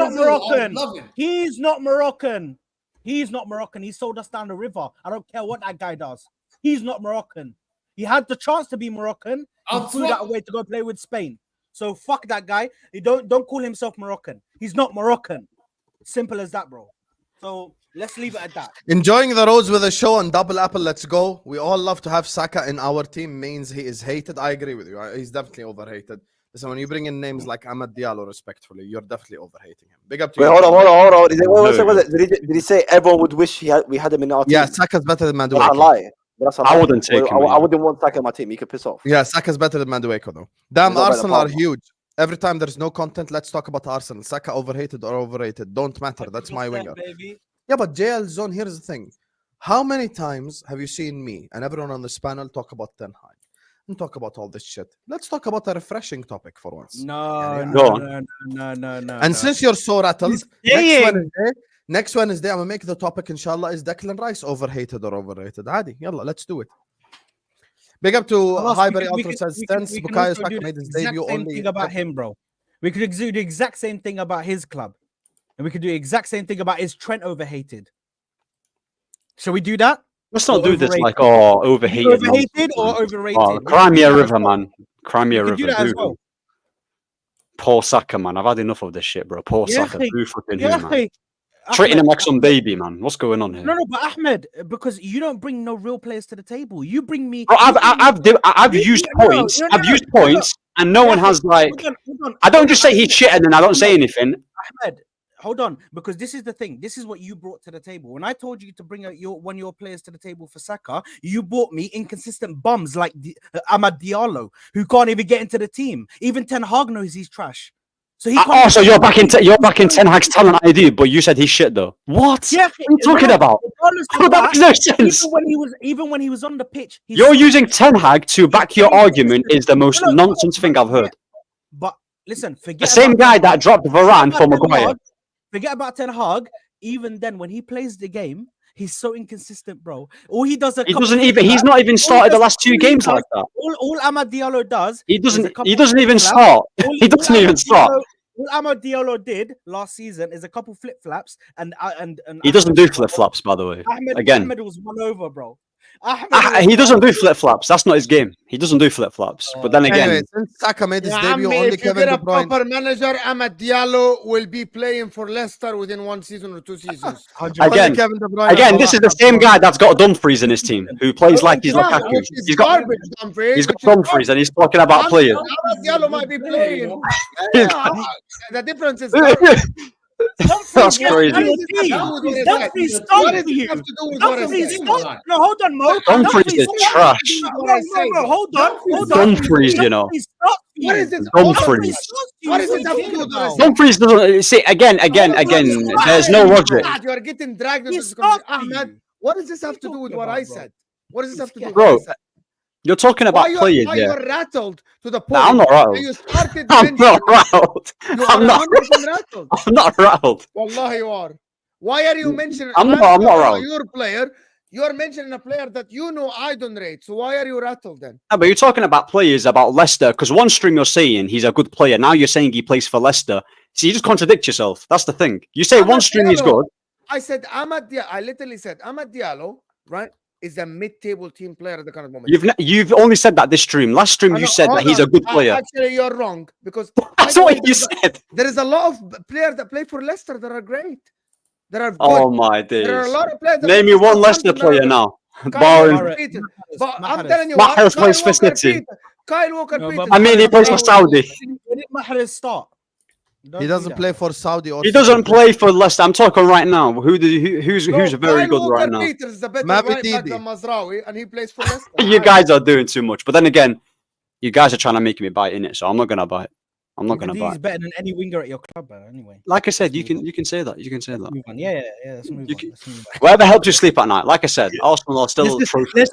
not Moroccan. He sold us down the river. I don't care what that guy does. He's not Moroccan. He had the chance to be Moroccan. He threw that away to go play with Spain. So fuck that guy. He don't call himself Moroccan. He's not Moroccan. Simple as that, bro. So let's leave it at that. Enjoying the roads with the show on Double Apple. Let's go. We all love to have Saka in our team. Means he is hated. I agree with you. He's definitely overhated. Listen, when you bring in names like Ahmed Diallo, respectfully, you're definitely overhating him. Big up to you. Hold on. Did he say everyone would wish we had him in our team? Yeah, Saka's better than Madueke. That's a lie. I wouldn't take him. I wouldn't want Saka in my team. He could piss off. Yeah, Saka's better than Madueke, though. Damn, Arsenal are huge. Every time there's no content, let's talk about Arsenal. Saka overhated or overrated. Don't matter. That's my winger. Baby. Yeah, but JL Zone, here's the thing. How many times have you seen me and everyone on this panel talk about Ten Hag and talk about all this shit? Let's talk about a refreshing topic for once. No. And since you're so rattled, next Wednesday, I'm going to make the topic, inshallah, is Declan Rice overhated or overrated? Adi, yalla, let's do it. Big up to Highbury Ultra says, since Bukayo Saka made his debut only... thing about him, bro. We could do the exact same thing about his club. And we could do the exact same thing about his Trent overhated. Shall we do that? Let's not do this like, overhated. Overhated or overrated? Oh, Crimea River, man. Crimea River. Do that as well. Poor Saka, man. I've had enough of this shit, bro. Poor Saka. Who fucking who, man? Ahmed, treating him like some baby, man. What's going on here? No, but Ahmed, because you don't bring no real players to the table. You bring me. Bro, I've used points. I've used points, and no one has like. Hold on. I don't just say he's shit and then I don't say anything. Ahmed, hold on, because this is the thing. This is what you brought to the table. When I told you to bring out one of your players to the table for Saka, you brought me inconsistent bums like Ahmed Diallo, who can't even get into the team. Even Ten Hag knows he's trash. So he can't. So you're back in Ten Hag's talent ID, but you said he's shit though. What? Yeah, what are you talking about? That makes no sense. Even when he was on the pitch, You're using Ten Hag to back your argument is the most nonsense thing I've heard. But listen, forget The same guy that dropped Varane for Maguire. Forget about Ten Hag. Even then, when he plays the game, he's so inconsistent, bro. All he does, He's not even started the last 2 games like that. All Ahmed Diallo does, he doesn't even start. He doesn't even start. All Ahmed Diallo did last season is a couple flip flaps, and he doesn't do flip flops, by the way. Ahmed was won over, bro. He doesn't do flip flops. That's not his game. He doesn't do flip flops. But then again, anyway, since Saka made his debut, only if you Kevin get De a Bruyne. proper manager, Ahmed Diallo will be playing for Leicester within 1 season or 2 seasons. Again, Kevin De Bruyne again, and this is Salah the same have guy that's got Dumfries in his team, who plays like he's Yeah, Lukaku. which is He's got garbage, Dumfries, he's got which is Dumfries, and he's talking about players. Ahmed Diallo might be playing. He's Yeah, the difference is garbage. That's crazy. Dumfries, What does it have to do with what I Dumfries, say? no, hold on, Mo. Dumfries is trash. Bro, hold on. Dumfries, you know. What is it? Dumfries. What does it have to do with what I say? Dumfries doesn't see again. There's no logic, You are getting dragged into this Stop conversation. Ahmed, what does this have to do with what I said? What does this have to do with bro. what I said? You're talking about players, why yeah. you're rattled to the point? Nah, I'm not rattled. You started I'm not rattled. You I'm are not. 100% rattled. I'm not rattled. Wallahi, you are. Why are you mentioning? I'm not rattled. Your player. You are mentioning a player that you know I don't rate. So why are you rattled then? No, but you're talking about players about Leicester because one stream you're saying he's a good player. Now you're saying he plays for Leicester. So you just contradict yourself. That's the thing. You say one stream he's good. I said Ahmed Diallo. I literally said Ahmed Diallo, right, is a mid-table team player at the current moment. You've only said that this stream. Last stream you said that he's a good player. Actually, you're wrong because That's what you said. There is a lot of players that play for Leicester that are great. That are good. Oh my days. There are a lot of players. Name me one Leicester player now. Barring. But I'm telling you, Mahrez plays for City. Kyle Walker Peters. I mean, he plays for Saudi. When did Mahrez start? He doesn't play for Saudi. Or He doesn't play for Leicester. I'm talking right now. Who's very good right now? Peters is a better Mavi right back Didi. than Mazraoui, and he plays for Leicester. You guys are doing too much. But then again, you guys are trying to make me bite in it, so I'm not gonna bite. I'm not gonna He's bite. better than any winger at your club, anyway. Like I said, you can say that. You can say that. Move on. Yeah. Let's move You on. can- Let's move on. Whatever helps you sleep at night. Like I said, Arsenal are still atrocious.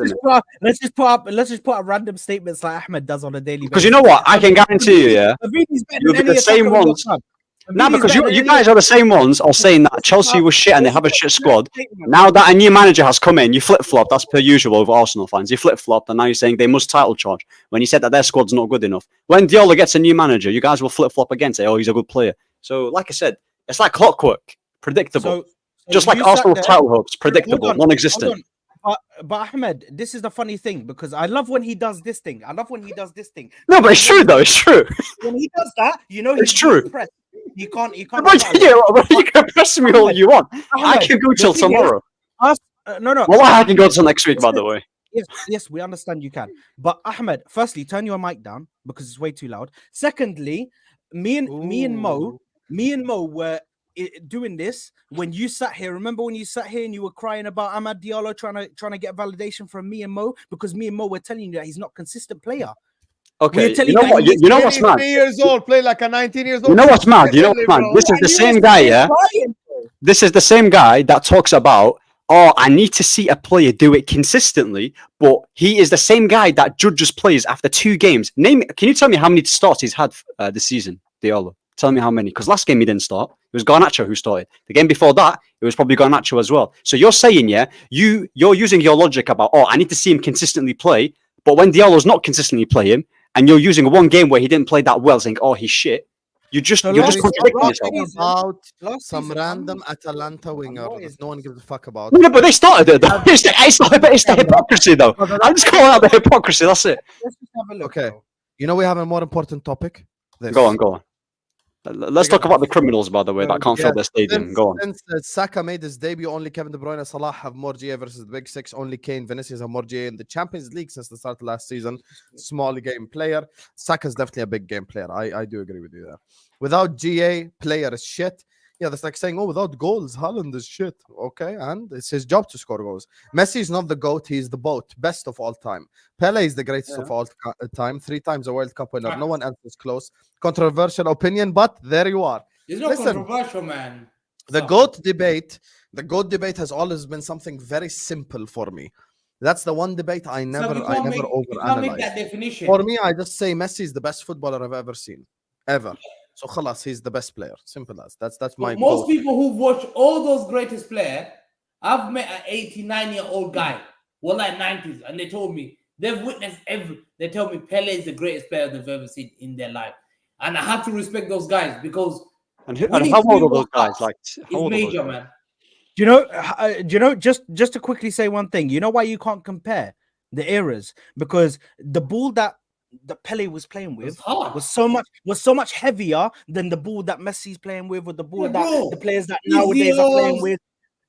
Let's just put up random statements like Ahmed does on a daily basis. Because you know what? I can guarantee you, yeah. Avini's better You'll than be any the same attacker in your ones. club. No, Avini's because better than you any guys are the same ones all saying that Chelsea was shit and they have a shit squad. Now that a new manager has come in, you flip-flopped, as per usual over Arsenal fans. You flip-flopped and now you're saying they must title charge when you said that their squad's not good enough. When Diallo gets a new manager, you guys will flip-flop again, say, oh, he's a good player. So, like I said, it's like clockwork, predictable. Just like you sat Arsenal there- title hopes, predictable, Hold on, non-existent. hold on. But Ahmed, this is the funny thing because I love when he does this thing. No, but it's true though, it's true. When he does that, you know It's he's true. pressed. You can't. But you can press me all you want. I can go till tomorrow. No. Well, I can go till next week, by the way. Yes, we understand you can. But Ahmed, firstly, turn your mic down because it's way too loud. Secondly, me and Mo were doing this when you sat here. Remember when you sat here and you were crying about Ahmed Diallo trying to get validation from me and Mo because me and Mo were telling you that he's not a consistent player. Okay, telling you know that what? he's You know what's 23 mad? years old, play like a 19 years old. You know what's mad? You know what's mad? This is the same guy, yeah? This is the same guy that talks about, oh, I need to see a player do it consistently, but he is the same guy that judges players after 2 games. Can you tell me how many starts he's had this season, Diallo? Tell me how many. Because last game he didn't start. It was Garnacho who started. The game before that, it was probably Garnacho as well. So you're saying, yeah, you're using your logic about, oh, I need to see him consistently play, but when Diallo's not consistently playing, and you're using one game where he didn't play that well, saying, oh, he's shit, you're just contradicting yourself. About some random Atalanta winger that no one gives a fuck about. No, but they started it though. It's the hypocrisy though. I'm just calling out the hypocrisy. That's it. Let's just have a look. Okay. You know we have a more important topic. This. Go on. Let's talk about the criminals, by the way, that can't fill their stadium. Go on. Since Saka made his debut, only Kevin De Bruyne and Salah have more GA versus the Big Six. Only Kane, Vinicius have more GA in the Champions League since the start of last season. Small game player. Saka's definitely a big game player. I do agree with you there. Without GA, player is shit. Yeah, that's like saying, oh, without goals, Haaland is shit. Okay, and it's his job to score goals. Messi is not the GOAT, he's the boat, best of all time. Pele is the greatest of all time, 3 times a World Cup winner. No one else is close. Controversial opinion, but there you are. It's not Listen, controversial, man. The GOAT debate has always been something very simple for me. That's the one debate I never You can't make overanalyze. that definition. For me, I just say Messi is the best footballer I've ever seen, ever. So khalas, he's the best player. Simple as that's my. Most people who've watched all those greatest players, I've met an 89-year-old guy, well, like 90s, and they told me they've witnessed They tell me Pele is the greatest player they've ever seen in their life, and I have to respect those guys because. And how old are those guys? Like, how old major, are those man. Do you know? Just to quickly say one thing. You know why you can't compare the eras? Because the ball that Pele was playing with was so much heavier than the ball that Messi's playing with, or the ball that the players that nowadays are playing with.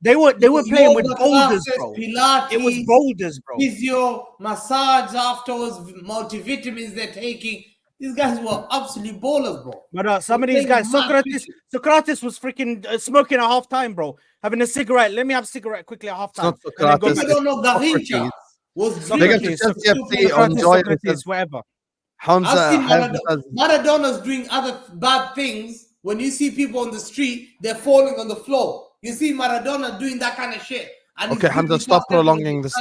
They were playing with boulders, bro. Pilates, it was boulders, bro. Physio, massage afterwards, multivitamins they're taking. These guys were absolute ballers, bro. But some of these guys, Socrates was freaking smoking at halftime, bro. Having a cigarette. Let me have a cigarette quickly at halftime. I don't know. Garincha was Socrates, whatever. Hamza, Maradona's doing other bad things. When you see people on the street, they're falling on the floor. You see Maradona doing that kind of shit. And okay, Hamza, stop prolonging this.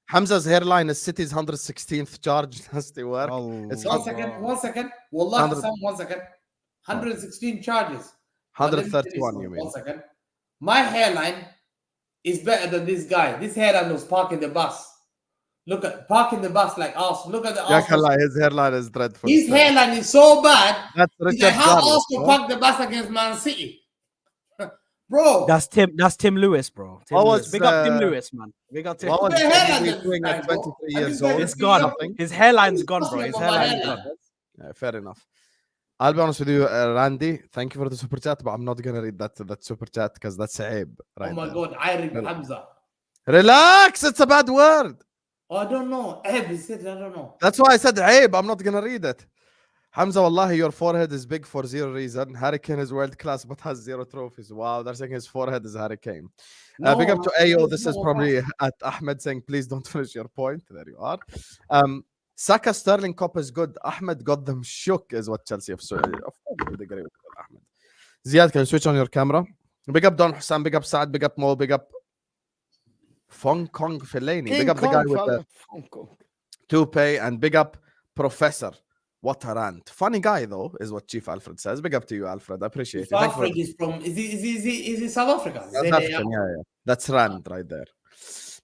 Hamza's hairline is City's 116th charge. Nasty work. It's one second. Wallah, Hassan, 1 second. 116 charges. 131, you mean? 1 second. My hairline is better than this guy. This hairline was parking the bus. Look at parking the bus like Arsenal. Look at the Arsenal. His hairline is dreadful. His hairline is so bad. That's Richard like how Arsenal parked the bus against Man City. Bro, that's Tim Lewis, bro. Big up Tim Lewis, man. Big up Tim. What was he doing at 23 years old? It's gone. His hairline's gone, bro. His hairline's gone. Yeah, fair enough. I'll be honest with you, Randy. Thank you for the super chat, but I'm not gonna read that super chat because that's aib. Right. Oh my god, I read Hamza. Relax, it's a bad word. Oh, I don't know. Aib, he said I don't know. That's why I said aib. I'm not gonna read it. Hamza, wallahi, your forehead is big for zero reason. Harry Kane is world class but has 0 trophies. Wow, they're saying his forehead is Harry Kane. Big up to Ayo. This is probably at Ahmed saying, please don't finish your point. There you are. Saka Sterling Cup is good. Ahmed got them shook, is what Chelsea have said. Of course, would agree with Ahmed. Ziad, can you switch on your camera? Big up Don Hussein, big up Saad, big up Mo, big up Fong Kong Fellaini. Big up the guy with the toupee, and big up Professor. What a rant. Funny guy, though, is what Chief Alfred says. Big up to you, Alfred. I appreciate it. Alfred is from, is he South Africa? South African, yeah. That's Rand right there.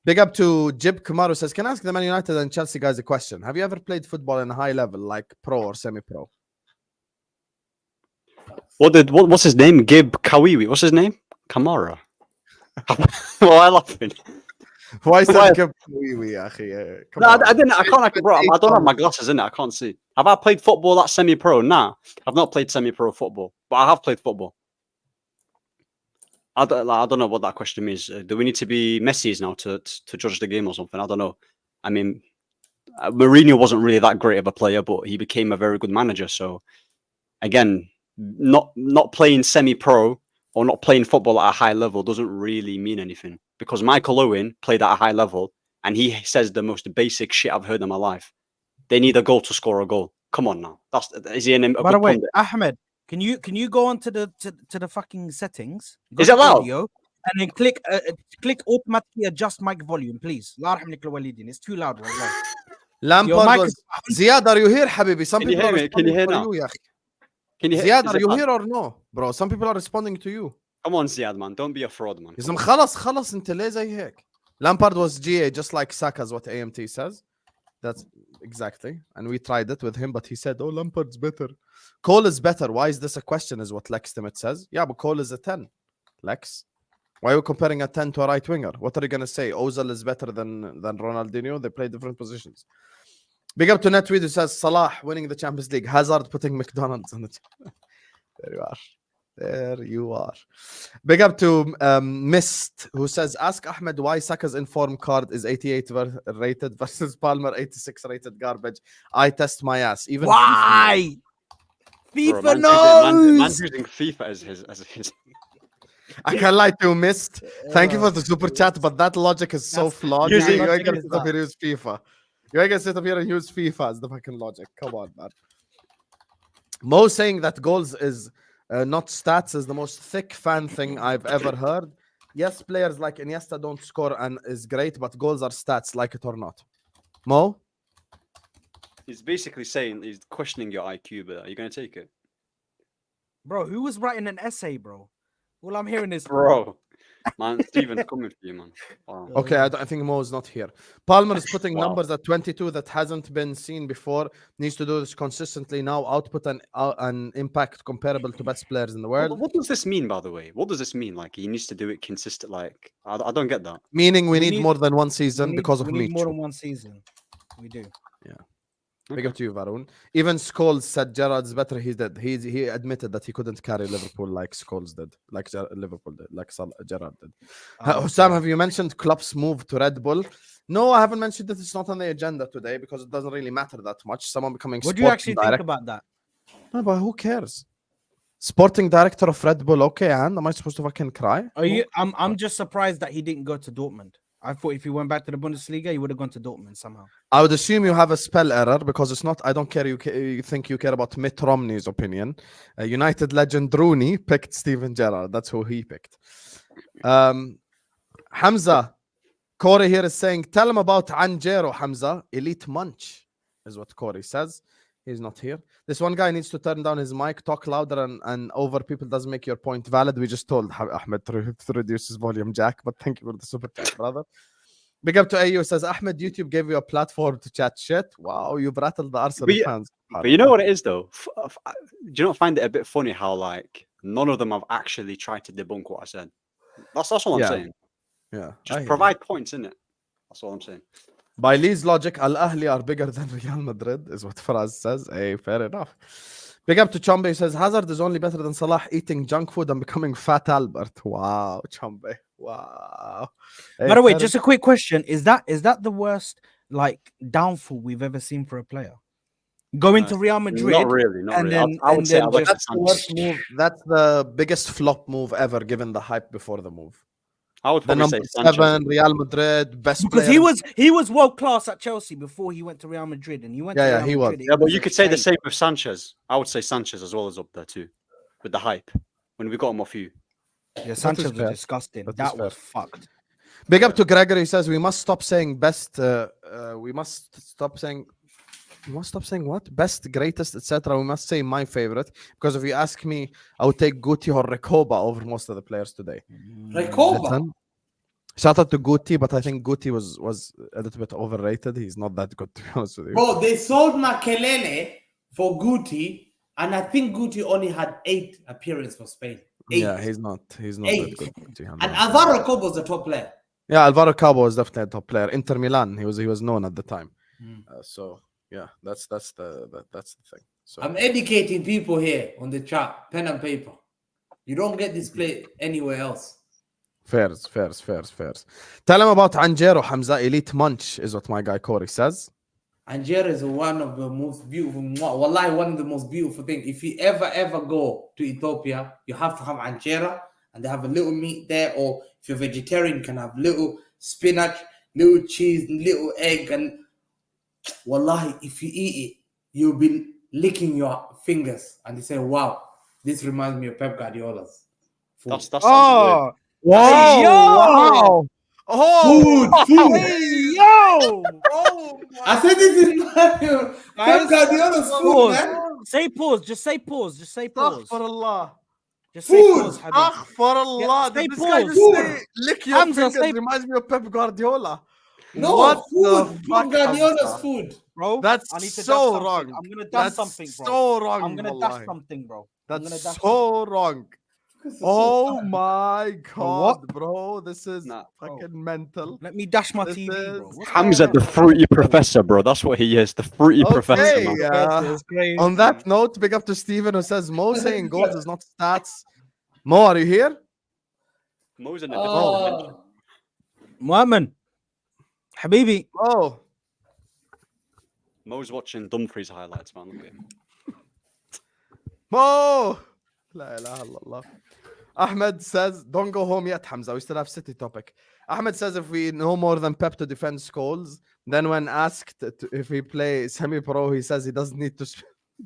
Big up to Jib Kamaru says, can I ask the Man United and Chelsea guys a question? Have you ever played football in a high level, like pro or semi-pro? What's his name? Gib Kawiwi. What's his name? Kamara. Why laughing? Why said Gib Kawiwi? No, I didn't. I can't. Bro, I don't have my glasses in it. I can't see. Have I played football that's semi-pro? Nah, I've not played semi-pro football, but I have played football. I don't know what that question means. Do we need to be Messi's now to judge the game or something? I don't know. I mean, Mourinho wasn't really that great of a player, but he became a very good manager. So, again, not playing semi-pro or not playing football at a high level doesn't really mean anything, because Michael Owen played at a high level and he says the most basic shit I've heard in my life. They need a goal to score a goal. Come on now. Is he an? By the way, Ahmed, can you go on to the fucking settings? Is it allowed? And then click automatically adjust mic volume, please. It's too loud. Lampard was... Ziad, are you here, Habibi? Some people are Can you hear now? Can you hear? Ziad, are you here or no? Bro, some people are responding to you. Come on, Ziad, man. Don't be a fraud, man. خلص انت ليه زي هيك. Lampard was GA, just like Saka's what AMT says. That's exactly. And we tried it with him, but he said, oh, Lampard's better. Cole is better. Why is this a question, is what Lex Timid says. Yeah, but Cole is a 10. Lex, why are we comparing a 10 to a right winger? What are you going to say? Ozil is better than Ronaldinho? They play different positions. Big up to Netweed, who says Salah winning the Champions League. Hazard putting McDonald's on the... There you are. There you are. Big up to Mist, who says, ask Ahmed why Saka's inform card is 88 rated versus Palmer 86 rated garbage. I test my ass. Even why? FIFA Bro, knows. Man's using FIFA as his. I can't lie to you, Mist. Thank you for the super chat, but that logic is so That's- flawed. that You logic ain't gonna is sit up here and use FIFA. You ain't gonna sit up here and use FIFA as the fucking logic. Come on, man. Mo saying that goals is not stats is the most thick fan thing I've ever heard. Yes, players like Iniesta don't score and is great, but goals are stats, like it or not. Mo? He's basically saying he's questioning your IQ, but are you going to take it, Bro, who was writing an essay, bro? All I'm hearing is bro? Man, Steven's coming for you, man. Wow. Okay, I think Mo is not here. Palmer is putting Wow. numbers at 22 that hasn't been seen before. Needs to do this consistently now. Output an impact comparable to best players in the world. What does this mean, by the way? What does this mean? Like he needs to do it consistent. Like I don't get that. Meaning we We need need- more than one season because of we need more Michu. than one season. We do. Big up to you, Varun. Even Scholes said Gerrard's better. He did. He admitted that he couldn't carry Liverpool like Scholes did, like Liverpool did, like Gerrard did. Sam, have you mentioned Klopp's move to Red Bull? No, I haven't mentioned it. It's not on the agenda today because it doesn't really matter that much. Someone becoming What do you actually sporting think director. about that? No, but who cares? Sporting director of Red Bull. Okay, and am I supposed to fucking cry? Are you? I'm just surprised that he didn't go to Dortmund. I thought if he went back to the Bundesliga, he would have gone to Dortmund somehow. I would assume you have a spell error because it's not. I don't care. You think you care about Mitt Romney's opinion. United legend Rooney picked Steven Gerrard. That's who he picked. Hamza, Corey here is saying, tell him about Anjero, Hamza. Elite munch is what Corey says. He's not here. This one guy needs to turn down his mic, talk louder, and over people doesn't make your point valid. We just told Ahmed to reduce his volume, Jack, but thank you for the super chat, brother. Big up to AU says, Ahmed, YouTube gave you a platform to chat shit. Wow, you've rattled the Arsenal fans. But you know what it is, though? Do you not find it a bit funny how like none of them have actually tried to debunk what I said? That's all I'm saying. Yeah. I Just hear provide points, innit? That's all I'm saying. By Lee's logic, Al Ahly are bigger than Real Madrid, is what Faraz says. Hey, fair enough. Big up to Chombe, who says Hazard is only better than Salah eating junk food and becoming fat Albert. Wow, Chombe. Wow. Hey, By the way, fair just a quick question: Is that the worst like downfall we've ever seen for a player? Going to Real Madrid, Not really. Not and really. then- I would and say then I like That's the worst move. That's the biggest flop move ever, given the hype before the move. I would The probably say number Sanchez. 7, Real Madrid, best because player. he was world class at Chelsea before he went to Real Madrid, and he went. Yeah, to yeah, Real he was. Madrid, Yeah, but you a could say the shame. same with Sanchez. I would say Sanchez as well is up there too, with the hype when we got him off you. Yeah, Sanchez was fair. disgusting. That is That fair. was fucked. Big up to Gregory, he says we must stop saying best. We must stop saying what? Best, greatest, etc. We must say my favorite, because if you ask me, I would take Guti or Recoba over most of the players today. Recoba. Listen, shout out to Guti, but I think Guti was a little bit overrated. He's not that good, to be honest with you. Bro, they sold Makelele for Guti, and I think Guti only had 8 appearances for Spain. 8. Yeah, he's not that 8. good. Guti, And Alvaro Recoba was the top player. yeah, Alvaro Cabo was definitely a top player. Inter Milan, he was known at the time. So yeah, that's the thing. So I'm educating people here on the chat, pen and paper. You don't get this play anywhere else. fairs. Tell him about Anjero, Hamza. Elite munch is what my guy Corey says. Anjera is one of the most beautiful, wallahi, one of the most beautiful things. If you ever go to Ethiopia, you have to have Anjera, and they have a little meat there, or if you're vegetarian, you can have little spinach, little cheese, little egg, and wallahi, if you eat it, you'll be licking your fingers, and they say, wow, this reminds me of Pep Guardiola's food. That sounds weird. Wow! Oh, Food. Hey, yo! I said this is Pep Guardiola's food, man. Say pause. Just say pause. Just say pause. Astaghfirullah. Just say Food. pause. Habib. Astaghfirullah. Yeah, Did this say guy pause. just say, lick your Hamza, fingers, say- reminds me of Pep Guardiola. No, What food. the Pep fuck, Guardiola's Hamza? food. Bro, That's I need to so dash something. wrong. I'm gonna dash That's something, bro. so wrong. I'm gonna wallahi. dash something, bro. I'm That's gonna dash so wrong. This is so Oh bad. my what? god, bro. This is Nah. fucking mental. Let me dash my This TV, bro. is- What's Hamza, going the on? fruity professor, bro. That's what he is. The fruity professor, Okay, man. yeah. It's crazy. On that note, big up to Steven, who says Mo saying goals is not stats. Mo, are you here? Mo's in a different dimension. Mu'min. Habibi. Oh, Mo's watching Dumfries highlights, man. Look at him. Mo. La ilaha illallah. Ahmed says, don't go home yet, Hamza. We still have City topic. Ahmed says, if we know more than Pep to defend Scholes, then when asked if we play semi-pro, he says he doesn't need to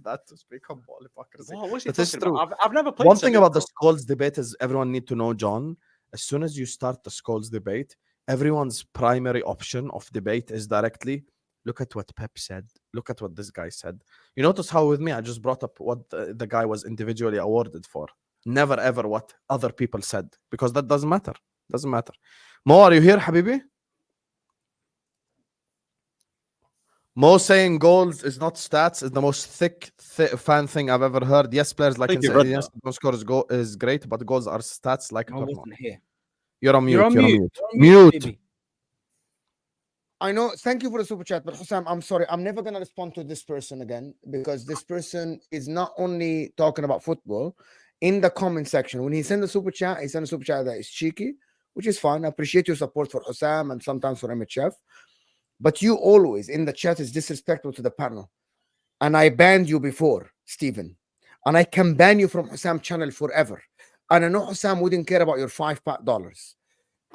that to speak on ball hypocrisy. What's he That is talking true. about? I've never played One thing about the semi-pro. Scholes debate is everyone need to know, John, as soon as you start the Scholes debate, everyone's primary option of debate is directly, look at what Pep said. Look at what this guy said. You notice how with me, I just brought up what the guy was individually awarded for. Never ever what other people said, because that doesn't matter. Doesn't matter. Mo, are you here, Habibi? Mo saying goals is not stats is the most thick fan thing I've ever heard. Yes, players like think you say, read yes, no score is great, but goals are stats like I Tottenham. wasn't here. You're on mute. You're on You're on mute. mute. You're on mute, Mute. baby. I know. Thank you for the super chat, but Hussam, I'm sorry. I'm never gonna respond to this person again because this person is not only talking about football. In the comment section, when he sent the super chat, he sent a super chat that is cheeky, which is fine. I appreciate your support for Hussam and sometimes for MHF, but you always in the chat is disrespectful to the panel, and I banned you before, Stephen, and I can ban you from Hussam channel forever. And I know Hussam wouldn't care about your $5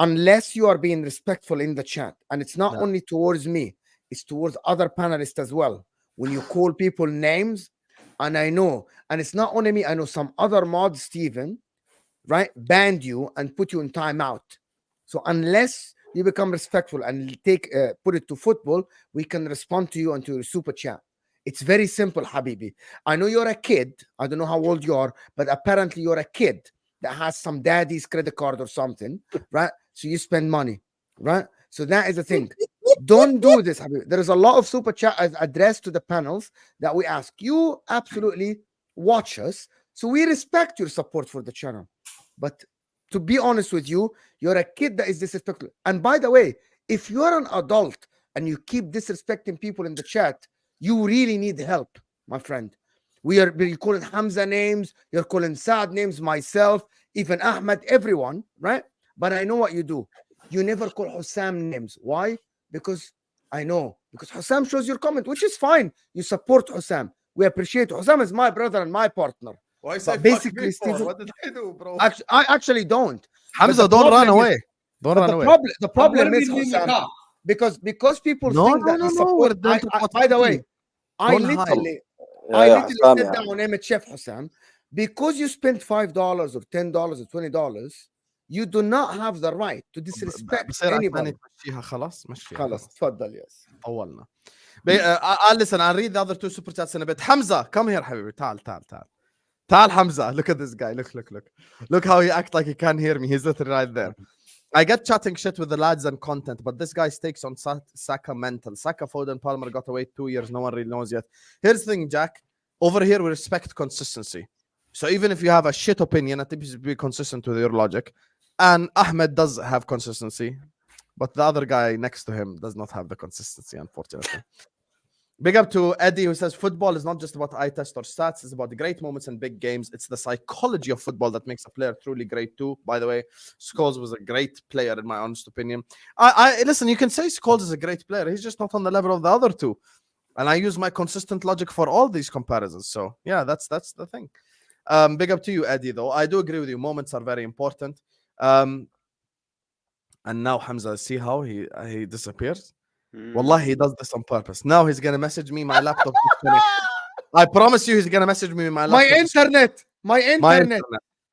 unless you are being respectful in the chat, and it's not Yeah. only towards me, it's towards other panelists as well. When you call people names, and I know, and it's not only me, I know some other mods, Stephen, right, banned you and put you in timeout. So unless you become respectful and take put it to football, we can respond to you onto your super chat. It's very simple, Habibi. I know you're a kid. I don't know how old you are, but apparently you're a kid that has some daddy's credit card or something, right? So you spend money, right? So that is the thing. Don't do this, Habibi. There is a lot of super chat addressed to the panels that we ask. You absolutely watch us. So we respect your support for the channel. But to be honest with you, you're a kid that is disrespectful. And by the way, if you're an adult and you keep disrespecting people in the chat, you really need help, my friend. You're calling Hamza names, you're calling Saad names, myself, even Ahmed, everyone, right? But I know what you do. You never call Hussam names. Why? Because I know. Because Hussam shows your comment, which is fine. You support Hussam. We appreciate it. Hussam is my brother and my partner. Why say fuck basically, me for? Stephen- what did I do, bro? I actually don't. Hamza, the don't run problem is- away. Don't But run the away. problem I'm is gonna be in the Hussam, car. because people No, think no, that no, they no, support. we're done to what By the way, happened. I Don't hide. literally Hussam, said yeah. that on MHF, Hussam, because you spent $5 or $10 or $20, you do not have the right to disrespect بصير anybody. عشان تمشيها خلاص مشيها خلاص تفضل yes. طولنا. Listen, I'll read the other two super chats in a bit. Hamza, come here, حبيبي. تعال Hamza. Look at this guy. Look how he act like he can't hear me. He's literally right there. I get chatting shit with the lads and content, but this guy stakes on Saka mental. Saka, Foden, Palmer got away 2 years. No one really knows yet. Here's the thing, Jack. Over here, we respect consistency. So even if you have a shit opinion, I think you should be consistent with your logic. And Ahmed does have consistency, but the other guy next to him does not have the consistency, unfortunately. Big up to Eddie, who says football is not just about eye test or stats. It's about the great moments and big games. It's the psychology of football that makes a player truly great too. By the way, Scholes was a great player in my honest opinion. I listen, you can say Scholes is a great player. He's just not on the level of the other two. And I use my consistent logic for all these comparisons. So yeah, that's the thing. Big up to you, Eddie, though. I do agree with you. Moments are very important. And now Hamza, see how he disappears? Wallah, he does this on purpose. Now he's gonna message me. My laptop is finished. I promise you, he's gonna message me. My laptop. My internet.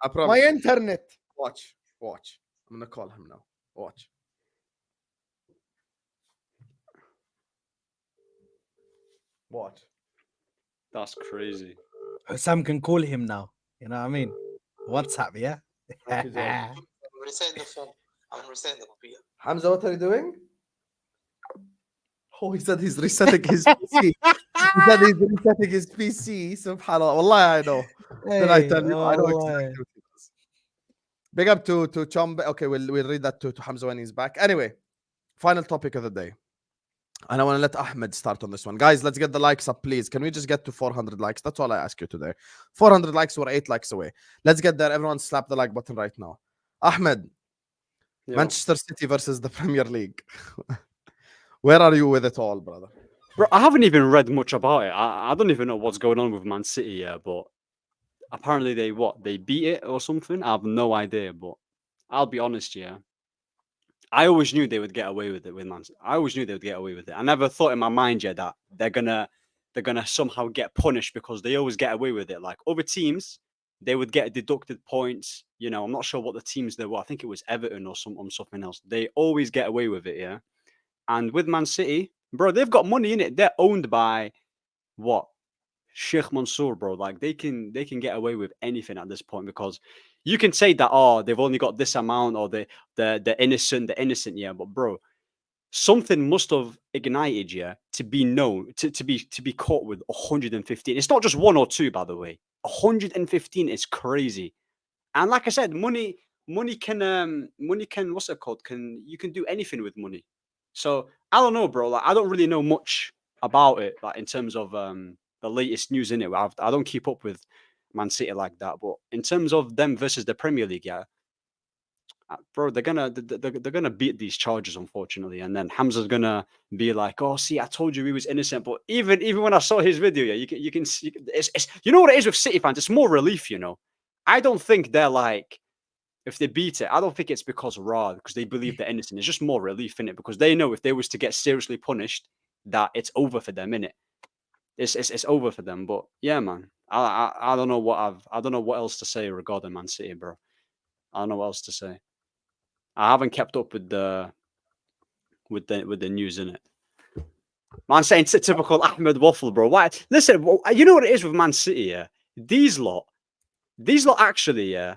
I promise. My you. internet. Watch. I'm gonna call him now. Watch. That's crazy. Sam can call him now. You know what I mean? WhatsApp, yeah? Okay, John. I'm resetting the phone. I'm resetting the computer. Hamza, what are you doing? Oh, he said he's resetting his PC. He said he's resetting his PC. Subhanallah. Wallah, I know. Then I tell you, I know exactly what he does. Big up to Chombe. Okay, we'll read that to Hamza when he's back. Anyway, final topic of the day. And I want to let Ahmed start on this one. Guys, let's get the likes up, please. Can we just get to 400 likes? That's all I ask you today. 400 likes, we're 8 likes away. Let's get there. Everyone slap the like button right now. Ahmed, Yeah. Manchester City versus the Premier League. Where are you with it all, brother? Bro, I haven't even read much about it. I don't even know what's going on with Man City yet, but apparently they beat it or something. I have no idea, but I'll be honest, yeah. I always knew they would get away with it with Man City. I always knew they would get away with it. I never thought in my mind, yeah, that they're gonna somehow get punished because they always get away with it. Like other teams, they would get deducted points. You know, I'm not sure what the teams they were. I think it was Everton or something else. They always get away with it, yeah. And with Man City, bro, they've got money in it. They're owned by what? Sheikh Mansour, bro. Like they can get away with anything at this point because you can say that they've only got this amount or the innocent, yeah. But bro, something must have ignited you to be known to be caught with 115. It's not just 1 or 2, by the way. 115 is crazy. And like I said, money can what's it called? You can do anything with money. So I don't know, bro. Like I don't really know much about it, like in terms of the latest news in it. I don't keep up with Man City like that. But in terms of them versus the Premier League, yeah, bro, they're gonna beat these charges, unfortunately. And then Hamza's gonna be like, "Oh, see, I told you he was innocent." But even when I saw his video, yeah, you can see it's you know what it is with City fans. It's more relief, you know. I don't think they're like, if they beat it, I don't think it's because they believe they're innocent. It's just more relief in it because they know if they was to get seriously punished, that it's over for them, innit? It's over for them. But yeah, man, I don't know what else to say regarding Man City, bro. I don't know what else to say. I haven't kept up with the news in it. Man saying it's a typical Ahmed waffle, bro. Why? Listen, you know what it is with Man City, yeah? These lot actually, yeah.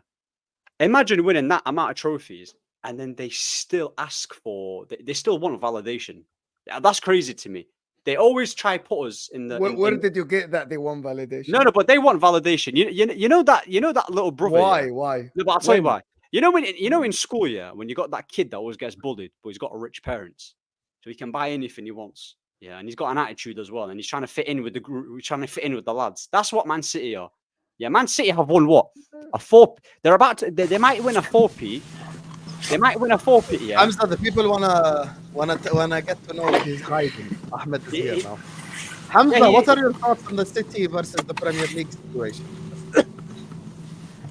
Imagine winning that amount of trophies and then they still ask for, they still want validation. Yeah, that's crazy to me. They always try put us in the. Where did you get that they want validation? No, but they want validation. You know that little brother. Why? Yeah? Why? No, but I'll tell you why. You know in school, yeah, when you got that kid that always gets bullied, but he's got rich parents, so he can buy anything he wants. Yeah, and he's got an attitude as well, and he's trying to fit in with the group, trying to fit in with the lads. That's what Man City are. Yeah, Man City have won what? A 4. They're about to. They might win a 4P. They might win a 4P. Yeah. Hamza, the people wanna get to know what he's hiding. Ahmed is here now. Hamza, what are your thoughts on the City versus the Premier League situation?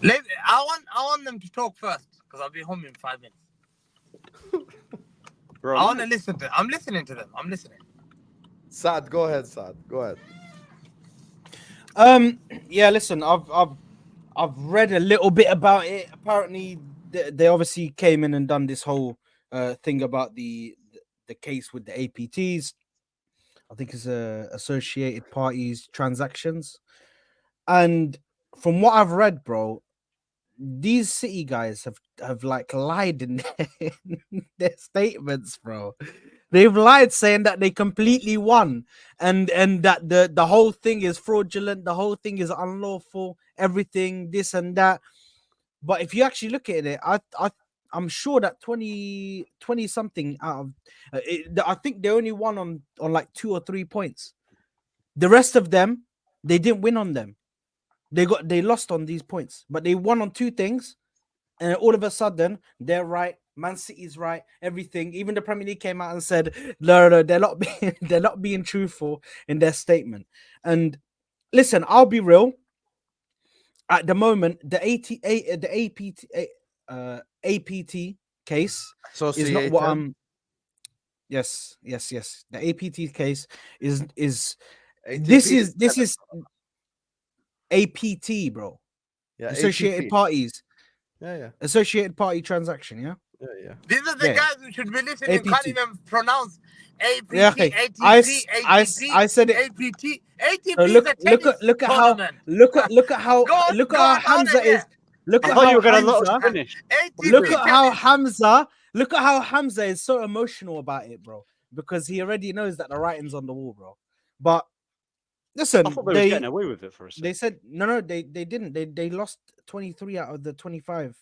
I want them to talk first because I'll be home in 5 minutes. Bro, I want to listen to them. I'm listening to them. I'm listening. Saad, go ahead, Saad. Go ahead. Yeah, listen, I've read a little bit about it. Apparently, they obviously came in and done this whole thing about the case with the APTs. I think it's associated parties transactions. And from what I've read, bro, these City guys have like lied in their statements, bro. They've lied saying that they completely won and that the whole thing is fraudulent, the whole thing is unlawful, everything, this and that. But if you actually look at it, I'm sure that 20 something out of I think they only won on like 2 or 3 points. The rest of them, they didn't win on them. They lost on these points, but they won on 2 things, and all of a sudden they're right. Man City's right. Everything. Even the Premier League came out and said, no, they're not being truthful in their statement. And listen, I'll be real. At the moment, the APT case is not what I'm. Yes. The APT case is this is APT, bro. Yeah, Associated APT. Parties. Yeah. Associated Party transaction. Yeah. Yeah. These are the guys who should be listening. APT. Can't even pronounce APT. Yeah, okay. ATP, I said it. APT. ATP So is a tennis look at tournament. how Hamza is. Look I at thought you how were gonna let us Hamza. finish. ATP Look at how tennis. Hamza is so emotional about it, bro, because he already knows that the writing's on the wall, bro. But listen, I thought they were getting away with it for a second. they said no, they didn't. They lost 23 out of the 25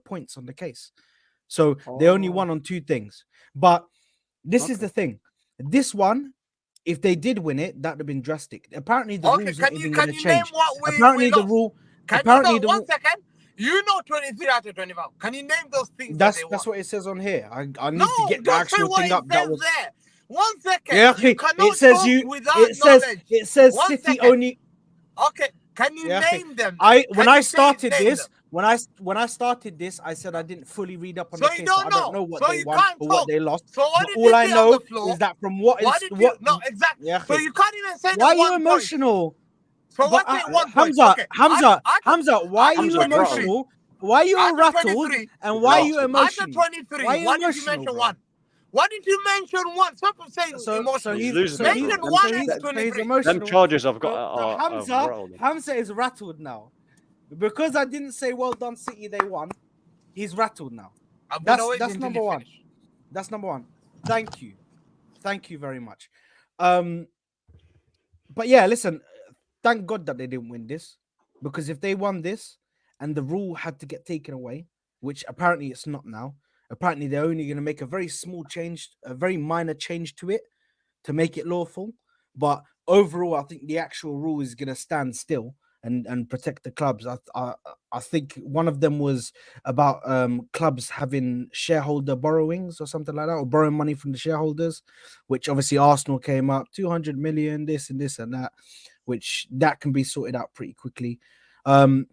points on the case, so they only won on 2 things. But this is the thing. This one, if they did win it, that would have been drastic. Apparently, the rules aren't even going to change. Apparently, the rule. Apparently, the 1 second. You know 23 out of 25. Can you name those things? That's what it says on here. I need to get the actual thing up. That was there. 1 second. yeah. Okay. You cannot it says talk you. without It knowledge. says 1 City second. only. Okay. Can you Yeah, okay. name them? When Can I you say started name this, them? when I started this, I said I didn't fully read up on So the you case. So I don't don't know. know what So they you won can't or what talk. they lost. So what But did all you I see on the know floor? is that from what What did you? No, exactly. Yeah, So okay. you can't even say Why are the you 1 point. emotional? So But, what's it 1 point? Hamza, Okay. Hamza, why are you Hamza's rattled. emotional? Why are you After rattled? 23. And why are you Rattled. After emotional? 23, Why are you why did you emotional, mention bro? one? Why did you mention one? Stop saying So emotional. He's losing it, Mention bro. one so and he's 23. emotional. Them charges have got So rattled him. Hamza is rattled now. Because I didn't say well done City, they won. He's rattled now. I'm gonna wait That's until number you one. finish. That's number one. Thank you very much. But yeah, listen, thank God that they didn't win this, because if they won this and the rule had to get taken away, which apparently it's not now, apparently they're only going to make a very small change, a very minor change to it to make it lawful. But overall, I think the actual rule is going to stand still and protect the clubs. I think one of them was about clubs having shareholder borrowings or something like that, or borrowing money from the shareholders, which obviously Arsenal came up 200 million, this and this and that, which that can be sorted out pretty quickly. But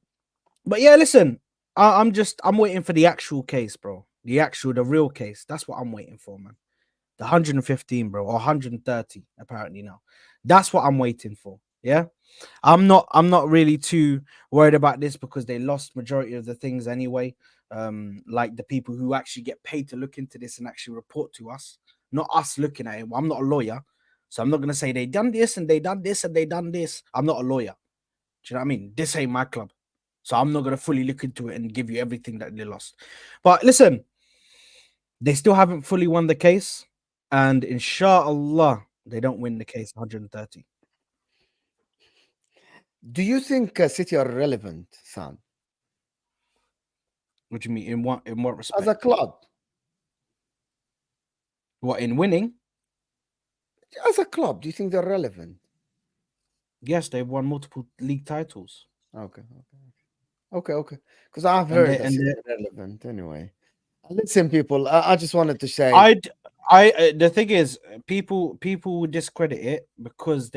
yeah, listen, I'm waiting for the actual case, bro. The real case. That's what I'm waiting for, man. The 115, bro, or 130, apparently now. That's what I'm waiting for. Yeah. I'm not really too worried about this because they lost majority of the things anyway. Like the people who actually get paid to look into this and actually report to us, not us looking at it. I'm not a lawyer, so I'm not gonna say they done this and they done this and they done this. I'm not a lawyer. Do you know what I mean? This ain't my club, so I'm not gonna fully look into it and give you everything that they lost. But listen, they still haven't fully won the case, and inshallah they don't win the case 130. Do you think City are relevant, Sam, What do you mean? In what respect? as a club? What, in winning? As a club, do you think they're relevant? Yes, they've won multiple league titles. Okay. Because I've And heard they- that and City are relevant anyway. Listen, people, I just wanted to say, The thing is, people will discredit it because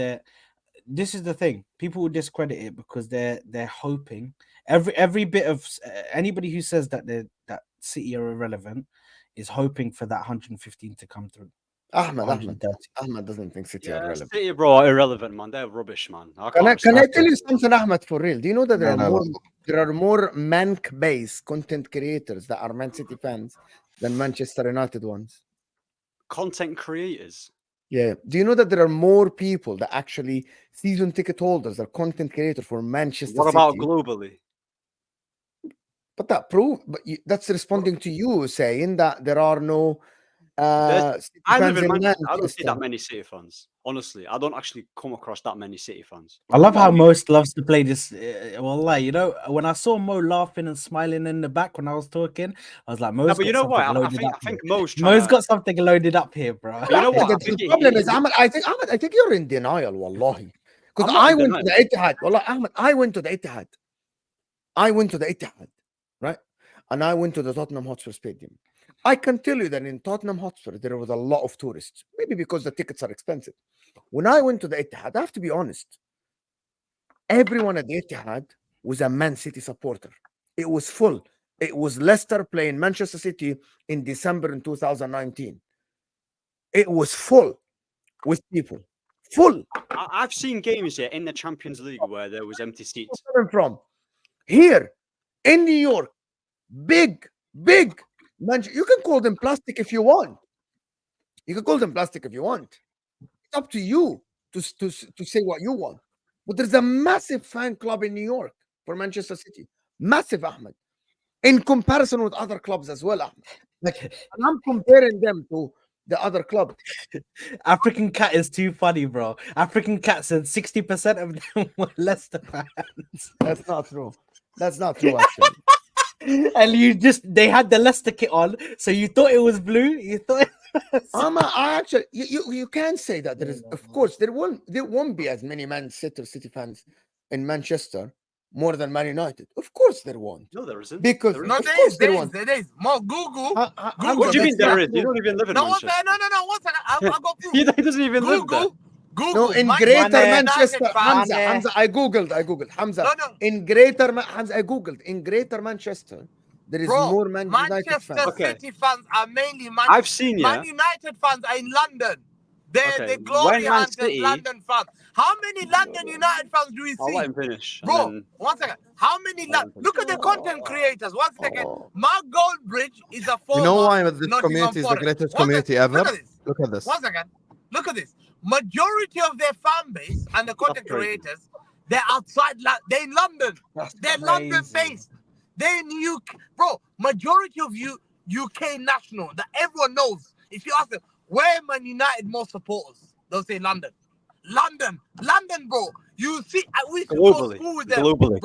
this is the thing. People will discredit it because they're hoping every bit of anybody who says that City are irrelevant is hoping for that 115 to come through. Ahmed doesn't think City are relevant. City, bro, are irrelevant, man. They're rubbish, man. Can I respect tell them. you something, Ahmed, for real? Do you know that No. there are more Manc-based content creators that are Man City fans than Manchester United ones? Content creators. Yeah. Do you know that there are more people that actually season ticket holders are content creators for Manchester What about City? globally? But that's responding to you saying that there are no City I live fans in in Manchester. I don't see Manchester. that many City fans. Honestly, I don't actually come across that many City fans. I love how Most loves to play this. Wallah, you know, when I saw Mo laughing and smiling in the back when I was talking, I was like, Mo's No, but you know what? I think Mo's got something loaded up here, bro. You know what? The problem is, Ahmed, I think you're in denial, wallahi. Because I went to the Etihad. Wallah, Ahmed, I went to the Etihad. Right? And I went to the Tottenham Hotspur Stadium. I can tell you that in Tottenham Hotspur, there was a lot of tourists, maybe because the tickets are expensive. When I went to the Etihad, I have to be honest, everyone at the Etihad was a Man City supporter. It was full. It was Leicester playing Manchester City in December in 2019. It was full with people. Full. I've seen games here in the Champions League where there was empty seats. From here in New York, big you can call them plastic if you want. It's up to you to say what you want. But there's a massive fan club in New York for Manchester City. Massive, Ahmed. In comparison with other clubs as well, Ahmed. And I'm comparing them to the other club. African Cat is too funny, bro. African Cat said 60% of them were Leicester fans. That's not true. Actually. And they had the Leicester kit on, so you thought it was blue. You thought you can say that there is, of course, there won't be as many Manchester City fans in Manchester more than Man United. Of course there won't. No, there isn't. Because there is. More Google. What do you mean there is? You don't even live in Manchester. No. One second. I'll go prove. He doesn't even live there. Google. No, in Man Greater United Manchester, fans. Hamza, I googled. Hamza, No. in Greater, Hamza, I googled. In Greater Manchester, there is Bro, more Man United Manchester fans. Okay. City fans are mainly I've seen, yeah. Man United fans are in London. They're Okay, the glory when Man hunters, City- London fans. How many London United fans do we I'll see? let him finish. and Bro, then- one second. How many? Look at the content creators. 1 second. Mark Goldbridge is a former. You know why this Nottingham community is the Forest. greatest 1 community second. ever? Look at this. Look at this. 1 second. Look at this. Majority of their fan base and the content crazy. creators, they're outside. They're in London. They're London crazy. based. They're in UK. Bro, majority of you UK national that everyone knows. If you ask them, where Man United more supporters? They'll say London. London, bro. You see, we used to go to Globally. school with them. Globally.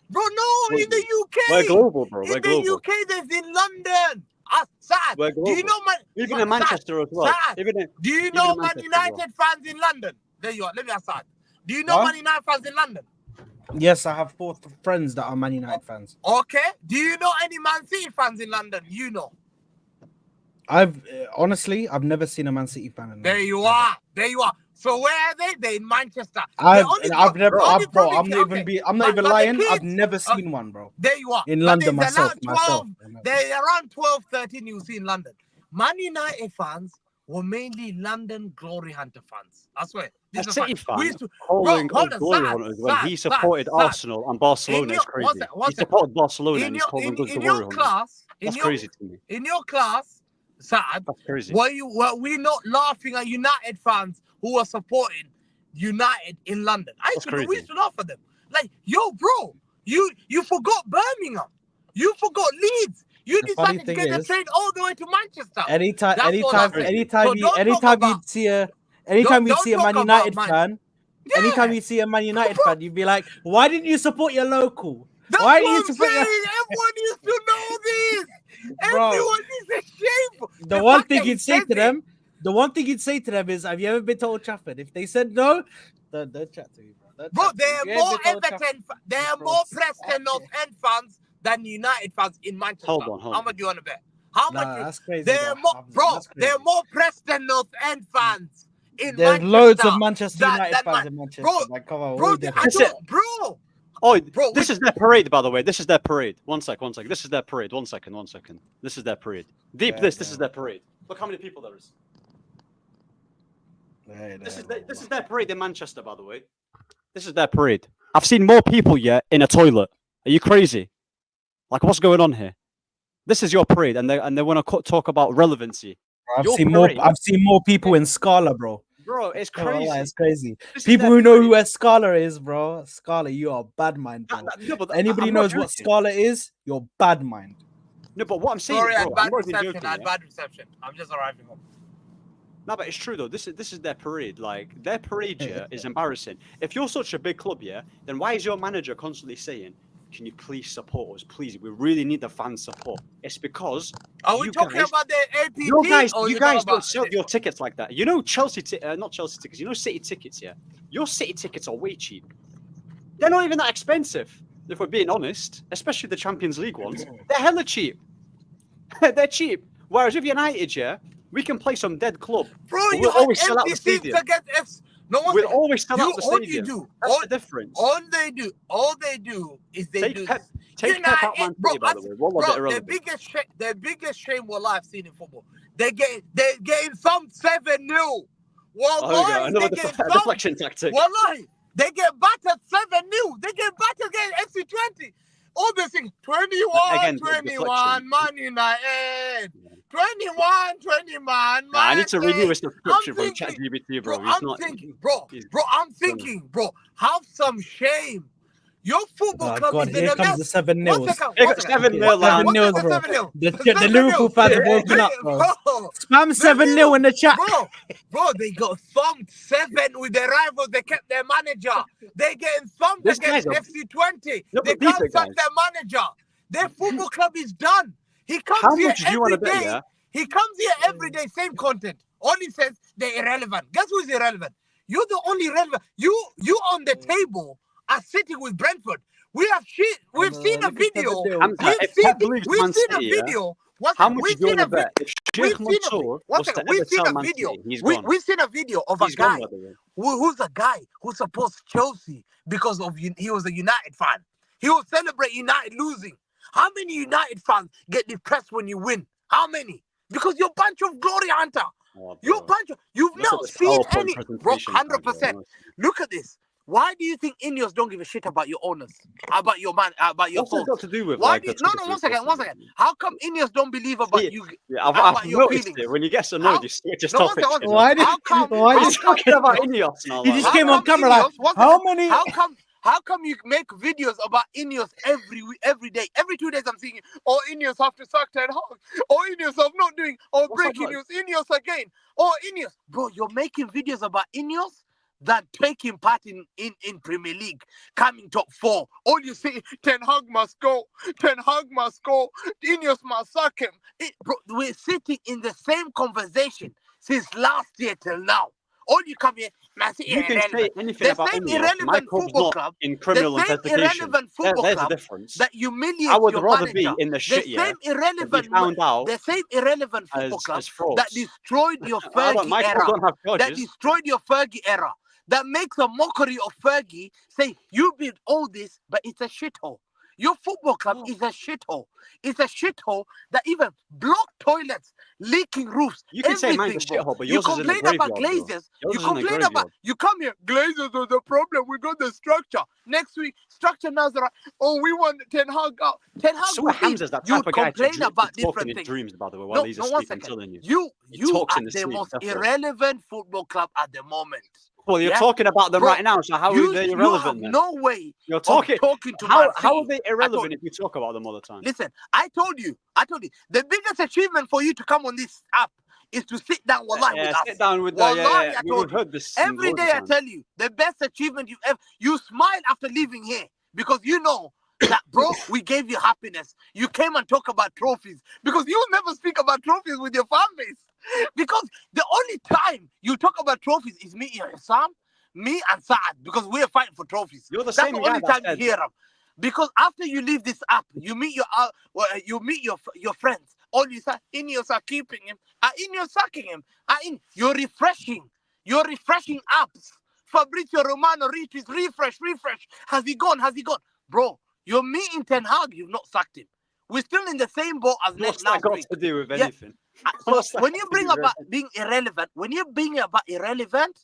Bro, no, in the UK. We're global, bro. We're In the global. UK, there's in London. Saad, We're do you global. know man? Even in Manchester as well. Saad, Even in, do you even know in Man Manchester as well. United fans in London? There you are. Let me ask Saad. Do you know What? Man United fans in London? Yes, I have 4 friends that are Man United fans. Okay. Do you know any Man City fans in London? You know. I've honestly, I've never seen a Man City fan. In There you are. There you are. So where are they? They're in Manchester. I've The never, only bro. problem- I'm not okay. even I'm not But even the lying. kids- I've never seen one, bro. There you are. In But London there's myself. around 12, They're around 12, 13 you see in London. Man United fans were mainly London glory hunter fans. I swear. A This is City fact. fan We used to, calling hold us on, glory Saad, hunters when he Saad, supported Saad. Arsenal and Barcelona In is your- crazy. one sec, one He sec. supported Barcelona in and he's your, calling in, us in glory your hunters. class, That's crazy to me. in your class, Saad, That's crazy. were we not laughing at United fans who were supporting United in London? That's We crazy. used to laugh at them. Like, yo, bro, you forgot Birmingham. You forgot Leeds. You The funny decided to thing get the is- train all the way to Manchester. Anytime, That's all I'm saying. So don't talk anytime about- you'd see a, anytime Don't you'd see a talk Man about United Man- fan, Yeah. anytime you see a Man United fan, you'd be like, why didn't you support your local? That's Why what didn't you I'm support your... saying. Everyone used to know this. Bro. Everyone is ashamed. The one fact thing that he you'd say says to it- them, the one thing you'd say to them is, have you ever been to Old Trafford? If they said no, don't chat to me, bro. Bro, Don't chat to me. there If are you more ain't been to Old Trafford- Everton, there are Bro, more Preston North End fans than United fans in Manchester. Hold on. How much do you want to bet? How Nah, much? that's crazy. There are though, more, Hamza, bro. that's There are crazy. more Preston North End fans in There's Manchester. loads of Manchester that- United that fans man- in Manchester. Bro, Like, come on, Bro, what are I you doing? That's don't, bro. Oh, Bro, this is their parade, by the way. This is their parade. One sec. This is their parade. One second. This is their parade. Deep Yeah, this yeah. is their parade. Look how many people there is. This is their parade in Manchester, by the way. This is their parade. I've seen more people yet in a toilet. Are you crazy? Like, what's going on here? This is your parade, and they want to talk about relevancy. I've Your seen more. parade. I've seen more people in Scala, bro. Bro, it's Oh, wallah, crazy. it's crazy. This is People their who know parade. who a Scala is, bro. Scala, you are bad mind, bro. No, but Anybody I'm not knows what joking. Scala is, you're bad mind. No, but what I'm saying, Sorry, I bro, had I'm bad not even reception. joking. I had Yeah? bad reception. I'm just arriving home. No, but it's true though. This is their parade. Like their parade here is embarrassing. If you're such a big club, yeah, then why is your manager constantly saying, "Can you please support us? Please, we really need the fan support." It's because Are we you talking guys- about the APT? you guys, or you talking guys don't about sell your tickets like that. You know Chelsea, not Chelsea tickets. You know City tickets, yeah. Your City tickets are way cheap. They're not even that expensive, if we're being honest. Especially the Champions League ones. They're hella cheap. They're cheap. Whereas with United, yeah, we can play some dead club. Bro, But you we'll had always sell out empty the seats stadium. against F. No one. We'll always sell out the all you stadium. do, That's the difference. all they do is they do. Take Pep out Man City, by the way. Wallah, a bit Bro, irrelevant. the biggest shame what I've seen in football. They're getting thumped 7-0. Oh, yeah, another deflection tactic. Wallahi, they get battered 7-0. They get battered against FC20. All they think 21, Again, 21, Man United. 21, man. I need to renew a I'm subscription from thinking- ChatGPT, bro. I'm thinking, bro, have some shame. Your football Oh, club God, is in here a comes mess. the 7 One nils. second, They one got second. 7-0, What- man. what 7-0, is the bro. 7-0? The 7-0. Liverpool fans have woken up, bro. Spam 7-0 in the chat. Bro, they got thumped 7 with their rivals. They kept their manager. They getting thumped This against guy's a- FC20. No, They but deeper, can't sack guys. their manager. Their football club is done. He comes How here much do you want every to bet, day. yeah? He comes here every day, same content. All he says, they're irrelevant. Guess who's irrelevant? You're the only relevant. You on the table are sitting with Brentford. We've seen a video. Hamza, if Pep leaves Man We've seen a City, yeah, video. how much We've do you seen want a to bet? video. If Sheikh Mansour was to ever We've seen tell a Man video. City, he's gone. We've seen a video of a He's gone, guy. by the way. who's a guy who supports Chelsea because of he was a United fan. He will celebrate United losing. How many United fans get depressed when you win? How many? Because you're a bunch of glory hunter. Oh, You're a bro. bunch of, you've Look at not this seen PowerPoint any, bro. presentation, 100%. bro. Look at this. Why do you think Ineos don't give a shit about your owners, about your man, about your What's it got thoughts? to do with Why like do you, the no, Twitter one second. reporting? How come Ineos don't believe about See, you, Yeah, about I've your noticed feelings? it. When he gets How? annoyed, he switches No, one topics. second. You know? Why did How come? why How He's did come talking about Ineos? Ineos now. he Like, just How came on come camera like Ineos? One how second. many How come you make videos about Ineos every day? Every 2 days I'm seeing, oh, Ineos have to suck 10 hog. Oh, Ineos are not doing, oh, What's that breaking got- news, Ineos again. Oh, Ineos. Bro, you're making videos about Ineos that taking part in Premier League, coming top 4. All you see, Ten Hag must go. Ten Hag must go. Ineos must suck him. Bro, we're sitting in the same conversation since last year till now. All you come here, Man City You can say irrelevant. anything The about same Ineos. My irrelevant club's football not club, in criminal the same investigation. irrelevant football There's club a difference. that humiliates I would your rather manager. be in the shit, The yeah, same than be irrelevant, found out the same irrelevant football club as frauds. that destroyed your I don't, Fergie my club era. don't have That charges. destroyed your Fergie era. That makes a mockery of Fergie. Say you built all this, but it's a shithole. Your football club is a shithole. It's a shithole that even blocked toilets, leaking roofs. You can say everything, mine's a bro. shithole, but You yours is in a complain graveyard, about bro. Glazers. Yours You is in a complain graveyard. about. You come here. Glazers are the problem. We got the structure. Next week, structure Nazareth. Oh, we want Ten Hag out. Ten Hag So will Hamza's that you type of guy to complain about talk in different his things. dreams, by the way, while he's No, one asleep. I'm second. telling you. You talks are in his the sleep, most that's all. irrelevant football club at the moment. Well, you're Yeah? talking about them Bro, right now, so how are they You have irrelevant then? no way You're of talking. talking to How Man are City. they irrelevant if you talk about them all the time? Listen, I told you, the biggest achievement for you to come on this app is to sit down, wallahi, with us. Sit down with Wallahi, I I told We've you. heard this Every loads day of I times. tell you, the best achievement you've ever, you smile after leaving here because you know that, bro, we gave you happiness. You came and talk about trophies because you never speak about trophies with your fan base. Because the only time you talk about trophies is me and Sam, me and Saad, because we're fighting for trophies. You're the That's same the guy only that time said- you hear them. Because after you leave this app, you meet your friends. All you say, Ineos are keeping him. Ineos sacking him. You're refreshing apps. Fabrizio Romano refresh. Has he gone? Bro, you're meeting Ten Hag. You've not sacked him. We're still in the same boat as What's that last got week. to do with Yeah. anything? So What's that when got you to bring do with about being irrelevant,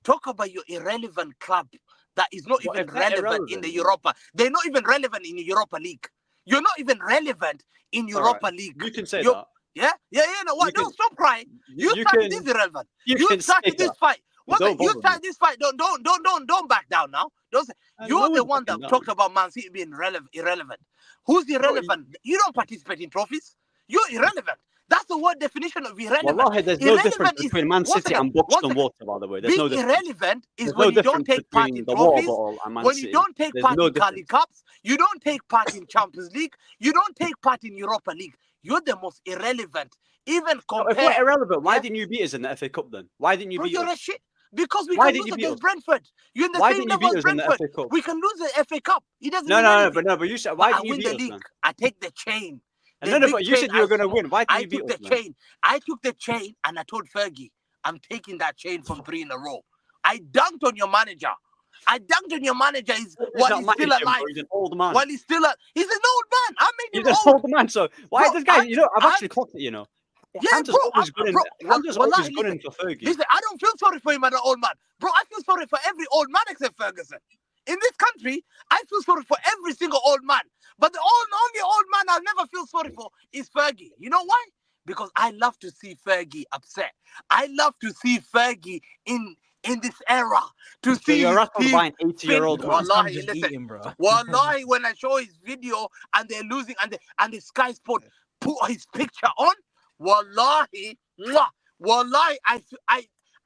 talk about your irrelevant club that is not What even if they're relevant in irrelevant? the Europa. They're not even relevant in the Europa League. You're not even relevant in All right, Europa League. You can say You're- that. Yeah. No, what? You Don't can- stop crying. You you started can- this irrelevant. you You can say started this that. fight. Don't You bother started this fight. Don't back down now. Don't say you're no the one's one backing that down. talked about Man City being irrelevant. Who's irrelevant? You don't participate in trophies. You're irrelevant. That's the word definition of irrelevant. Wallahi, there's no difference Irrelevant is- between Man one City second, and Buxton one second. Water, by the way. There's Being no difference. irrelevant is There's when no you don't difference take part between in the water trophies, bottle and Man when City. you don't take There's part no in Cali difference. Cups, you don't take part in Champions League, you don't take part in Europa League. You're the most irrelevant. Even No, if we're compared. irrelevant, why Yeah. didn't you beat us in the FA Cup then? Why didn't you Bro, beat you're us? a shit. Because we Why can didn't lose you beat against us? Brentford. You're in the Why same didn't you level beat as us in the Brentford. FA Cup? We can lose the FA Cup. It doesn't No, mean anything. but you said But why I didn't you win beat the us league. then? I take the chain. And The no, big but you chain said you were I going to smoke. win. Why didn't I you beat took us the then? chain. I took the chain and I told Fergie, I'm taking that chain from 3 in a row. I dunked on your manager. He's While not he's still managing, bro. alive. He's an old man. While he's still he's an old man. I made He's him an old. old man. So why Bro, this guy? I've I'm- actually clocked it. Yeah, Hamza's bro, always good in. Hamza's wallahi, always good in for Fergie. Listen, I don't feel sorry for him as an old man. Bro, I feel sorry for every old man except Ferguson. In this country, I feel sorry for every single old man. But the only old man I'll never feel sorry for is Fergie. You know why? Because I love to see Fergie upset. I love to see Fergie in this era. To So see you're his right on team buying 80-year-old fin- man. Wallahi, just listen. eating, bro. Wallahi, when I show his video and they're losing and the Sky Sport put his picture on, wallahi,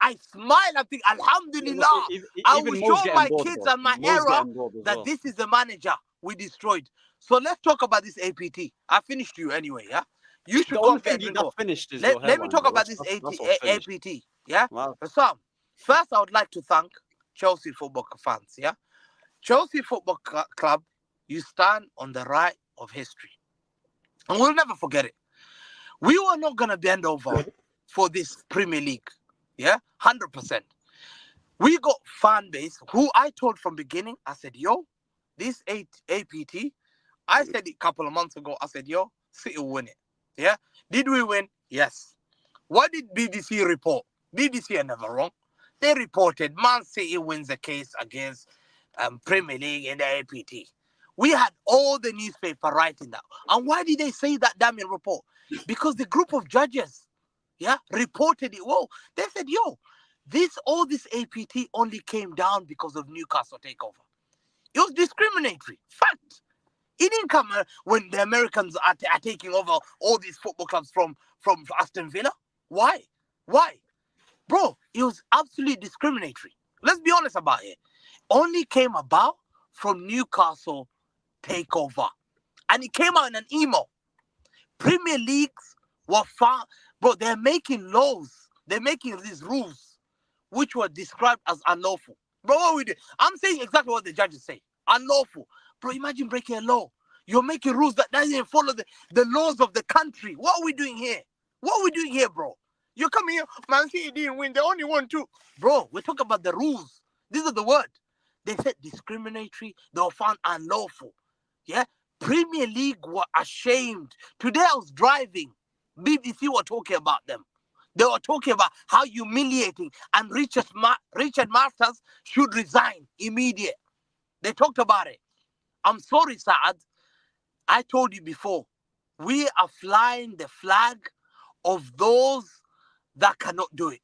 I smile. I think, Alhamdulillah. I will show my kids and my era that this is the manager we destroyed. So let's talk about this APT. I finished you anyway, yeah? You should The go only and get a thing you drink. not finished is Let me talk about this APT, yeah? Wow. Sam, first I would like to thank Chelsea Football fans, yeah? Chelsea Football Club, you stand on the right of history. And we'll never forget it. We were not going to bend over for this Premier League, yeah? 100%. We got fan base who I told from beginning. I said, yo, this APT. I said it a couple of months ago. I said, yo, City will win it. Yeah. Did we win? Yes. What did BBC report? BBC are never wrong. They reported Man City wins the case against Premier League in the APT. We had all the newspaper writing that. And why did they say that damn report? Because the group of judges, reported it. Whoa, they said, yo, all this APT only came down because of Newcastle takeover. It was discriminatory. Fact. It didn't come when the Americans are taking over all these football clubs from Aston Villa. Why? Bro, it was absolutely discriminatory. Let's be honest about it. Only came about from Newcastle takeover. And it came out in an email. Premier Leagues were found, bro, they're making laws. They're making these rules which were described as unlawful. Bro, what we do? I'm saying exactly what the judges say. Unlawful. Bro, imagine breaking a law. You're making rules that doesn't follow the laws of the country. What are we doing here? What are we doing here, bro? You're coming here, Man City didn't win. They only won 2. Bro, we're talking about the rules. These are the words. They said discriminatory. They were found unlawful. Yeah? Premier League were ashamed. Today I was driving. BBC were talking about them. They were talking about how humiliating and Richard Masters should resign immediately. They talked about it. I'm sorry, Saad. I told you before, we are flying the flag of those that cannot do it.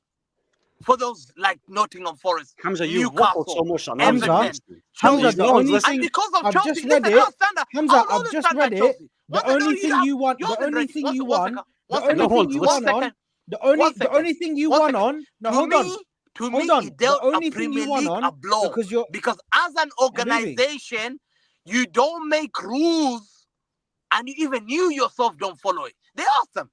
For those like Nottingham Forest, Hamza, you Newcastle, waffled so much on Everton, Hamza, Chelsea. the only And thing because of I've Chelsea, just read listen, it. I'll stand up. Hamza, I'll I've just stand by read it. Chelsea. The One second, only thing you want, yours the is only ready. thing One you second, one won, second, the one only second. thing you One won on, second. the One only second. thing you One won second. on. No, To hold on. me, Hold on. it dealt The a only thing Premier you won League on a blow. Because as an organization, you don't make rules and you even you yourself don't follow it. They asked them,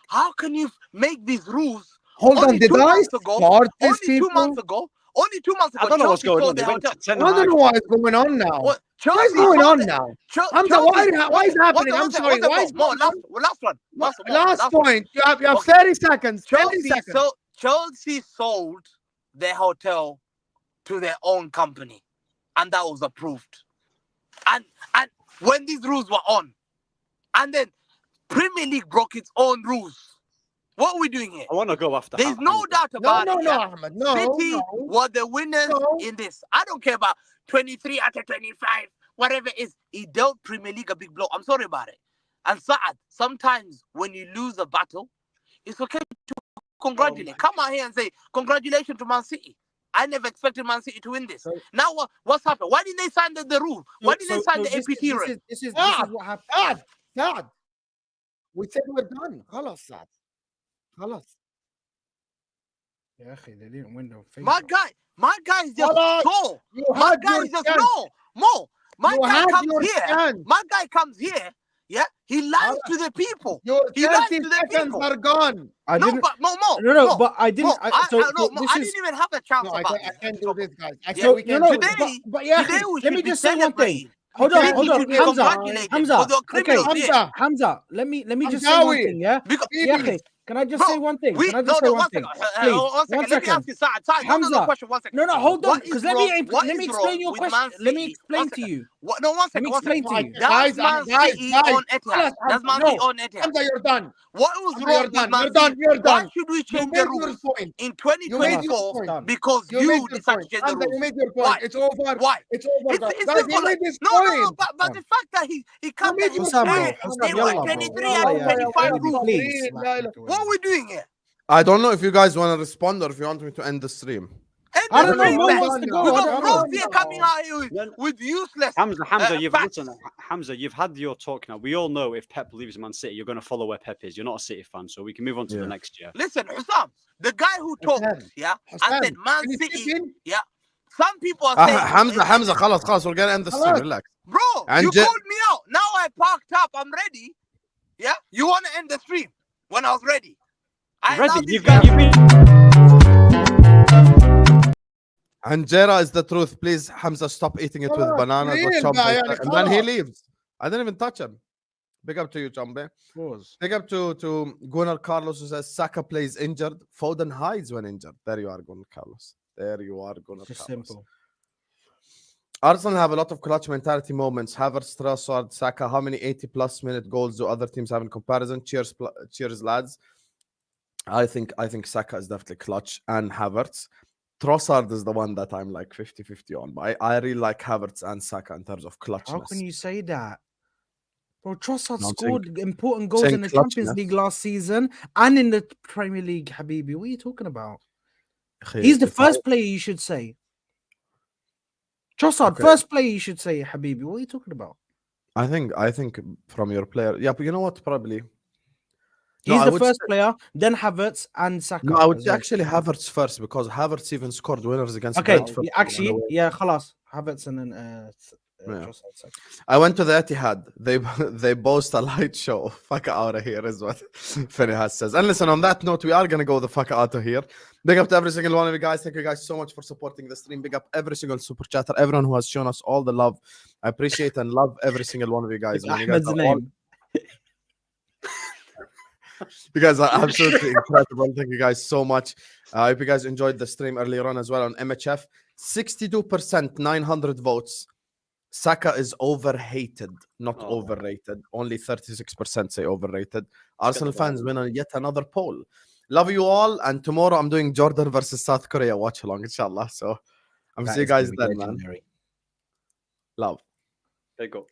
how can you make these rules? Hold on, Only did 2 I months ago, start these only 2 months people? ago, only 2 months ago, I don't know what's Chelsea going on. sold They their went hotel. to Ten I don't know what is going on now. What? What is Chelsea going sold on it. now? Chelsea, Hamza, why is happening? I'm one sorry. second, Why is more, going on? last one. Last one. point. You have Okay. 30 seconds. 30 seconds. Chelsea sold their hotel to their own company, and that was approved. And when these rules were on, and then Premier League broke its own rules. What are we doing here? I want to go after. There's no doubt about it. No, Ahmed. No, City no. were the winners in this. I don't care about 23 out of 25, whatever it is. He dealt Premier League a big blow. I'm sorry about it. And Saad, sometimes when you lose a battle, it's okay to congratulate. Come out here and say, congratulations to Man City. I never expected Man City to win this. Now what's happened? Why didn't they sign the rule? Why didn't they sign the APT rule? This is what happened. Saad. We said we're done. خلاص Saad. خلاص. Yeah, they didn't win the My guy is just so. You My had guy your is just chance. no. My You guy had comes your here. chance. My guy comes here. Yeah, he lies to the people. Your He lies 30 to the seconds people. are gone. I No, didn't. but more. No, but I didn't. I didn't even have a chance No, I about can't this. do this, guys. I Yeah, can't, we can't do today, this. But yeah, today we let me should be just say one thing. celebrating. Hold Today on, he should be Hamza. congratulated Hamza, for the criminals here. Hamza, let me just say one Hamzawi. thing, yeah? Because, Yeah, can I just say one thing? Can I just say one thing? Please, one second. Let me ask you, Saad. Hamza, no, question. 1 second. No, hold on, What because is let me wrong explain your with question. Man Let me City? explain 1 to second. you. No, 1 Let me second. 1 explain second. to you. Does Man City on Etihad? Does Man City on Etihad? Hamza, you're done. What was Hamza, wrong you're with done. Man You're done. City? You're done. Why should we You change made the your rules point. in You made your 2024 point. because You made you your decided point. to change the Hamza, you rules? made your point. Why? It's over. Why? It's over, guys. It's Guys, he simple. made his No, point. but the fact that he can't made get your his Hussam, bro. head Hussam, in yalla, what, bro. 23 Yalla, out of yeah. 25 Please, rules. please. What are we doing here? I don't know if you guys want to respond or if you want me to end the stream. And I the don't know. stream, Mo man. wants to We go. got I Froze don't here know. coming out here with useless Hamza, you've facts. Hamza, you've had your talk now. We all know if Pep leaves Man City, you're going to follow where Pep is. You're not a City fan, so we can move on to the next year. Listen, Hussam, the guy who talked, I said Man City, some people are saying... Hamza, خلاص, we're going to end the stream, relax. Bro, you called me out. Now I parked up. I'm ready. Yeah? You want to end the stream when I was ready. You've been... Anjera is the truth. Please, Hamza, stop eating it with bananas or chomping. And then he leaves. I didn't even touch him. Big up to you, Chombe. Big up to Gunnar Carlos, who says Saka plays injured. Foden hides when injured. There you are, Gunnar Carlos. There you are, gonna It's just tell us. simple. Arsenal have a lot of clutch mentality moments. Havertz, Trossard, Saka. How many 80+ minute goals do other teams have in comparison? Cheers, lads. I think Saka is definitely clutch and Havertz. Trossard is the one that I'm like 50-50 on. But I really like Havertz and Saka in terms of clutchness. How can you say that? Bro, Trossard No, I'm scored important goals saying in the Champions clutchness. League last season and in the Premier League, Habibi. What are you talking about? He's the first player you should say. Trossard, Okay. first player you should say, Habibi. What are you talking about? I think from your player, yeah, but you know what? Probably He's I the would first say- player, then Havertz and Saka. No, I would as say well. actually Havertz first because Havertz even scored winners against Okay, Brentford. actually, yeah, khalas. Havertz and then Yeah. Trossard, Saka. I went to the Etihad. They boast a light show. Fuck out of here is what Finihas says. And listen, on that note, we are gonna go the fuck out of here. Big up to every single one of you guys. Thank you guys so much for supporting the stream. Big up every single super chatter, everyone who has shown us all the love. I appreciate and love every single one of you guys. Man. You guys Ahmed's are name. You guys are absolutely incredible. Thank you guys so much. I hope you guys enjoyed the stream earlier on as well on MHF. 62%, 900 votes. Saka is overhated, not overrated. Only 36% say overrated. Arsenal fans win on yet another poll. Love you all. And tomorrow I'm doing Jordan versus South Korea watch along, inshallah. So I'm That see you is gonna guys be then, man. legendary. Love. There you go.